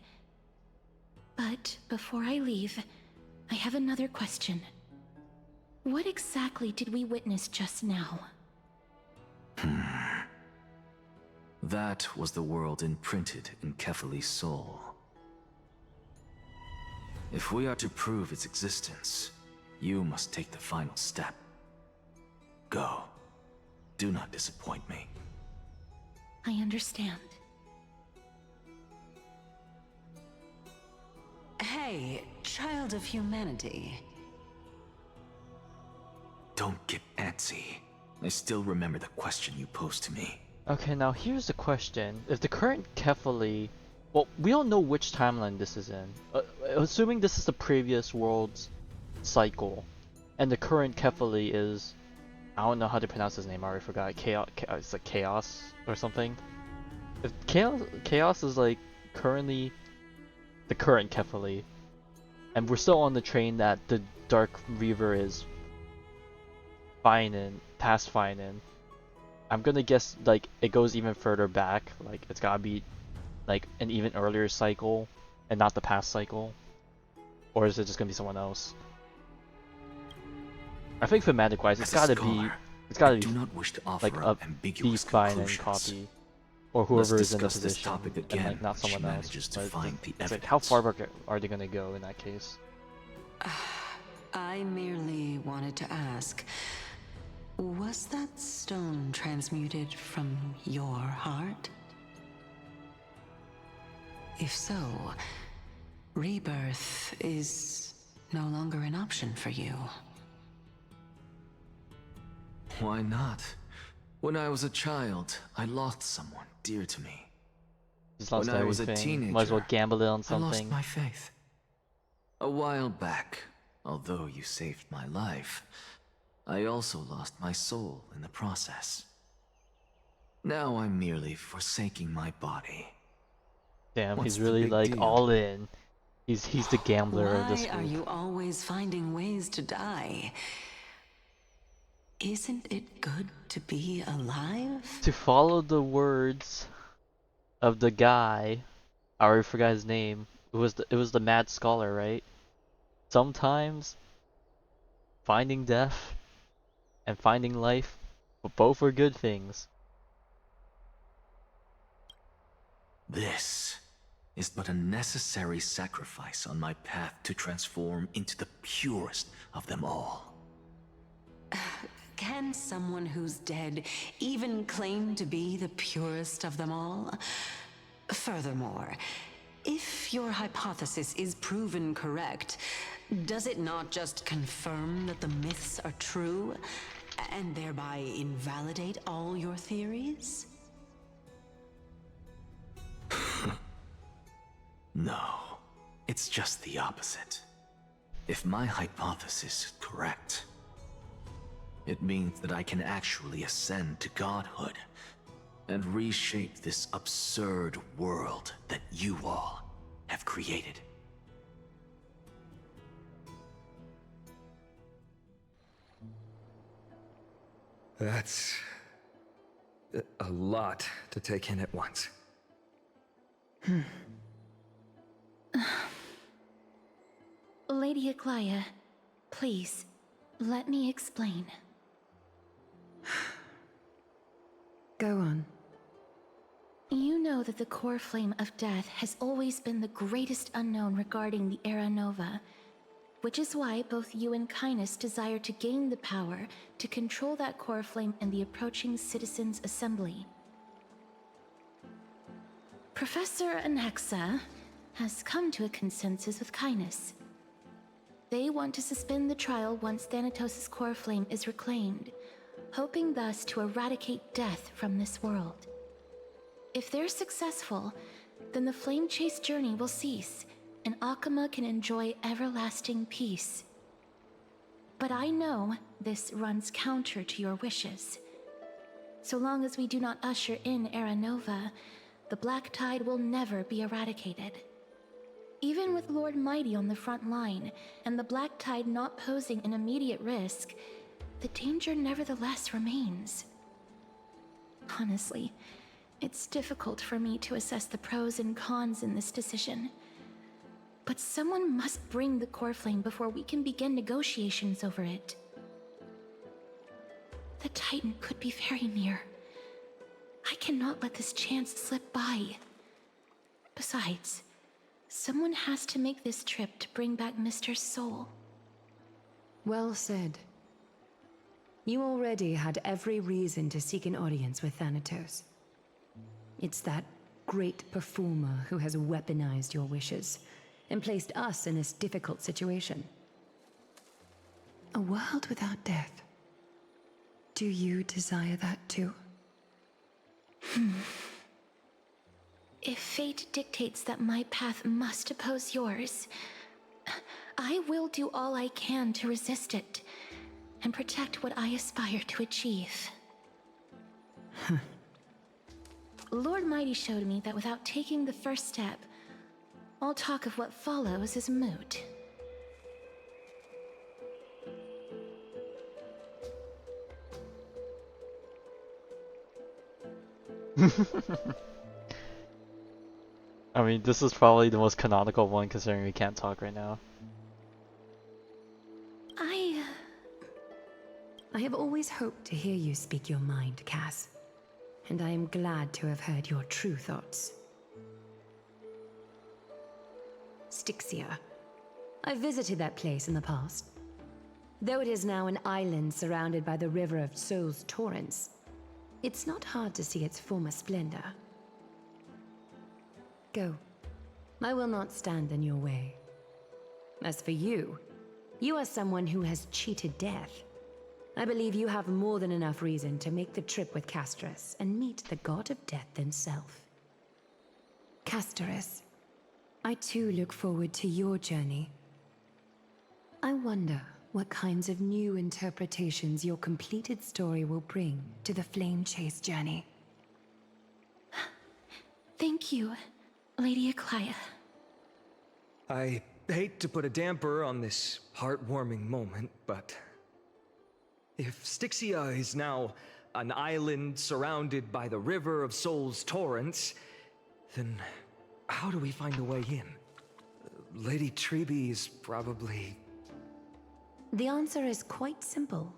But before I leave, I have another question. What exactly did we witness just now? That was the world imprinted in Kefali's soul. If we are to prove its existence, you must take the final step. Go. Do not disappoint me. I understand. Hey, child of humanity. Don't get antsy. I still remember the question you posed to me. Okay, now here's the question. If the current Kefali... Well, we don't know which timeline this is in. Assuming this is the previous world's cycle, and the current Kefali is... I don't know how to pronounce his name, I already forgot. It's like Chaos or something. If Chaos is like currently the current Kefali, and we're still on the train that the Dark Reaver is past Finan, I'm gonna guess like it goes even further back, like it's gotta be like an even earlier cycle and not the past cycle. Or is it just gonna be someone else? I think thematic wise it's gotta be do not wish to offer like a up ambiguous Finan conclusions. copy. Or whoever Let's is in the discuss this position topic and again like not when she someone else. manages to But find the it's like how far back are they gonna go in that case? I merely wanted to ask, was that stone transmuted from your heart? If so, rebirth is no longer an option for you. Why not? When I was a child, I lost someone dear to me. Just lost when I was a everything. teenager, Might as well gamble it on I something. lost my faith. A while back, although you saved my life, I also lost my soul in the process. Now I'm merely forsaking my body. Damn, What's he's the really big like deal? all in. He's the gambler of this Why are group. you always finding ways to die? Isn't it good to be alive? To follow the words of the guy, I already forgot his name. It was the mad scholar, right? Sometimes finding death and finding life, both are good things. This is but a necessary sacrifice on my path to transform into the purest of them all. Can someone who's dead even claim to be the purest of them all? Furthermore, if your hypothesis is proven correct, does it not just confirm that the myths are true, and thereby invalidate all your theories? No, it's just the opposite. If my hypothesis is correct, it means that I can actually ascend to godhood and reshape this absurd world that you all have created. That's a lot to take in at once. Lady Aglaia, please, let me explain. Go on. You know that the core flame of death has always been the greatest unknown regarding the Era Nova, which is why both you and Kainis desire to gain the power to control that core flame in the approaching Citizens' Assembly. Professor Anaxa has come to a consensus with Kainis. They want to suspend the trial once Thanatos' core flame is reclaimed, hoping thus to eradicate death from this world. If they're successful, then the flame chase journey will cease, and Akama can enjoy everlasting peace. But I know this runs counter to your wishes. So long as we do not usher in Era Nova, the Black Tide will never be eradicated. Even with Lord Mighty on the front line, and the Black Tide not posing an immediate risk, the danger nevertheless remains. Honestly, it's difficult for me to assess the pros and cons in this decision. But someone must bring the core flame before we can begin negotiations over it. The Titan could be very near. I cannot let this chance slip by. Besides, someone has to make this trip to bring back Mr. Soul. Well said. You already had every reason to seek an audience with Thanatos. It's that great performer who has weaponized your wishes and placed us in this difficult situation. A world without death. Do you desire that too? If fate dictates that my path must oppose yours, I will do all I can to resist it and protect what I aspire to achieve. Lord Mighty showed me that without taking the first step, all talk of what follows is moot. I mean, this is probably the most canonical one considering we can't talk right now. I have always hoped to hear you speak your mind, Cass. And I am glad to have heard your true thoughts. Styxia. I visited that place in the past. Though it is now an island surrounded by the river of Soul's torrents, it's not hard to see its former splendor. Go. I will not stand in your way. As for you, you are someone who has cheated death. I believe you have more than enough reason to make the trip with Casterus and meet the god of death himself. Casterus, I too look forward to your journey. I wonder what kinds of new interpretations your completed story will bring to the Flame Chase journey. Thank you, Lady Aglaia. I hate to put a damper on this heartwarming moment, but If Styxia is now an island surrounded by the river of Soul's torrents, then how do we find a way in? Lady Treby is probably... The answer is quite simple.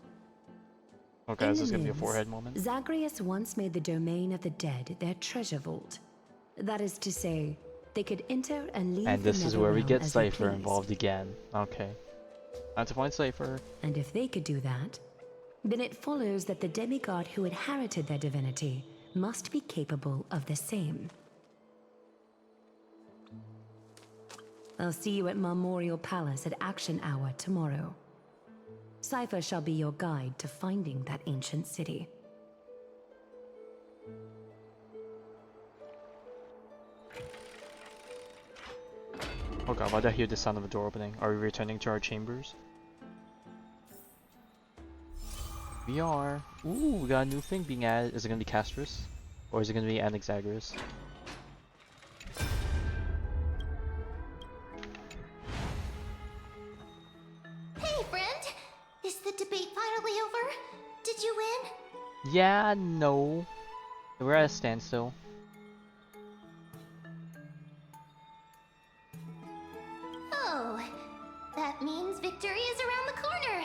Okay, In is the this gonna be a myths, forehead moment? Zagreus once made the domain of the dead their treasure vault. That is to say, they could enter and leave And the this is where we Netherrealm get as they Cypher pleased. involved again. Okay. Time to find Cypher. And if they could do that, then it follows that the demigod who inherited their divinity must be capable of the same. I'll see you at Marmorial Palace at Action Hour tomorrow. Cypher shall be your guide to finding that ancient city. Oh god, why did I hear the sound of a door opening? Are we returning to our chambers? We are. Ooh, we got a new thing being added. Is it gonna be Castrus? Or is it gonna be Anaxagoras? Hey, friend! Is the debate finally over? Did you win? Yeah, no. We're at a standstill. Oh, that means victory is around the corner.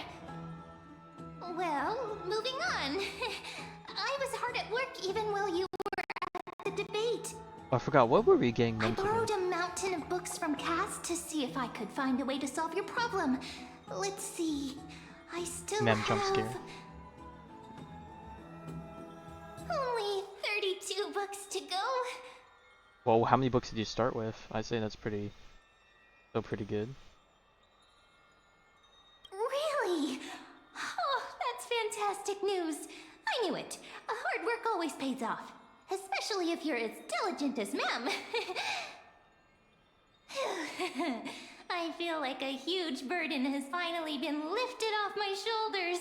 Well, moving on. I was hard at work even while you were at the debate. Oh, I forgot, what were we getting I them to do? borrowed a mountain of books from Cass to see if I could find a way to solve your problem. Let's see. I still Ma'am, have... jump scare. Only 32 books to go. Well, how many books did you start with? I'd say that's still pretty good. Really? Oh, that's fantastic news. I knew it. Hard work always pays off. Especially if you're as diligent as Ma'am. I feel like a huge burden has finally been lifted off my shoulders.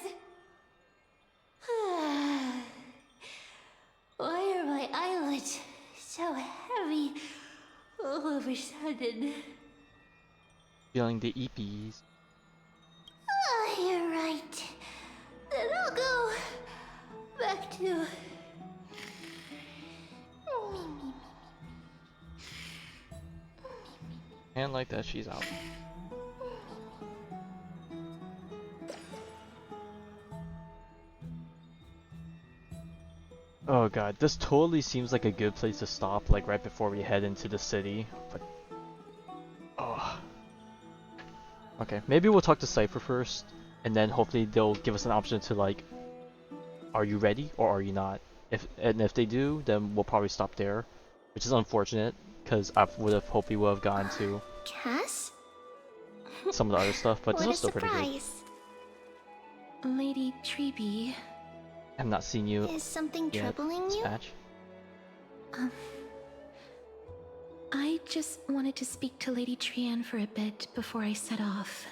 Why are my eyelids so heavy all of a sudden? Feeling the EPs. Oh, you're right. Then I'll go back to... And like that, she's out. Oh god, this totally seems like a good place to stop, like right before we head into the city, but... Oh. Okay, maybe we'll talk to Cypher first, and then hopefully they'll give us an option to like, are you ready or are you not? If they do, then we'll probably stop there, which is unfortunate, because I would have hoped we would have gone to Cass? some of the other stuff, but this What was a still pretty good. surprise. Lady Treby. I've not seen you Is something yet, troubling you? Dispatch. I just wanted to speak to Lady Trian for a bit before I set off.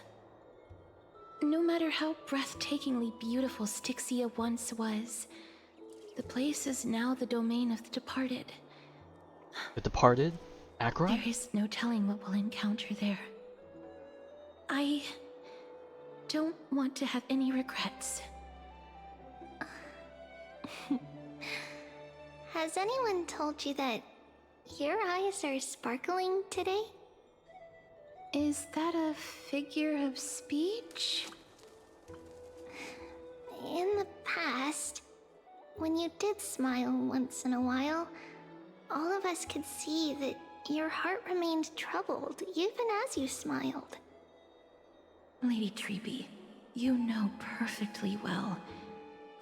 No matter how breathtakingly beautiful Styxia once was, the place is now the domain of the departed. The Departed? Akron? There is no telling what we'll encounter there. I don't want to have any regrets. Has anyone told you that your eyes are sparkling today? Is that a figure of speech? In the past, when you did smile once in a while, all of us could see that your heart remained troubled even as you smiled. Lady Treby, you know perfectly well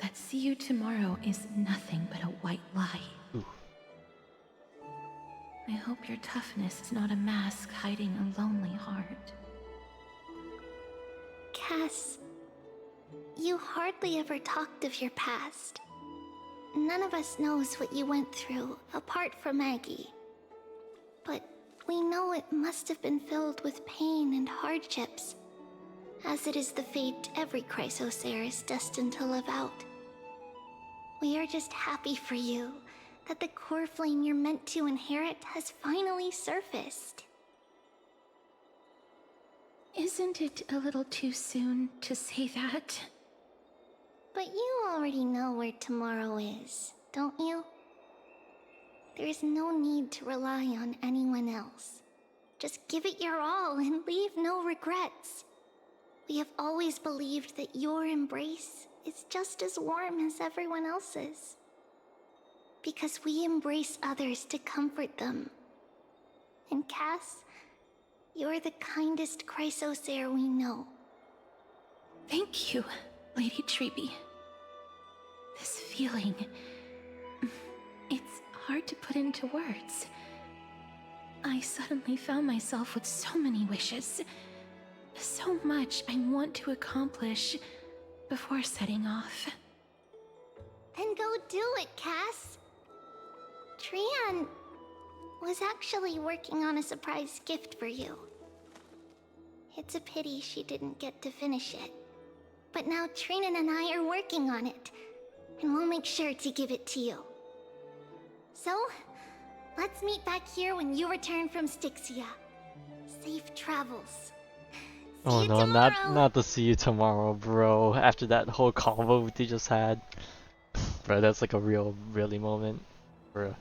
that see you tomorrow is nothing but a white lie. Ooh. I hope your toughness is not a mask hiding a lonely heart. Cass, you hardly ever talked of your past. None of us knows what you went through, apart from Maggie. But we know it must have been filled with pain and hardships, as it is the fate every Chrysosaur is destined to live out. We are just happy for you that the core flame you're meant to inherit has finally surfaced. Isn't it a little too soon to say that? But you already know where tomorrow is, don't you? There's no need to rely on anyone else. Just give it your all and leave no regrets. We have always believed that your embrace is just as warm as everyone else's. Because we embrace others to comfort them. And Cass, you're the kindest Chrysosaur we know. Thank you, Lady Treeby. This feeling... it's hard to put into words. I suddenly found myself with so many wishes. So much I want to accomplish before setting off. Then go do it, Cass. Trian was actually working on a surprise gift for you. It's a pity she didn't get to finish it. But now Trinan and I are working on it, and we'll make sure to give it to you. So, let's meet back here when you return from Styxia. Safe travels. Oh no, not to see you tomorrow, bro. After that whole convo we just had. Bro, that's like a really moment. Bro.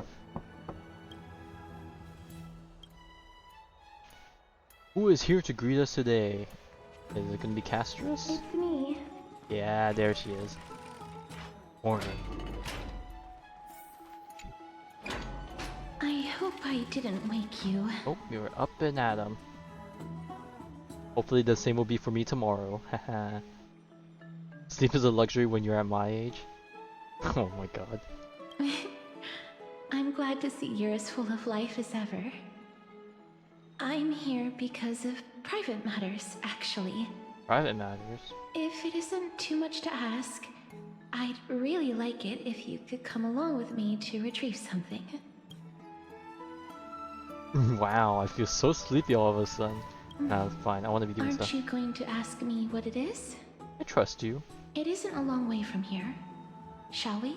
Who is here to greet us today? Is it gonna be Castris? It's me. Yeah, there she is. Morning. I hope I didn't wake you. Oh, we were up and at 'em. Hopefully the same will be for me tomorrow. Haha. Sleep is a luxury when you're at my age. Oh my god. I'm glad to see you're as full of life as ever. I'm here because of private matters, actually. Private matters? If it isn't too much to ask, I'd really like it if you could come along with me to retrieve something. Wow, I feel so sleepy all of a sudden. Nah, it's fine. I want to be doing Aren't stuff. you going to ask me what it is? I trust you. It isn't a long way from here. Shall we?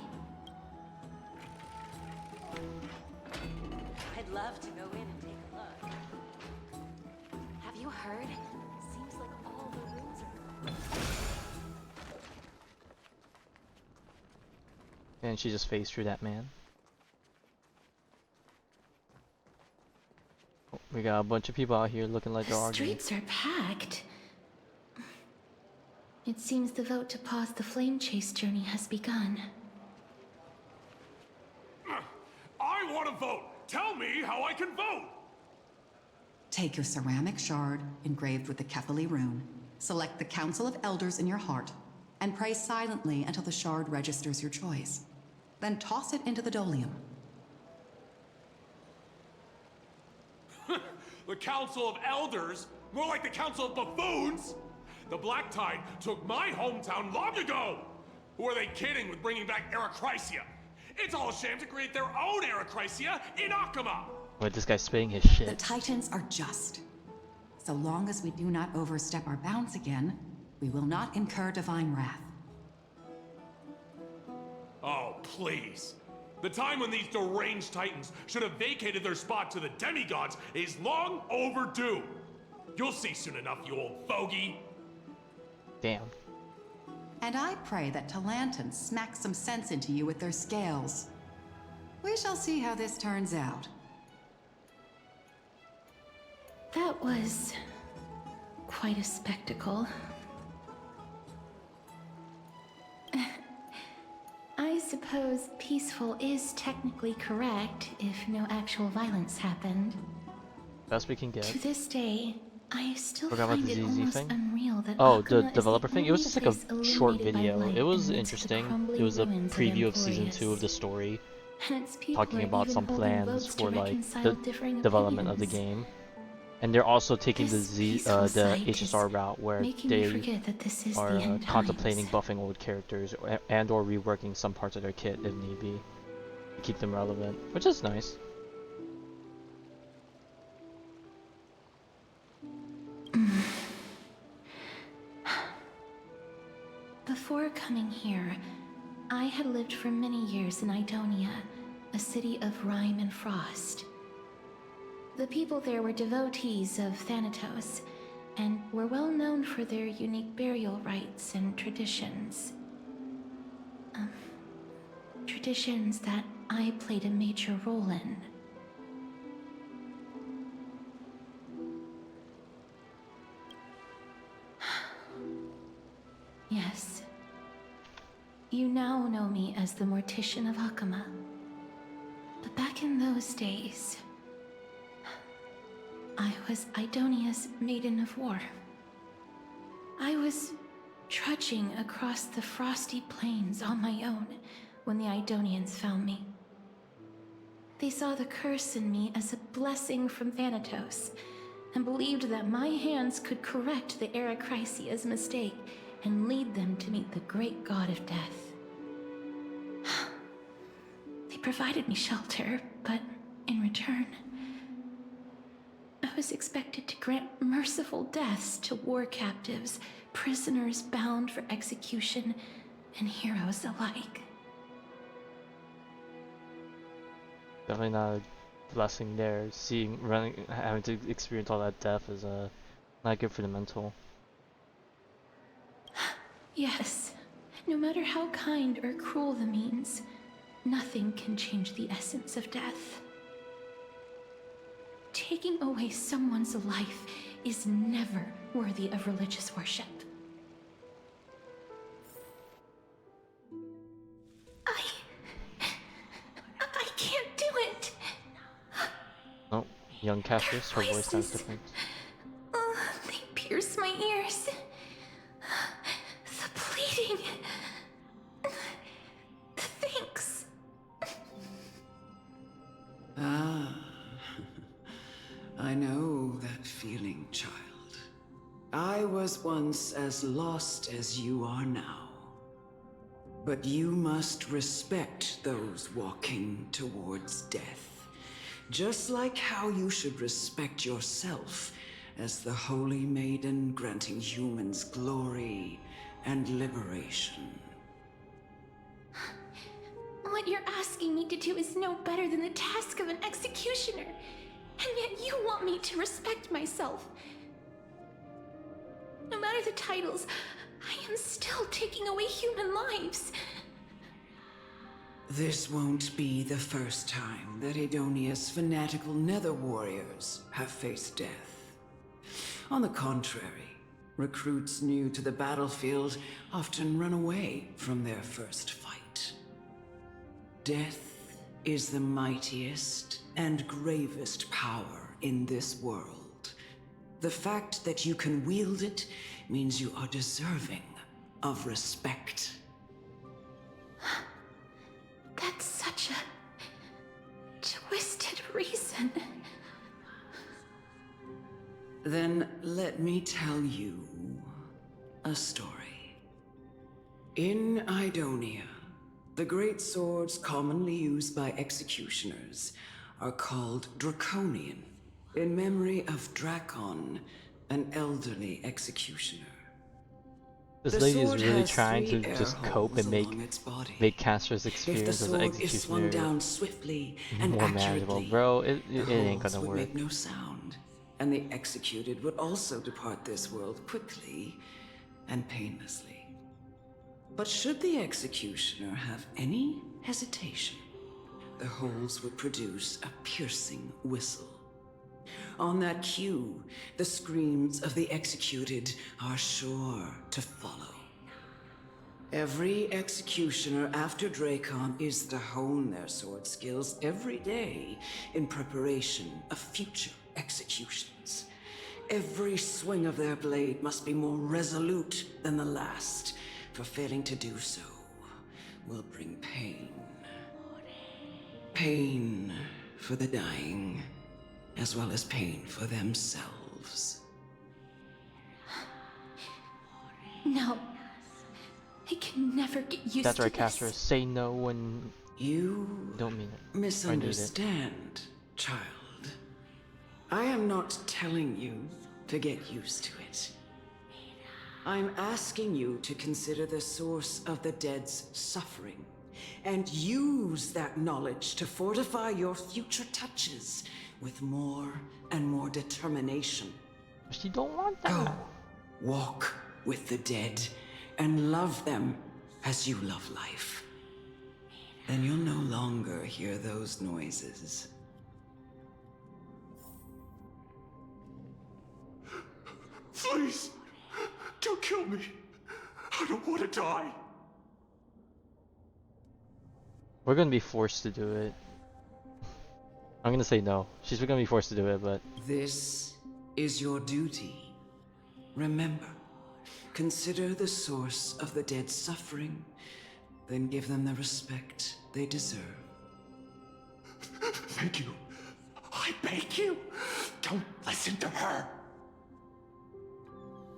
I'd love to go in and take a look. Have you heard? Seems like all the rooms are... And she just phased through that man. Oh, we got a bunch of people out here looking like they're The arguing. streets are packed. It seems the vote to pause the flame chase journey has begun. I want to vote! Tell me how I can vote! Take your ceramic shard engraved with the Kefali rune, select the Council of Elders in your heart, and pray silently until the shard registers your choice. Then toss it into the Dolium. The Council of Elders? More like the Council of Buffoons! The Black Tide took my hometown long ago! Who are they kidding with bringing back Erechrysia? It's all a sham to create their own Erechrysia in Akama! Wait, this guy's spitting his shit. The Titans are just. So long as we do not overstep our bounds again, we will not incur divine wrath. Oh, please. The time when these deranged Titans should have vacated their spot to the demigods is long overdue. You'll see soon enough, you old fogey. Damn. And I pray that Talanton smacks some sense into you with their scales. We shall see how this turns out. That was quite a spectacle. I suppose peaceful is technically correct if no actual violence happened. Best we can get. To this day, I still Forgot about find the it ZZ almost thing? unreal that Oh, Akama the is developer thing? It was only just like place a short illuminated by video. light It was amidst the interesting. It crumbling was a ruins of preview of season Emporius. 2 of the story. And its people Talking are about even some holding plans votes to for like reconcile the differing development of the opinions. game. And they're also taking This the peaceful sight is HSR route where making me they forget that this is are the end contemplating times. buffing old characters and or reworking some parts of their kit if need be to keep them relevant, which is nice. Before coming here, I had lived for many years in Idonia, a city of rime and frost. The people there were devotees of Thanatos, and were well known for their unique burial rites and traditions. traditions that I played a major role in. Yes. You now know me as the Mortician of Hakama. But back in those days, I was Idonia's Maiden of War. I was trudging across the frosty plains on my own when the Idonians found me. They saw the curse in me as a blessing from Thanatos, and believed that my hands could correct the Arachrysia's mistake and lead them to meet the great god of death. They provided me shelter, but in return, I was expected to grant merciful deaths to war captives, prisoners bound for execution, and heroes alike. Definitely not a blessing there. Having to experience all that death is not good for the mental. Yes, no matter how kind or cruel the means, nothing can change the essence of death. Taking away someone's life is never worthy of religious worship. I can't do it! Oh, young Cassius, her voice sounds different. They pierce my ears. The bleeding. The thanks. Ah, I know that feeling, child. I was once as lost as you are now. But you must respect those walking towards death, just like how you should respect yourself as the Holy Maiden granting humans glory and liberation. What you're asking me to do is no better than the task of an executioner, and yet you want me to respect myself. No matter the titles, I am still taking away human lives. This won't be the first time that Edonia's fanatical nether warriors have faced death. On the contrary, recruits new to the battlefield often run away from their first fight. Death is the mightiest and gravest power in this world. The fact that you can wield it means you are deserving of respect. That's such a twisted reason. Then let me tell you a story. In Idonia, the great swords commonly used by executioners are called Draconian, in memory of Dracon, an elderly executioner. This lady is really trying to just cope and make Castor's experience as an executioner down swiftly and more manageable. Bro, it ain't gonna work. Make no sound, and the executed would also depart this world quickly and painlessly. But should the executioner have any hesitation, the holes would produce a piercing whistle. On that cue, the screams of the executed are sure to follow. Every executioner after Dracon is to hone their sword skills every day in preparation of future executions. Every swing of their blade must be more resolute than the last, for failing to do so will bring pain. Pain for the dying, as well as pain for themselves. No. I can never get used to this. That's right, Castor. Say no when you don't mean it. Misunderstand, child. I am not telling you to get used to it. I'm asking you to consider the source of the dead's suffering and use that knowledge to fortify your future touches with more and more determination. She don't want that. Go, walk with the dead and love them as you love life, then you'll no longer hear those noises. Please, don't kill me. I don't want to die. We're gonna be forced to do it. I'm gonna say no. She's gonna be forced to do it, but... This is your duty. Remember, consider the source of the dead's suffering, then give them the respect they deserve. Thank you. I beg you, don't listen to her.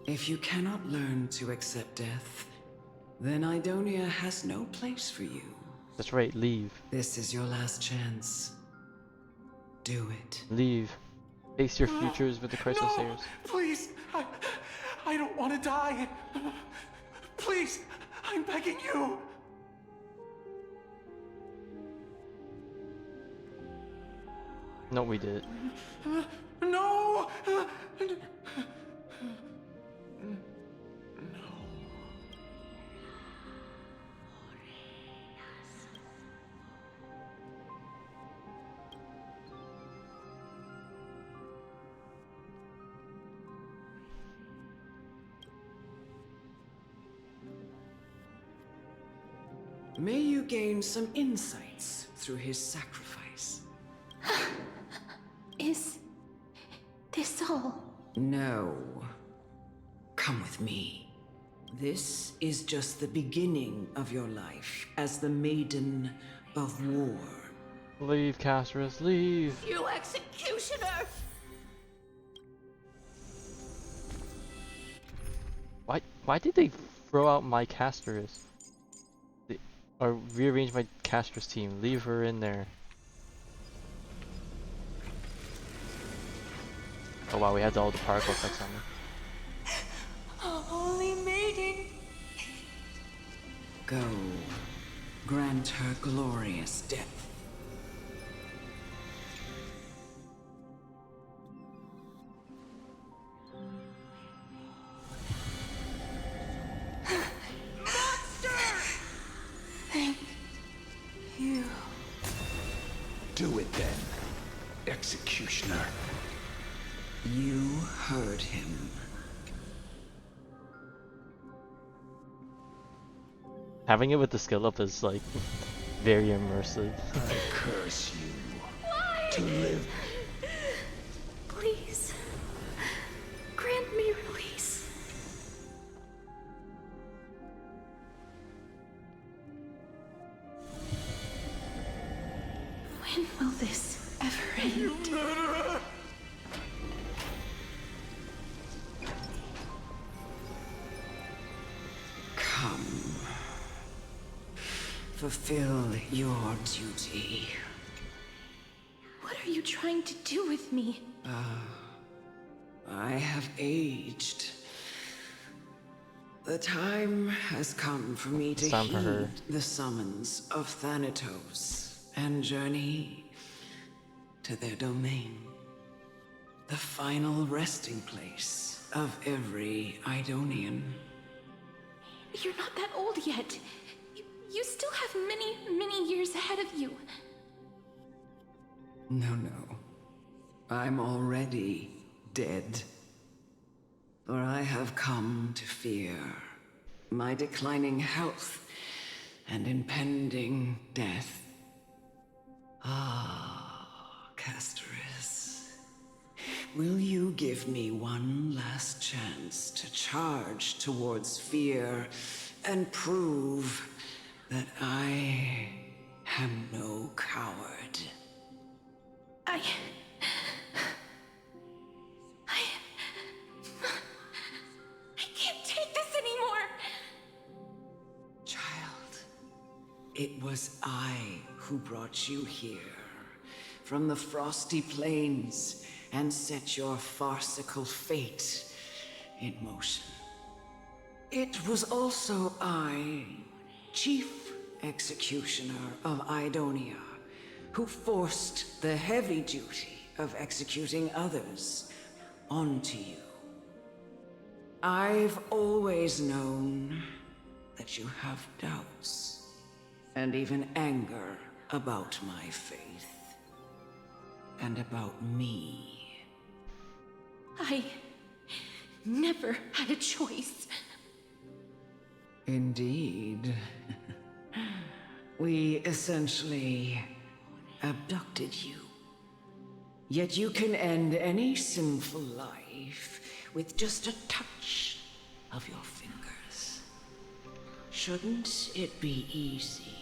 If you cannot learn to accept death, then Idonia has no place for you. That's right, leave. This is your last chance. Do it. Leave. Face your futures with the Chrysoseirs. No, please, I don't want to die. Please, I'm begging you. No, we did. No! May you gain some insights through his sacrifice. Is this all? No. Come with me. This is just the beginning of your life as the Maiden of War. Leave, Casterus, leave! You executioner! Why did they throw out my Casterus? Or rearrange my Casterus team. Leave her in there. Oh wow, we had all the particle effects on me. Holy maiden! Go. Grant her glorious death. Thank you. Do it then, executioner. You heard him. Having it with the skill up is like very immersive. I curse you. Why? To live. Please, grant me release. When will this ever end? You murderer! Come. Fulfill your duty. What are you trying to do with me? I have aged. The time has come for me to time for her. heed the summons of Thanatos and journey to their domain. The final resting place of every Idonian. You're not that old yet. You still have many, many years ahead of you. No. I'm already dead. For I have come to fear my declining health and impending death. Ah, Casterus. Will you give me one last chance to charge towards fear and prove that I am no coward? I can't take this anymore! Child, it was I who brought you here from the frosty plains and set your farcical fate in motion. It was also I, Chief Executioner of Idonia, who forced the heavy duty of executing others onto you. I've always known that you have doubts, and even anger about my faith, and about me. I never had a choice. Indeed. We essentially abducted you. Yet you can end any sinful life with just a touch of your fingers. Shouldn't it be easy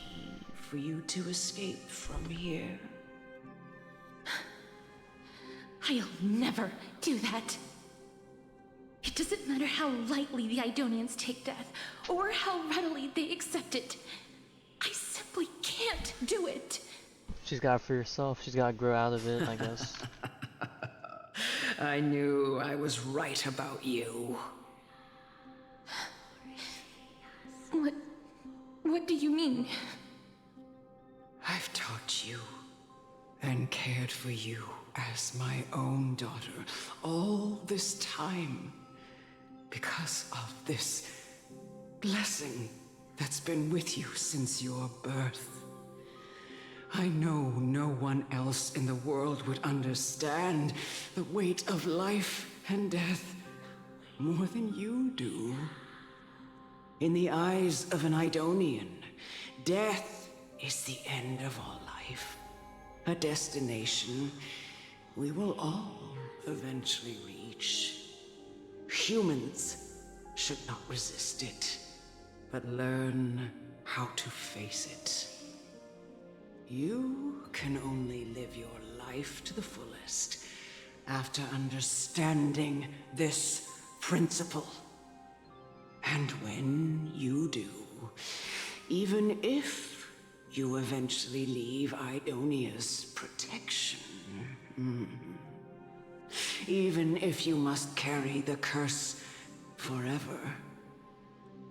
for you to escape from here? I'll never do that. It doesn't matter how lightly the Idonians take death, or how readily they accept it. I simply can't do it. She's got it for herself. She's got to grow out of it, I guess. I knew I was right about you. What do you mean? I've taught you and cared for you as my own daughter all this time because of this blessing that's been with you since your birth. I know no one else in the world would understand the weight of life and death more than you do. In the eyes of an Idonian, death is the end of all life, a destination we will all eventually reach. Humans should not resist it, but learn how to face it. You can only live your life to the fullest after understanding this principle. And when you do, even if you eventually leave Idonia's protection, even if you must carry the curse forever,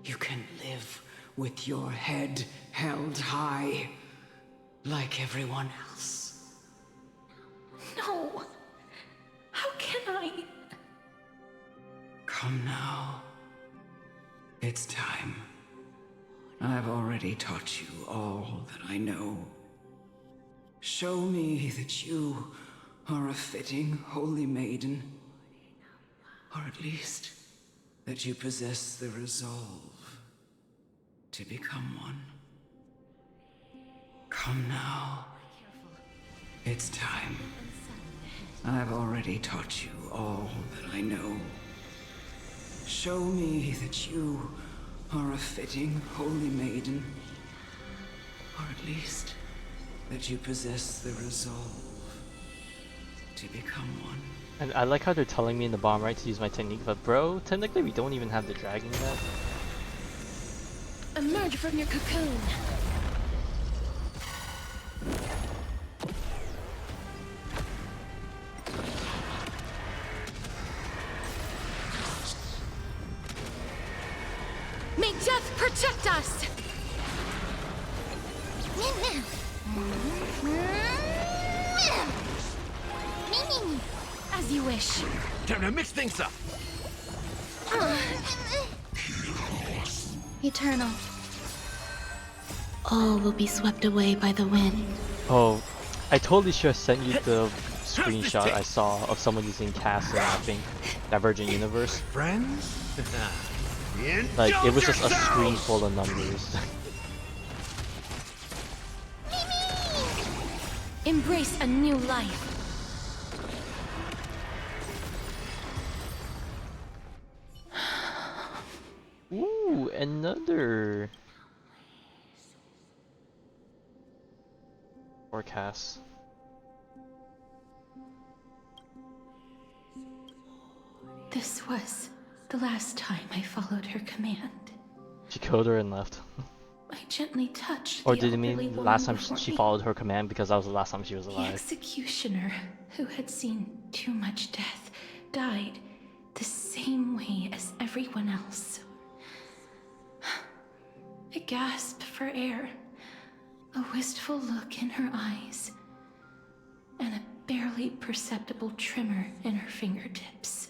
you can live with your head held high, like everyone else. No! How can I? Come now. It's time. I've already taught you all that I know. Show me that you are a fitting holy maiden, or at least that you possess the resolve to become one. Come now. It's time. I've already taught you all that I know. Show me that you are a fitting holy maiden, or at least that you possess the resolve to become one. And I like how they're telling me in the bottom right to use my technique, but bro, technically we don't even have the dragon yet. Emerge from your cocoon. May death protect us! As you wish. Time to mix things up! Eternal. All will be swept away by the wind. Oh, I totally should have sent you the screenshot I saw of someone using cast in, I think, Divergent Universe. Friends? Like, it was just a screen full of numbers. Embrace a new life. Ooh, another forecast. This was the last time I followed her command. She killed her and left. I gently touched Or the did it elderly mean woman last time before she me. followed her command because that was the last time she was The alive? executioner, who had seen too much death, died the same way as everyone else. A gasp for air, a wistful look in her eyes, and a barely perceptible tremor in her fingertips.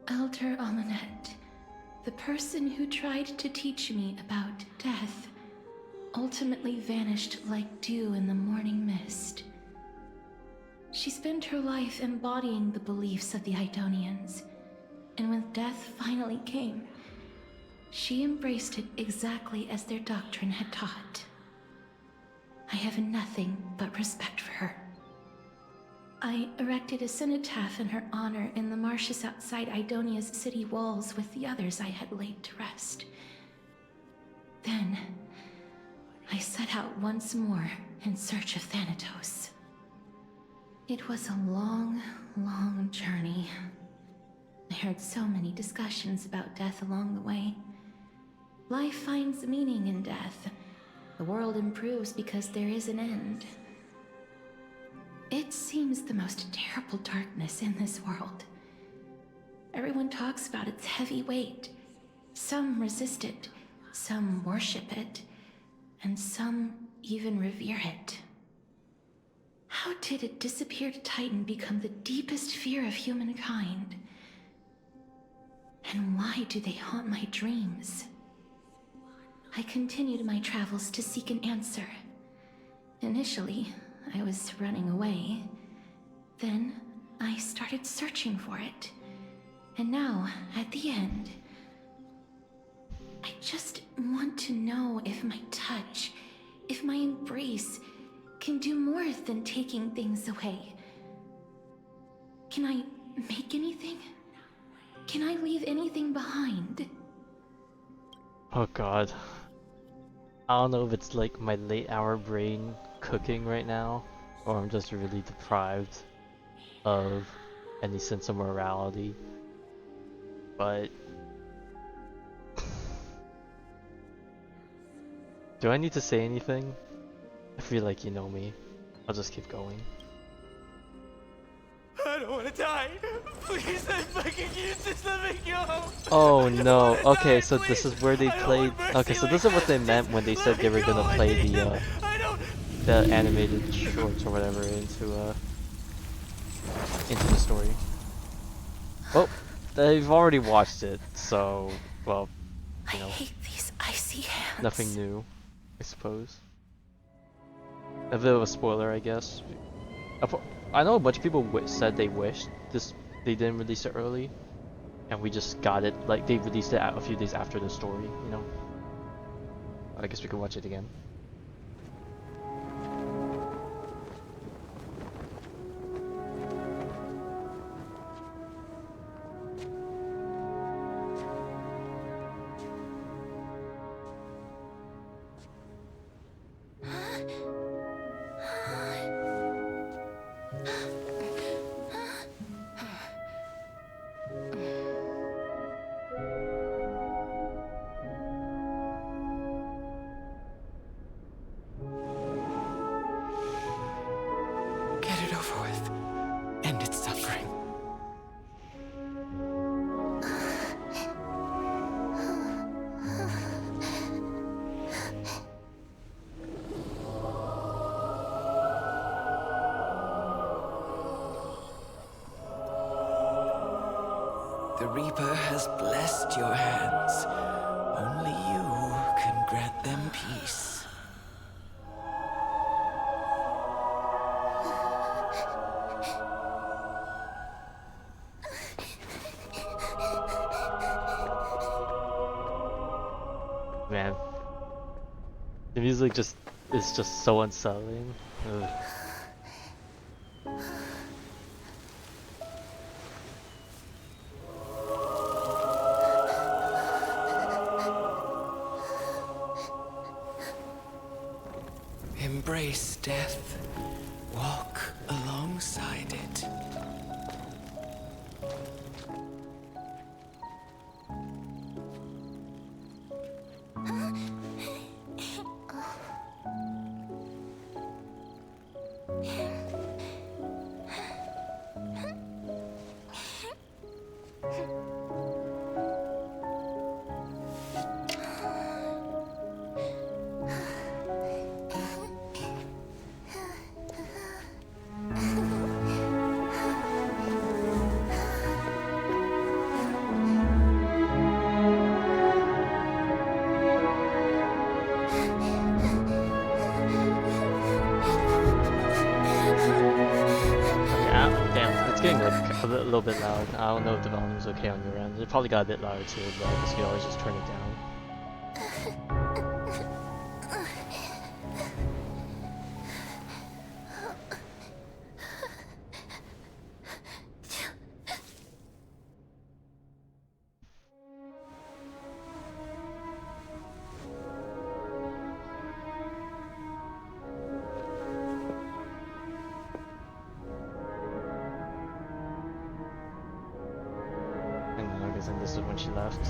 Elder Amunet, The person who tried to teach me about death ultimately vanished like dew in the morning mist. She spent her life embodying the beliefs of the Idonians, and when death finally came, she embraced it exactly as their doctrine had taught. I have nothing but respect for her. I erected a cenotaph in her honor in the marshes outside Idonia's city walls with the others I had laid to rest. Then, I set out once more in search of Thanatos. It was a long, long journey. I heard so many discussions about death along the way. Life finds meaning in death. The world improves because there is an end. It seems the most terrible darkness in this world. Everyone talks about its heavy weight. Some resist it, some worship it, and some even revere it. How did a disappeared titan become the deepest fear of humankind? And why do they haunt my dreams? I continued my travels to seek an answer. Initially, I was running away. Then, I started searching for it. And now, at the end, I just want to know if my touch, if my embrace, can do more than taking things away. Can I make anything? Can I leave anything behind? Oh god. I don't know if it's like my late hour brain cooking right now, or I'm just really deprived of any sense of morality. But do I need to say anything? I feel like you know me. I'll just keep going. I don't want to die. Please, I'm fucking useless. Let me go. Oh no. Okay, so this is where they played. Okay, so this is what they meant when they said they were gonna play the animated shorts or whatever into the story. Well, they've already watched it, so well, you know, I hate these icy hands. nothing new, I suppose. A bit of a spoiler, I guess. I know a bunch of people said they wished they didn't release it early, and we just got it, like they released it a few days after the story, you know. I guess we could watch it again. Get it over with. End its suffering. The Reaper has blessed your hands. Only you can grant them peace. Man, the music is just so unsettling. Ugh. Embrace death. Walk alongside it. getting like a little bit loud. I don't know if the volume is okay on your end. It probably got a bit louder too, but I guess you can always just turn it down. I'm guessing this is when she left.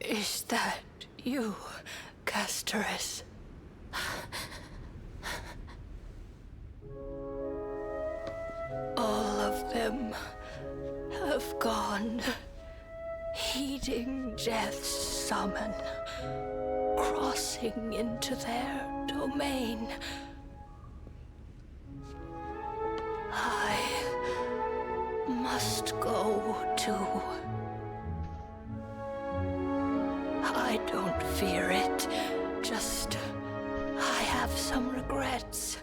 Is that you, Castoris? All of them have gone, heeding death's summon, crossing into their domain. I must go too. I don't fear it, just I have some regrets.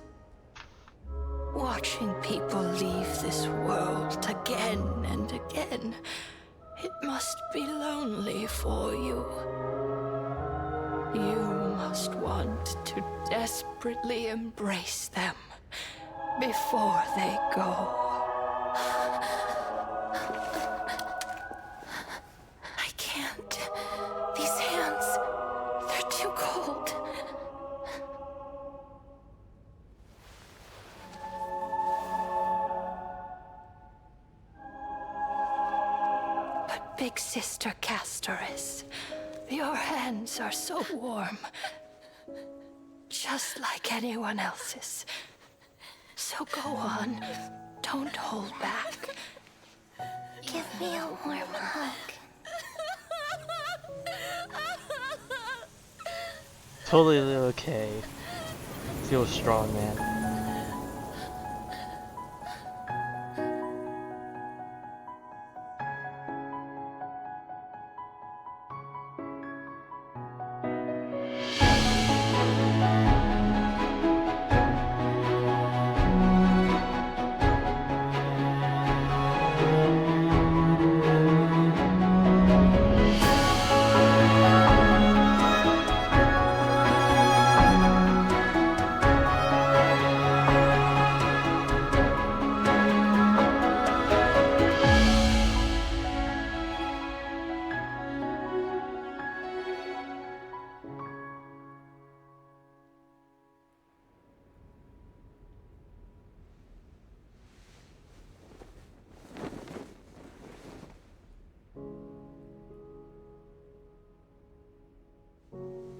Watching people leave this world again and again, it must be lonely for you. You must want to desperately embrace them before they go. I can't. These hands, they're too cold. But Big Sister Castoris, your hands are so warm. Just like anyone else's. So go on. Don't hold back. Give me a warm hug. Totally okay. Feel strong, man.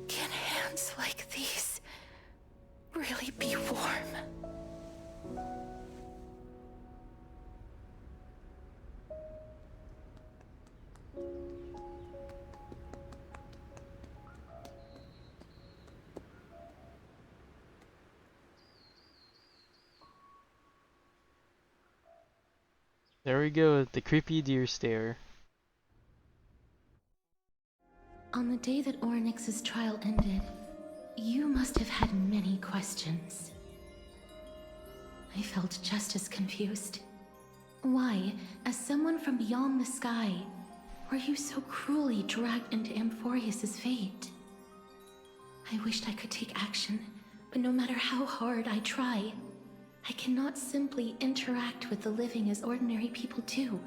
Can hands like these really be warm? There we go, the creepy deer stare. On the day that Oryx's trial ended, you must have had many questions. I felt just as confused. Why, as someone from beyond the sky, were you so cruelly dragged into Amphorius's fate? I wished I could take action, but no matter how hard I try, I cannot simply interact with the living as ordinary people do.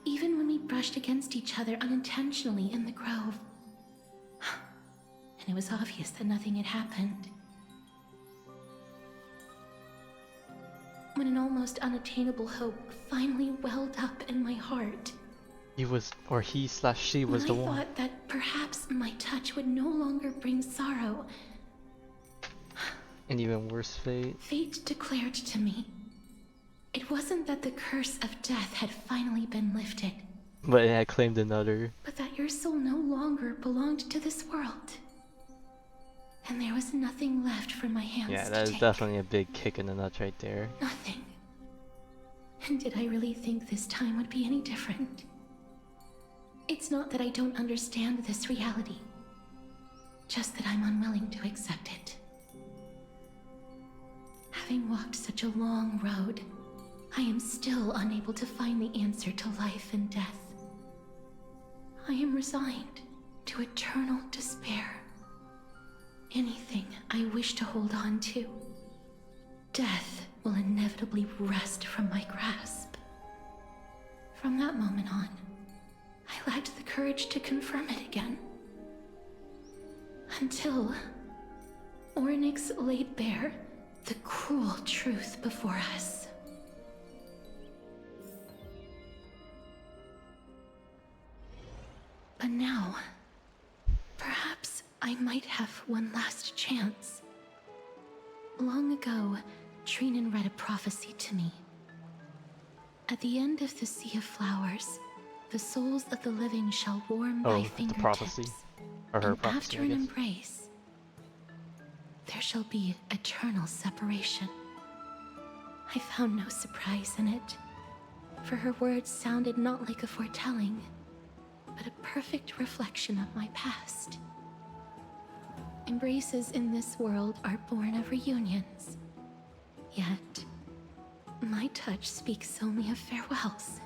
Even when we brushed against each other unintentionally in the grove, and it was obvious that nothing had happened. when an almost unattainable hope finally welled up in my heart. He/she was the When I one. thought that perhaps my touch would no longer bring sorrow, An even worse fate. fate declared to me, it wasn't that the curse of death had finally been lifted, But it had claimed another. but that your soul no longer belonged to this world. And there was nothing left for my hands Yeah, to that is take. definitely a big kick in the nuts right there. Nothing. And did I really think this time would be any different? It's not that I don't understand this reality, just that I'm unwilling to accept it. Having walked such a long road, I am still unable to find the answer to life and death. I am resigned to eternal despair. Anything I wish to hold on to, death will inevitably wrest from my grasp. From that moment on, I lacked the courage to confirm it again. Until Ornyx laid bare the cruel truth before us. But now, perhaps I might have one last chance. Long ago, Trinan read a prophecy to me. At the end of the Sea of Flowers, the souls of the living shall warm thy The fingertips. prophecy. Or her And prophecy, after I an guess. embrace, there shall be eternal separation. I found no surprise in it, for her words sounded not like a foretelling, but a perfect reflection of my past. Embraces in this world are born of reunions, yet my touch speaks only of farewells.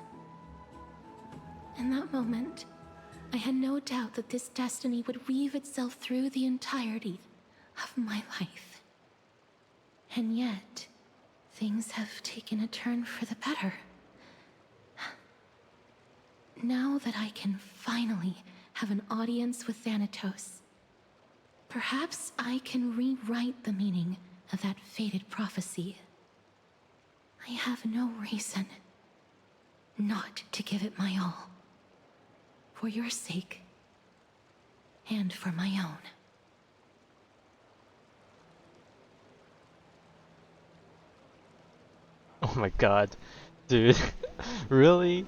In that moment, I had no doubt that this destiny would weave itself through the entirety of my life. And yet, things have taken a turn for the better. Now that I can finally have an audience with Thanatos, perhaps I can rewrite the meaning of that fated prophecy. I have no reason not to give it my all. For your sake, and for my own. Oh my god. Dude. Really?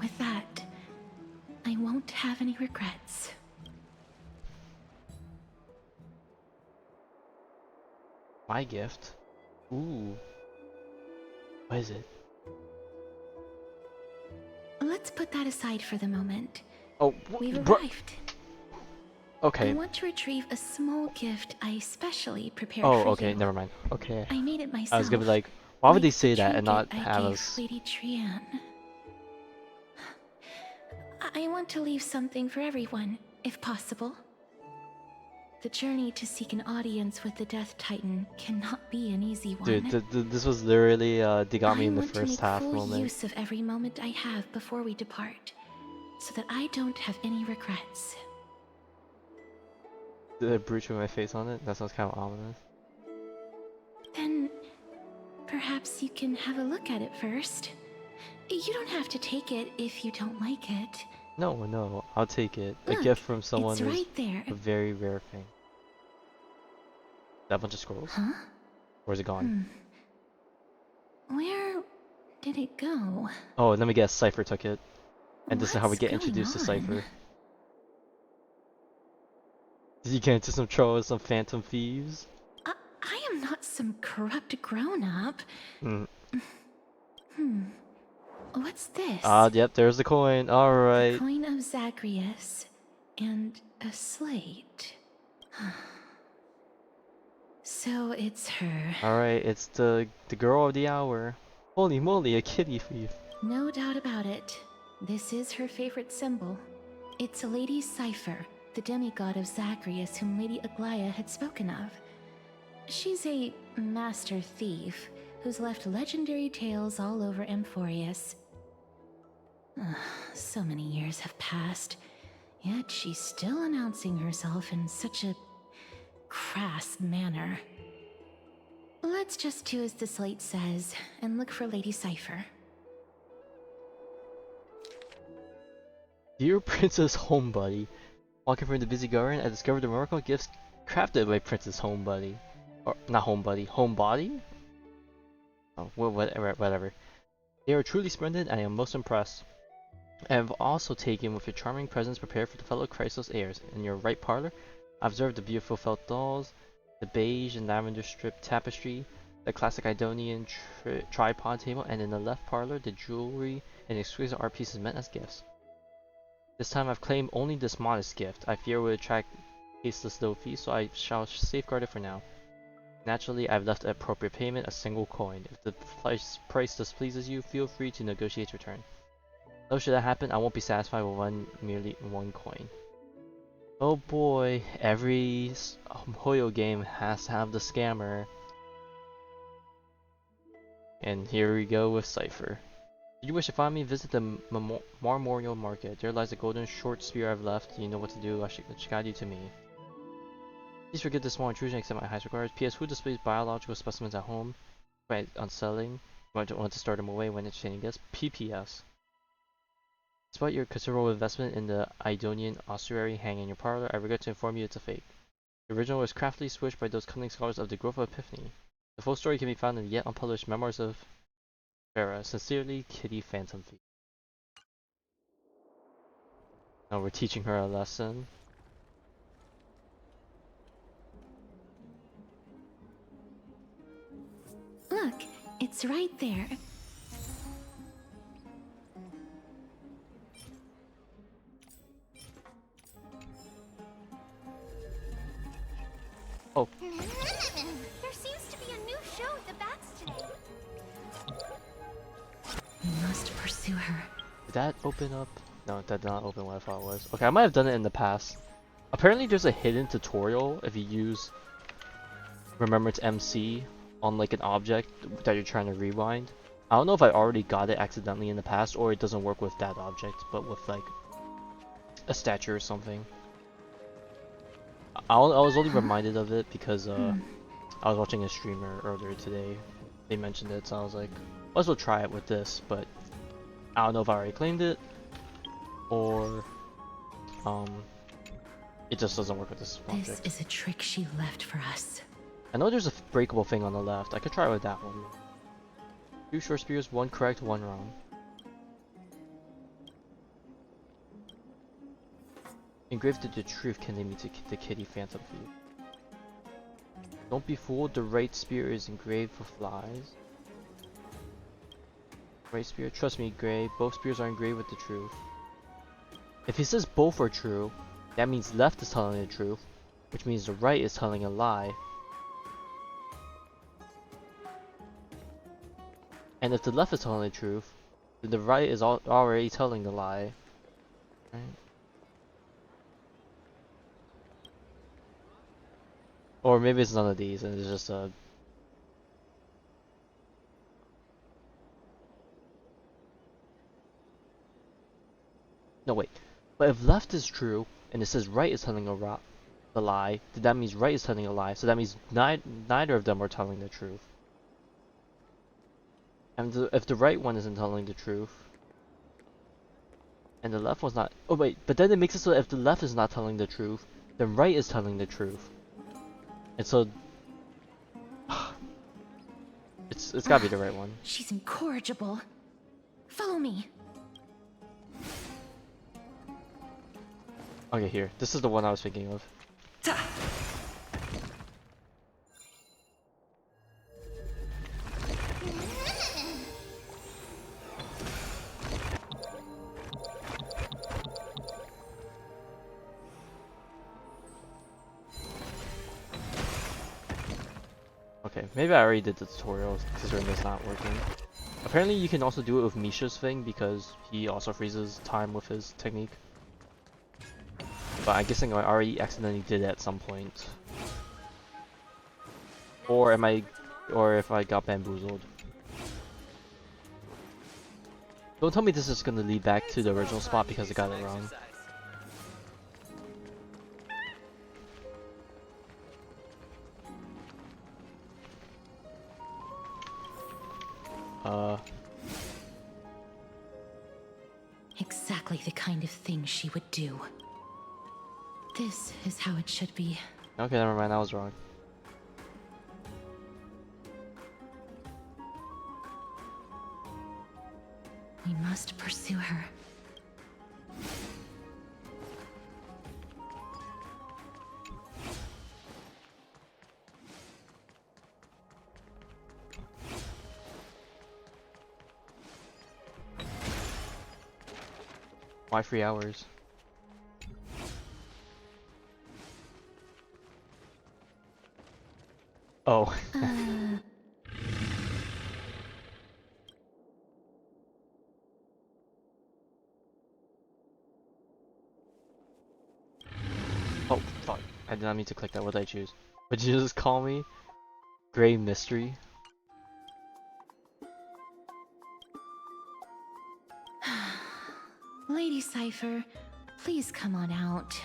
With that, I won't have any regrets. My gift? Ooh. What is it? Let's put that aside for the moment. Oh, We've bro- arrived. Okay. I want to retrieve a small gift I specially prepared Oh, for okay, you. never mind. Okay. I made it myself. I was gonna be like, why would they like say the that and not trinket have I gave us? Lady Trian. I want to leave something for everyone, if possible. The journey to seek an audience with the Death Titan cannot be an easy one. Dude, this was literally they got me in the I want to first make half full moment. use of every moment I have before we depart, so that I don't have any regrets. Did I brooch with my face on it? That sounds kind of ominous. Then, perhaps you can have a look at it first. You don't have to take it if you don't like it. No, I'll take it. Look, a gift from someone it's is right there. a very rare thing. That bunch of scrolls? Huh? Or is it gone? Where did it go? Oh, let me guess, Cypher took it. And this is how we What's get going introduced to on? Cypher. Did you get into some trouble with some phantom thieves? I am not some corrupt grown-up. Hmm. What's this? Yep, there's the coin. Alright. Coin of Zagreus and a slate. So it's her. Alright, it's the girl of the hour. Holy moly, a kitty thief. No doubt about it. This is her favorite symbol. It's Lady Cypher, the demigod of Zagreus whom Lady Aglaia had spoken of. She's a master thief who's left legendary tales all over Amphorius. So many years have passed, yet she's still announcing herself in such a crass manner. Let's just do as the slate says and look for Lady Cypher. Dear Princess Homebuddy, walking from the busy garden, I discovered the miracle gifts crafted by Princess Homebuddy. Or, not Homebuddy, Homebody? Oh, whatever. They are truly splendid, and I am most impressed. I have also taken with your charming presents prepared for the fellow Chrysos heirs. In your right parlor, I observed the beautiful felt dolls, the beige and lavender strip tapestry, the classic Idonian tripod table, and in the left parlor, the jewelry and exquisite art pieces meant as gifts. This time I've claimed only this modest gift. I fear it would attract tasteless little feast, so I shall safeguard it for now. Naturally, I've left appropriate payment, a single coin. If the price displeases you, feel free to negotiate return. Though should that happen, I won't be satisfied with merely one coin. Oh boy, every Hoyo game has to have the scammer. And here we go with Cypher. If you wish to find me, visit the Memorial Market. There lies a golden short spear I've left. You know what to do. I should guide you to me. Please forgive the small intrusion, accept my highest regards. P.S. Who displays biological specimens at home? Right, on selling. Want to start them away when entertaining guests? P.P.S. Despite your considerable investment in the Idonian ossuary hanging in your parlor, I regret to inform you it's a fake. The original was craftily switched by those cunning scholars of the Grove of Epiphany. The full story can be found in the yet unpublished Memoirs of Farah. Sincerely, Kitty Phantom Thief. Now we're teaching her a lesson. Look, it's right there. Oh. There seems to be a new show at the bats today. We must pursue her. Did that open up? No, that did not open what I thought it was. Okay, I might have done it in the past. Apparently there's a hidden tutorial if you use Remembrance MC on like an object that you're trying to rewind. I don't know if I already got it accidentally in the past or it doesn't work with that object, but with like a statue or something. I was only reminded of it because I was watching a streamer earlier today. They mentioned it, so I was like, might as well try it with this, but I don't know if I already claimed it or it just doesn't work with this object. This is a trick she left for us. I know there's a breakable thing on the left. I could try with that one. 2 short spears, 1 correct, 1 wrong. Engraved to the truth can lead me to the Kitty Phantom Thief. Don't be fooled, the right spear is engraved for flies. Right spear, trust me, Gray, both spears are engraved with the truth. If he says both are true, that means left is telling the truth, which means the right is telling a lie. And if the left is telling the truth, then the right is already telling the lie. Right? Or maybe it's none of these and it's just a... No wait, but if left is true and it says right is telling the lie, then that means right is telling a lie, so that means neither of them are telling the truth. And if the right one isn't telling the truth, and the left one's not... Oh wait, but then it makes it so that if the left is not telling the truth, then right is telling the truth. And so... it's gotta be the right one. She's incorrigible. Follow me. Okay, here. This is the one I was thinking of. Okay, maybe I already did the tutorial considering it's not working. Apparently you can also do it with Misha's thing because he also freezes time with his technique. But I'm guessing I already accidentally did it at some point. Or if I got bamboozled. Don't tell me this is gonna lead back to the original spot because I got it wrong. Exactly the kind of thing she would do. This is how it should be. Okay, never mind, I was wrong. We must pursue her. Why 3 hours? Oh. Oh, fuck. I did not mean to click that. What did I choose? Would you just call me? Gray Mystery? Lady Cypher, please come on out.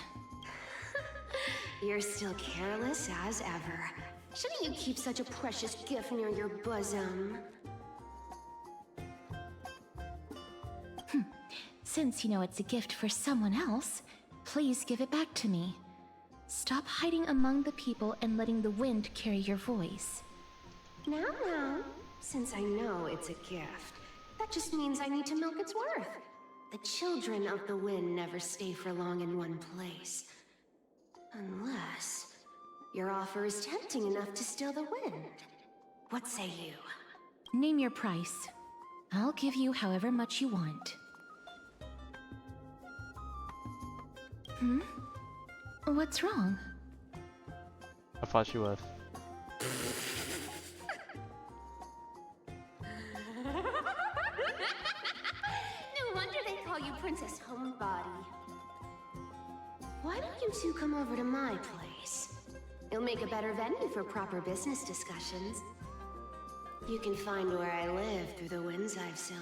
You're still careless as ever. Shouldn't you keep such a precious gift near your bosom? Since you know it's a gift for someone else, please give it back to me. Stop hiding among the people and letting the wind carry your voice. Now, since I know it's a gift, that just means I need to milk its worth. The children of the wind never stay for long in one place. Unless your offer is tempting enough to steal the wind. What say you? Name your price. I'll give you however much you want. What's wrong? I thought you would. No wonder they call you Princess Homebody. Why don't you two come over to my place? It'll make a better venue for proper business discussions. You can find where I live through the winds I've sown.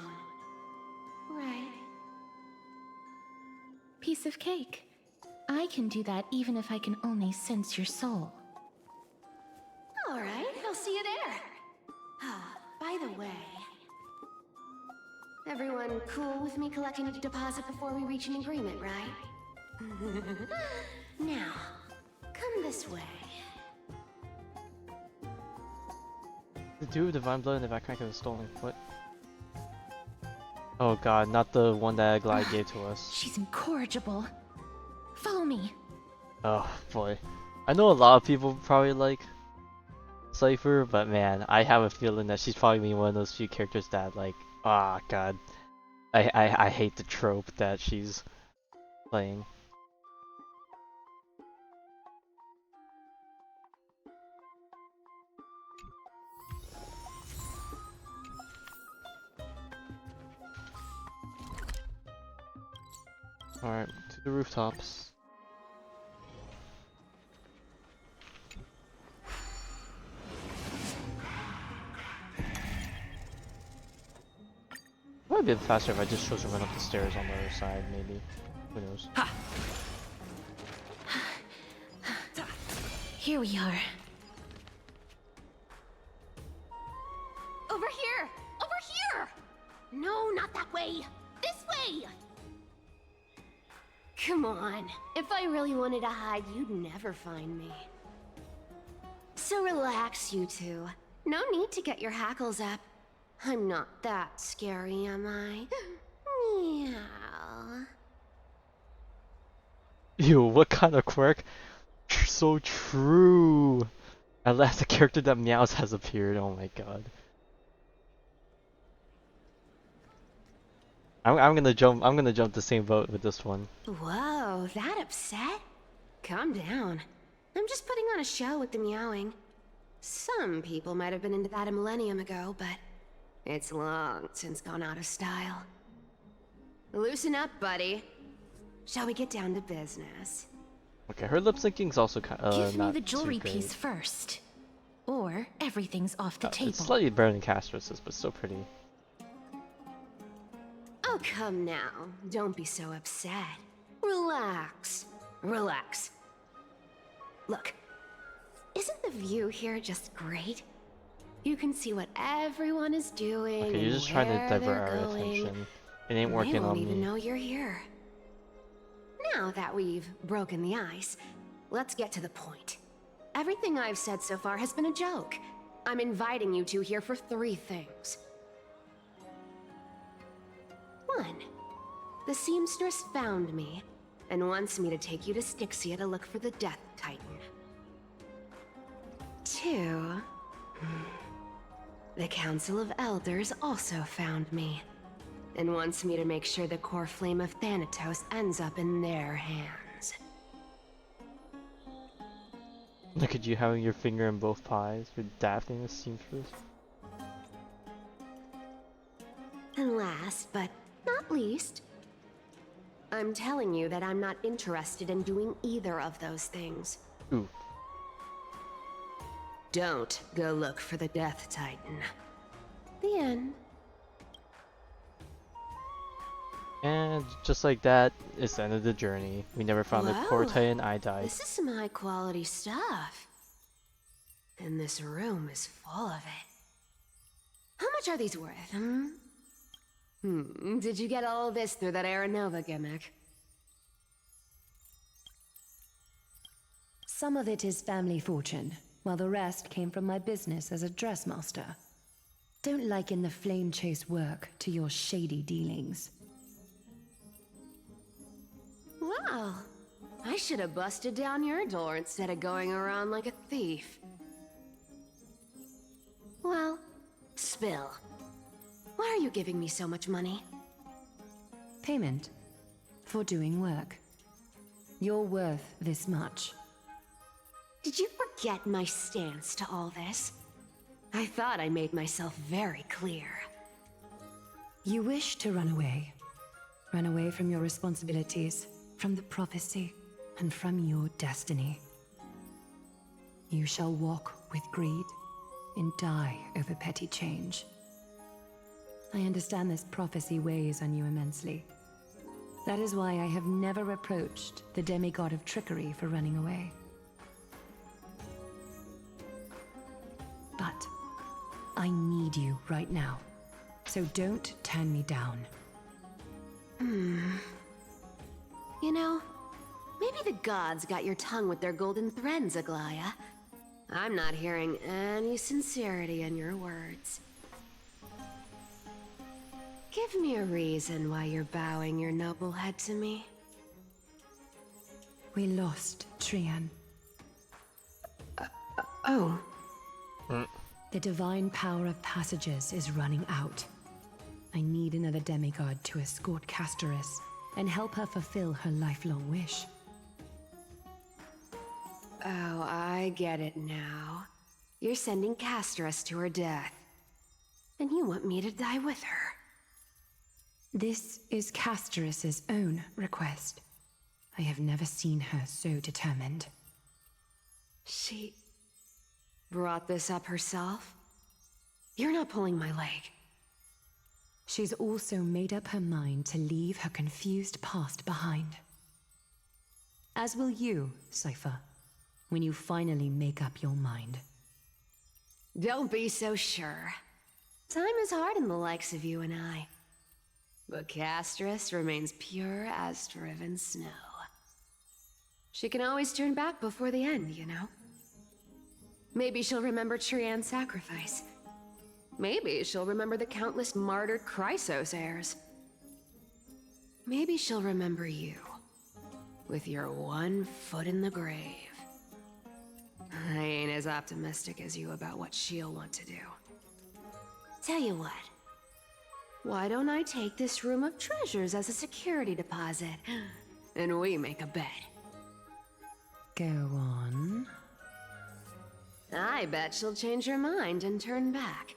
Right. Piece of cake. I can do that even if I can only sense your soul. All right, I'll see you there. Ah, by the way, everyone cool with me collecting a deposit before we reach an agreement, right? Now, come this way. The dude with divine blood in the backpack of the stolen foot. Oh god, not the one that Glide gave to us. She's incorrigible. Follow me. Oh boy. I know a lot of people probably like Cypher, but man, I have a feeling that she's probably one of those few characters that like, ah god. I hate the trope that she's playing. Alright, to the rooftops. It might be faster if I just chose to run up the stairs on the other side, maybe. Who knows? Here we are. Over here! Over here! No, not that way! This way! Come on. If I really wanted to hide, you'd never find me. So relax, you two. No need to get your hackles up. I'm not that scary, am I? Meow. Ew, what kind of quirk? So true! At last, a character that meows has appeared. Oh my god. I'm gonna jump the same boat with this one. Whoa, that upset? Calm down. I'm just putting on a show with the meowing. Some people might have been into that a millennium ago, but it's long since gone out of style. Loosen up, buddy. Shall we get down to business? Okay, her lip syncing's also kind of Give me not the jewelry too great. piece first. Or everything's off the table. It's slightly better than Castros's, but still pretty. Oh, come now. Don't be so upset. Relax. Relax. Look, isn't the view here just great? you can see what everyone is doing. Okay, you're just trying to divert our attention. It ain't working they won't on even me. know you're here. Now that we've broken the ice, let's get to the point. Everything I've said so far has been a joke. I'm inviting you two here for 3 things. 1. The seamstress found me and wants me to take you to Styxia to look for the Death Titan. 2. The Council of Elders also found me and wants me to make sure the core flame of Thanatos ends up in their hands. Look at you having your finger in both pies for Daphne the seamstress. And last but not least, I'm telling you that I'm not interested in doing either of those things. Ooh. Don't go look for the Death Titan. The end. And just like that, it's the end of the journey. We never found the core Whoa. titan, I died. This is some high quality stuff. And this room is full of it. How much are these worth, Did you get all this through that Aranova gimmick? Some of it is family fortune, while the rest came from my business as a dressmaster. Don't liken the flame chase work to your shady dealings. Wow. I should have busted down your door instead of going around like a thief. Well, spill. Why are you giving me so much money? Payment for doing work. You're worth this much. Did you forget my stance to all this? I thought I made myself very clear. You wish to run away. Run away from your responsibilities, from the prophecy, and from your destiny. You shall walk with greed and die over petty change. I understand this prophecy weighs on you immensely. That is why I have never reproached the demigod of trickery for running away. But I need you right now, so don't turn me down. You know, maybe the gods got your tongue with their golden threads, Aglaya. I'm not hearing any sincerity in your words. Give me a reason why you're bowing your noble head to me. We lost Trian. Oh. The divine power of passages is running out. I need another demigod to escort Castoris and help her fulfill her lifelong wish. Oh, I get it now. You're sending Castoris to her death. And you want me to die with her. This is Castoris' own request. I have never seen her so determined. She brought this up herself? You're not pulling my leg. She's also made up her mind to leave her confused past behind. As will you, Cypher, when you finally make up your mind. Don't be so sure. Time is hard in the likes of you and I. But Castoris remains pure as driven snow. She can always turn back before the end, you know? Maybe she'll remember Trian's sacrifice. Maybe she'll remember the countless martyred Chrysos heirs. Maybe she'll remember you, with your one foot in the grave. I ain't as optimistic as you about what she'll want to do. Tell you what, why don't I take this room of treasures as a security deposit, and we make a bet? Go on. I bet she'll change her mind and turn back.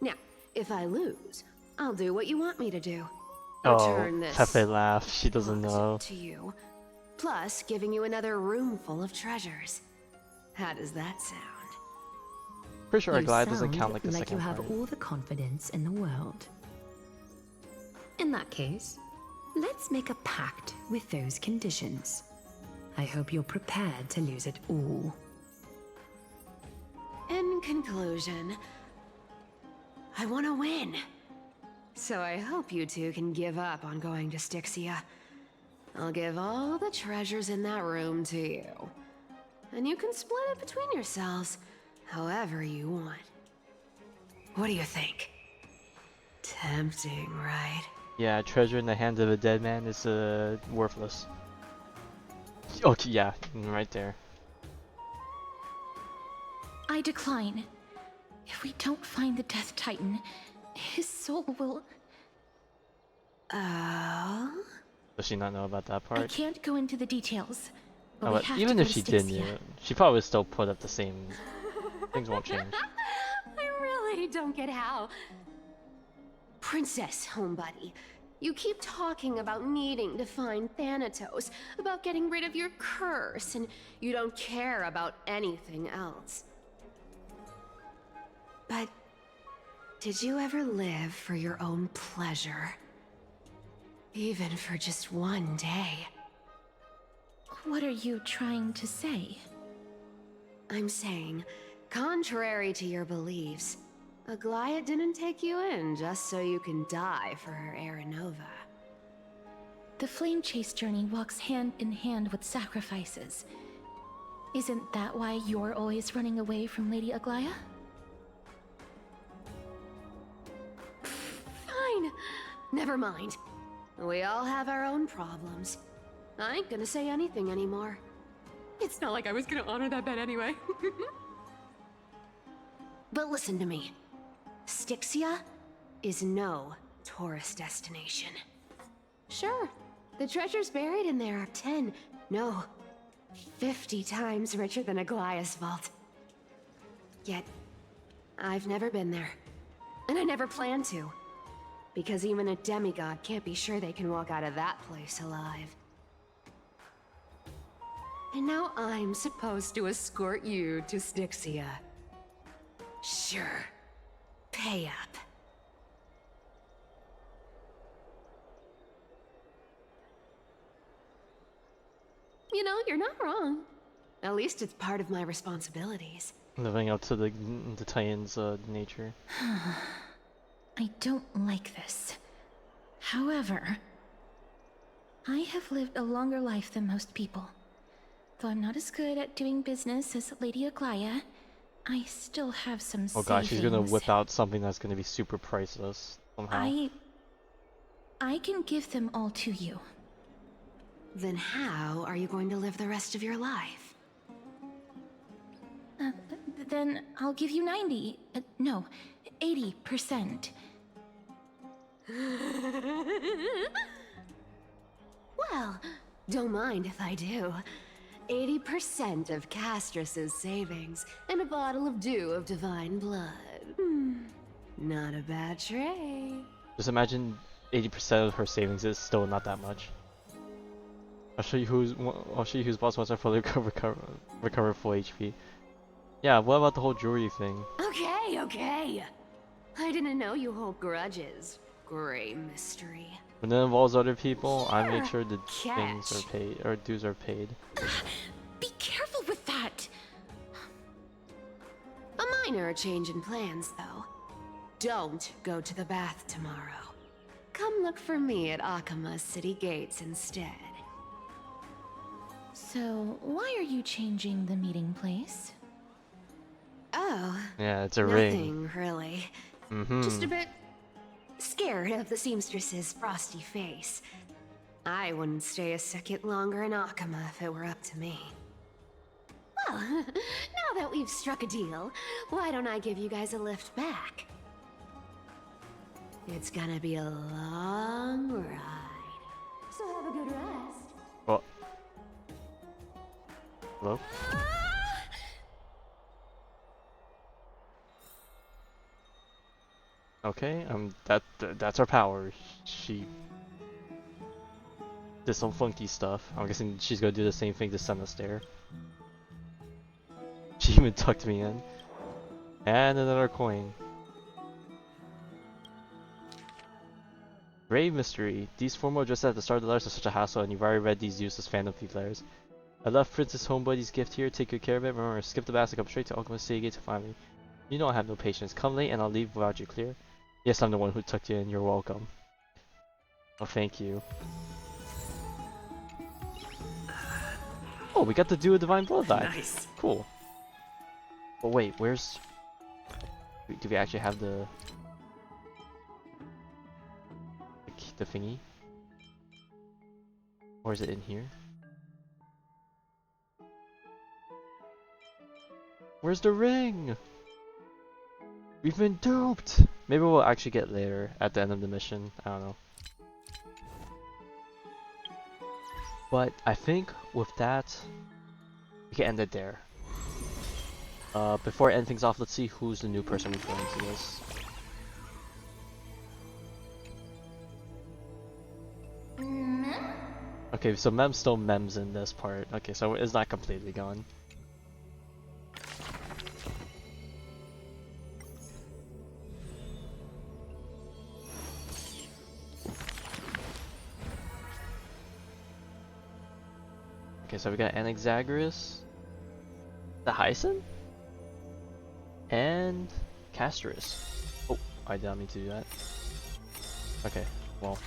Now, if I lose, I'll do what you want me to do. Return this Pepe laughed. She doesn't know. to you, plus giving you another room full of treasures. How does that sound? Pretty sure our You glide doesn't sound count like the like second you have part. all the confidence in the world. In that case, let's make a pact with those conditions. I hope you're prepared to lose it all. In conclusion, I want to win. So I hope you two can give up on going to Styxia. I'll give all the treasures in that room to you. And you can split it between yourselves, however you want. What do you think? Tempting, right? Yeah, treasure in the hands of a dead man is worthless. Okay, yeah, right there. I decline. If we don't find the Death Titan, his soul will... Oh? Does she not know about that I part? can't go into the details, but Oh, we but have even to if go she to did Styxia. know, she probably would still put up the same. Things won't change. I really don't get how. Princess, homebuddy, you keep talking about needing to find Thanatos, about getting rid of your curse, and you don't care about anything else. But did you ever live for your own pleasure? Even for just one day? What are you trying to say? I'm saying, contrary to your beliefs, Aglaia didn't take you in just so you can die for her Aranova. The flame chase journey walks hand in hand with sacrifices. Isn't that why you're always running away from Lady Aglaia? Fine. Never mind. We all have our own problems. I ain't gonna say anything anymore. It's not like I was gonna honor that bet anyway. But listen to me. Styxia is no tourist destination. Sure, the treasures buried in there are 10, no, 50 times richer than Aglaia's vault. Yet, I've never been there. And I never plan to. Because even a demigod can't be sure they can walk out of that place alive. And now I'm supposed to escort you to Styxia. Sure. Pay up. You know, you're not wrong. At least it's part of my responsibilities. Living up to the Titan's nature. I don't like this. However, I have lived a longer life than most people. Though I'm not as good at doing business as Lady Aglaia, I still have some Oh gosh, she's gonna whip out something that's gonna be super priceless somehow. I can give them all to you. Then how are you going to live the rest of your life? Then I'll give you 90, no, 80%. Well, don't mind if I do. 80% of Castrus's savings and a bottle of dew of divine blood. Not a bad trade. Just imagine 80% of her savings is still not that much. I'll show you who's boss wants to fully recover full HP. Yeah, what about the whole jewelry thing? Okay. I didn't know you hold grudges. Gray mystery. When it involves other people, I make sure the Catch. things are paid, or dues are paid. Be careful with that! A minor change in plans, though. Don't go to the bath tomorrow. Come look for me at Akama's city gates instead. So, why are you changing the meeting place? Oh. Yeah, it's a ring. Nothing, really. Just a bit scared of the seamstress's frosty face. I wouldn't stay a second longer in Akama if it were up to me. Well, now that we've struck a deal, why don't I give you guys a lift back? It's gonna be a long ride. So have a good rest. Well. Hello? Okay, that's her power. She did some funky stuff. I'm guessing she's gonna do the same thing to Semistair. She even tucked me in. And another coin. Grave mystery. These formal addresses at the start of the letters are such a hassle, and you've already read these useless Phantom Thief letters. I left Princess Homebuddy's gift here. Take good care of it. Remember, skip the bath and come straight to Alchemist City Gate to find me. You know I have no patience. Come late and I'll leave without you, clear? Yes, I'm the one who took you in. You're welcome. Oh, thank you. Oh, we got to do a Divine Blood vibe. Nice. Cool. But wait, where's... Do we actually have the thingy? Or is it in here? Where's the ring? We've been duped! Maybe we'll actually get later at the end of the mission. I don't know. But I think with that, we can end it there. Before I end things off, let's see who's the new person referring to this. Okay, so Mem still mems in this part. Okay, so it's not completely gone. Okay, so we got Anaxagoras, the Hyson, and Castris. Oh, I did not mean to do that. Okay, well.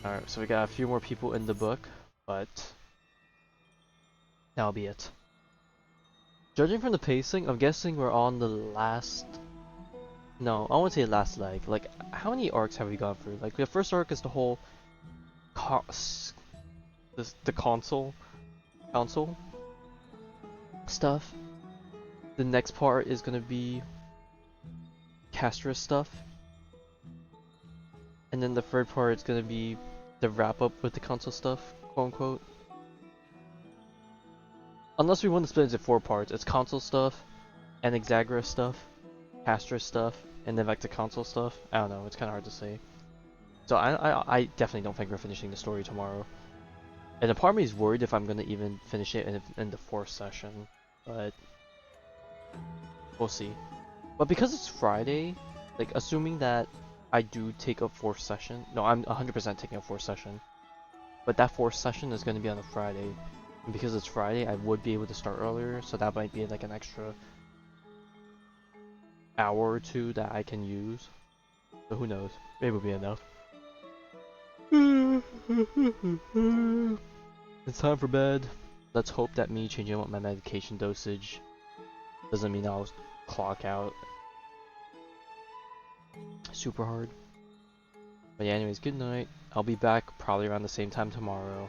Alright, so we got a few more people in the book, but that'll be it. Judging from the pacing, I'm guessing we're on the last... No, I won't say last leg. Like, how many arcs have we gone through? Like, the first arc is the whole... the console stuff. The next part is gonna be Castris stuff. And then the third part is gonna be the wrap up with the console stuff, quote unquote. Unless we want to split it into 4 parts, it's console stuff, Anaxagoras stuff, Castris stuff, and then back to console stuff. I don't know, it's kind of hard to say. So I definitely don't think we're finishing the story tomorrow. And a part of me is worried if I'm gonna even finish it in the 4th session, but we'll see. But because it's Friday, like assuming that I do take a 4th session, no, I'm 100% taking a 4th session, but that 4th session is gonna be on a Friday, and because it's Friday, I would be able to start earlier, so that might be like an extra hour or 2 that I can use. So who knows? Maybe it'll be enough. It's time for bed. Let's hope that me changing up my medication dosage doesn't mean I'll clock out super hard. But yeah, anyways, good night. I'll be back probably around the same time tomorrow.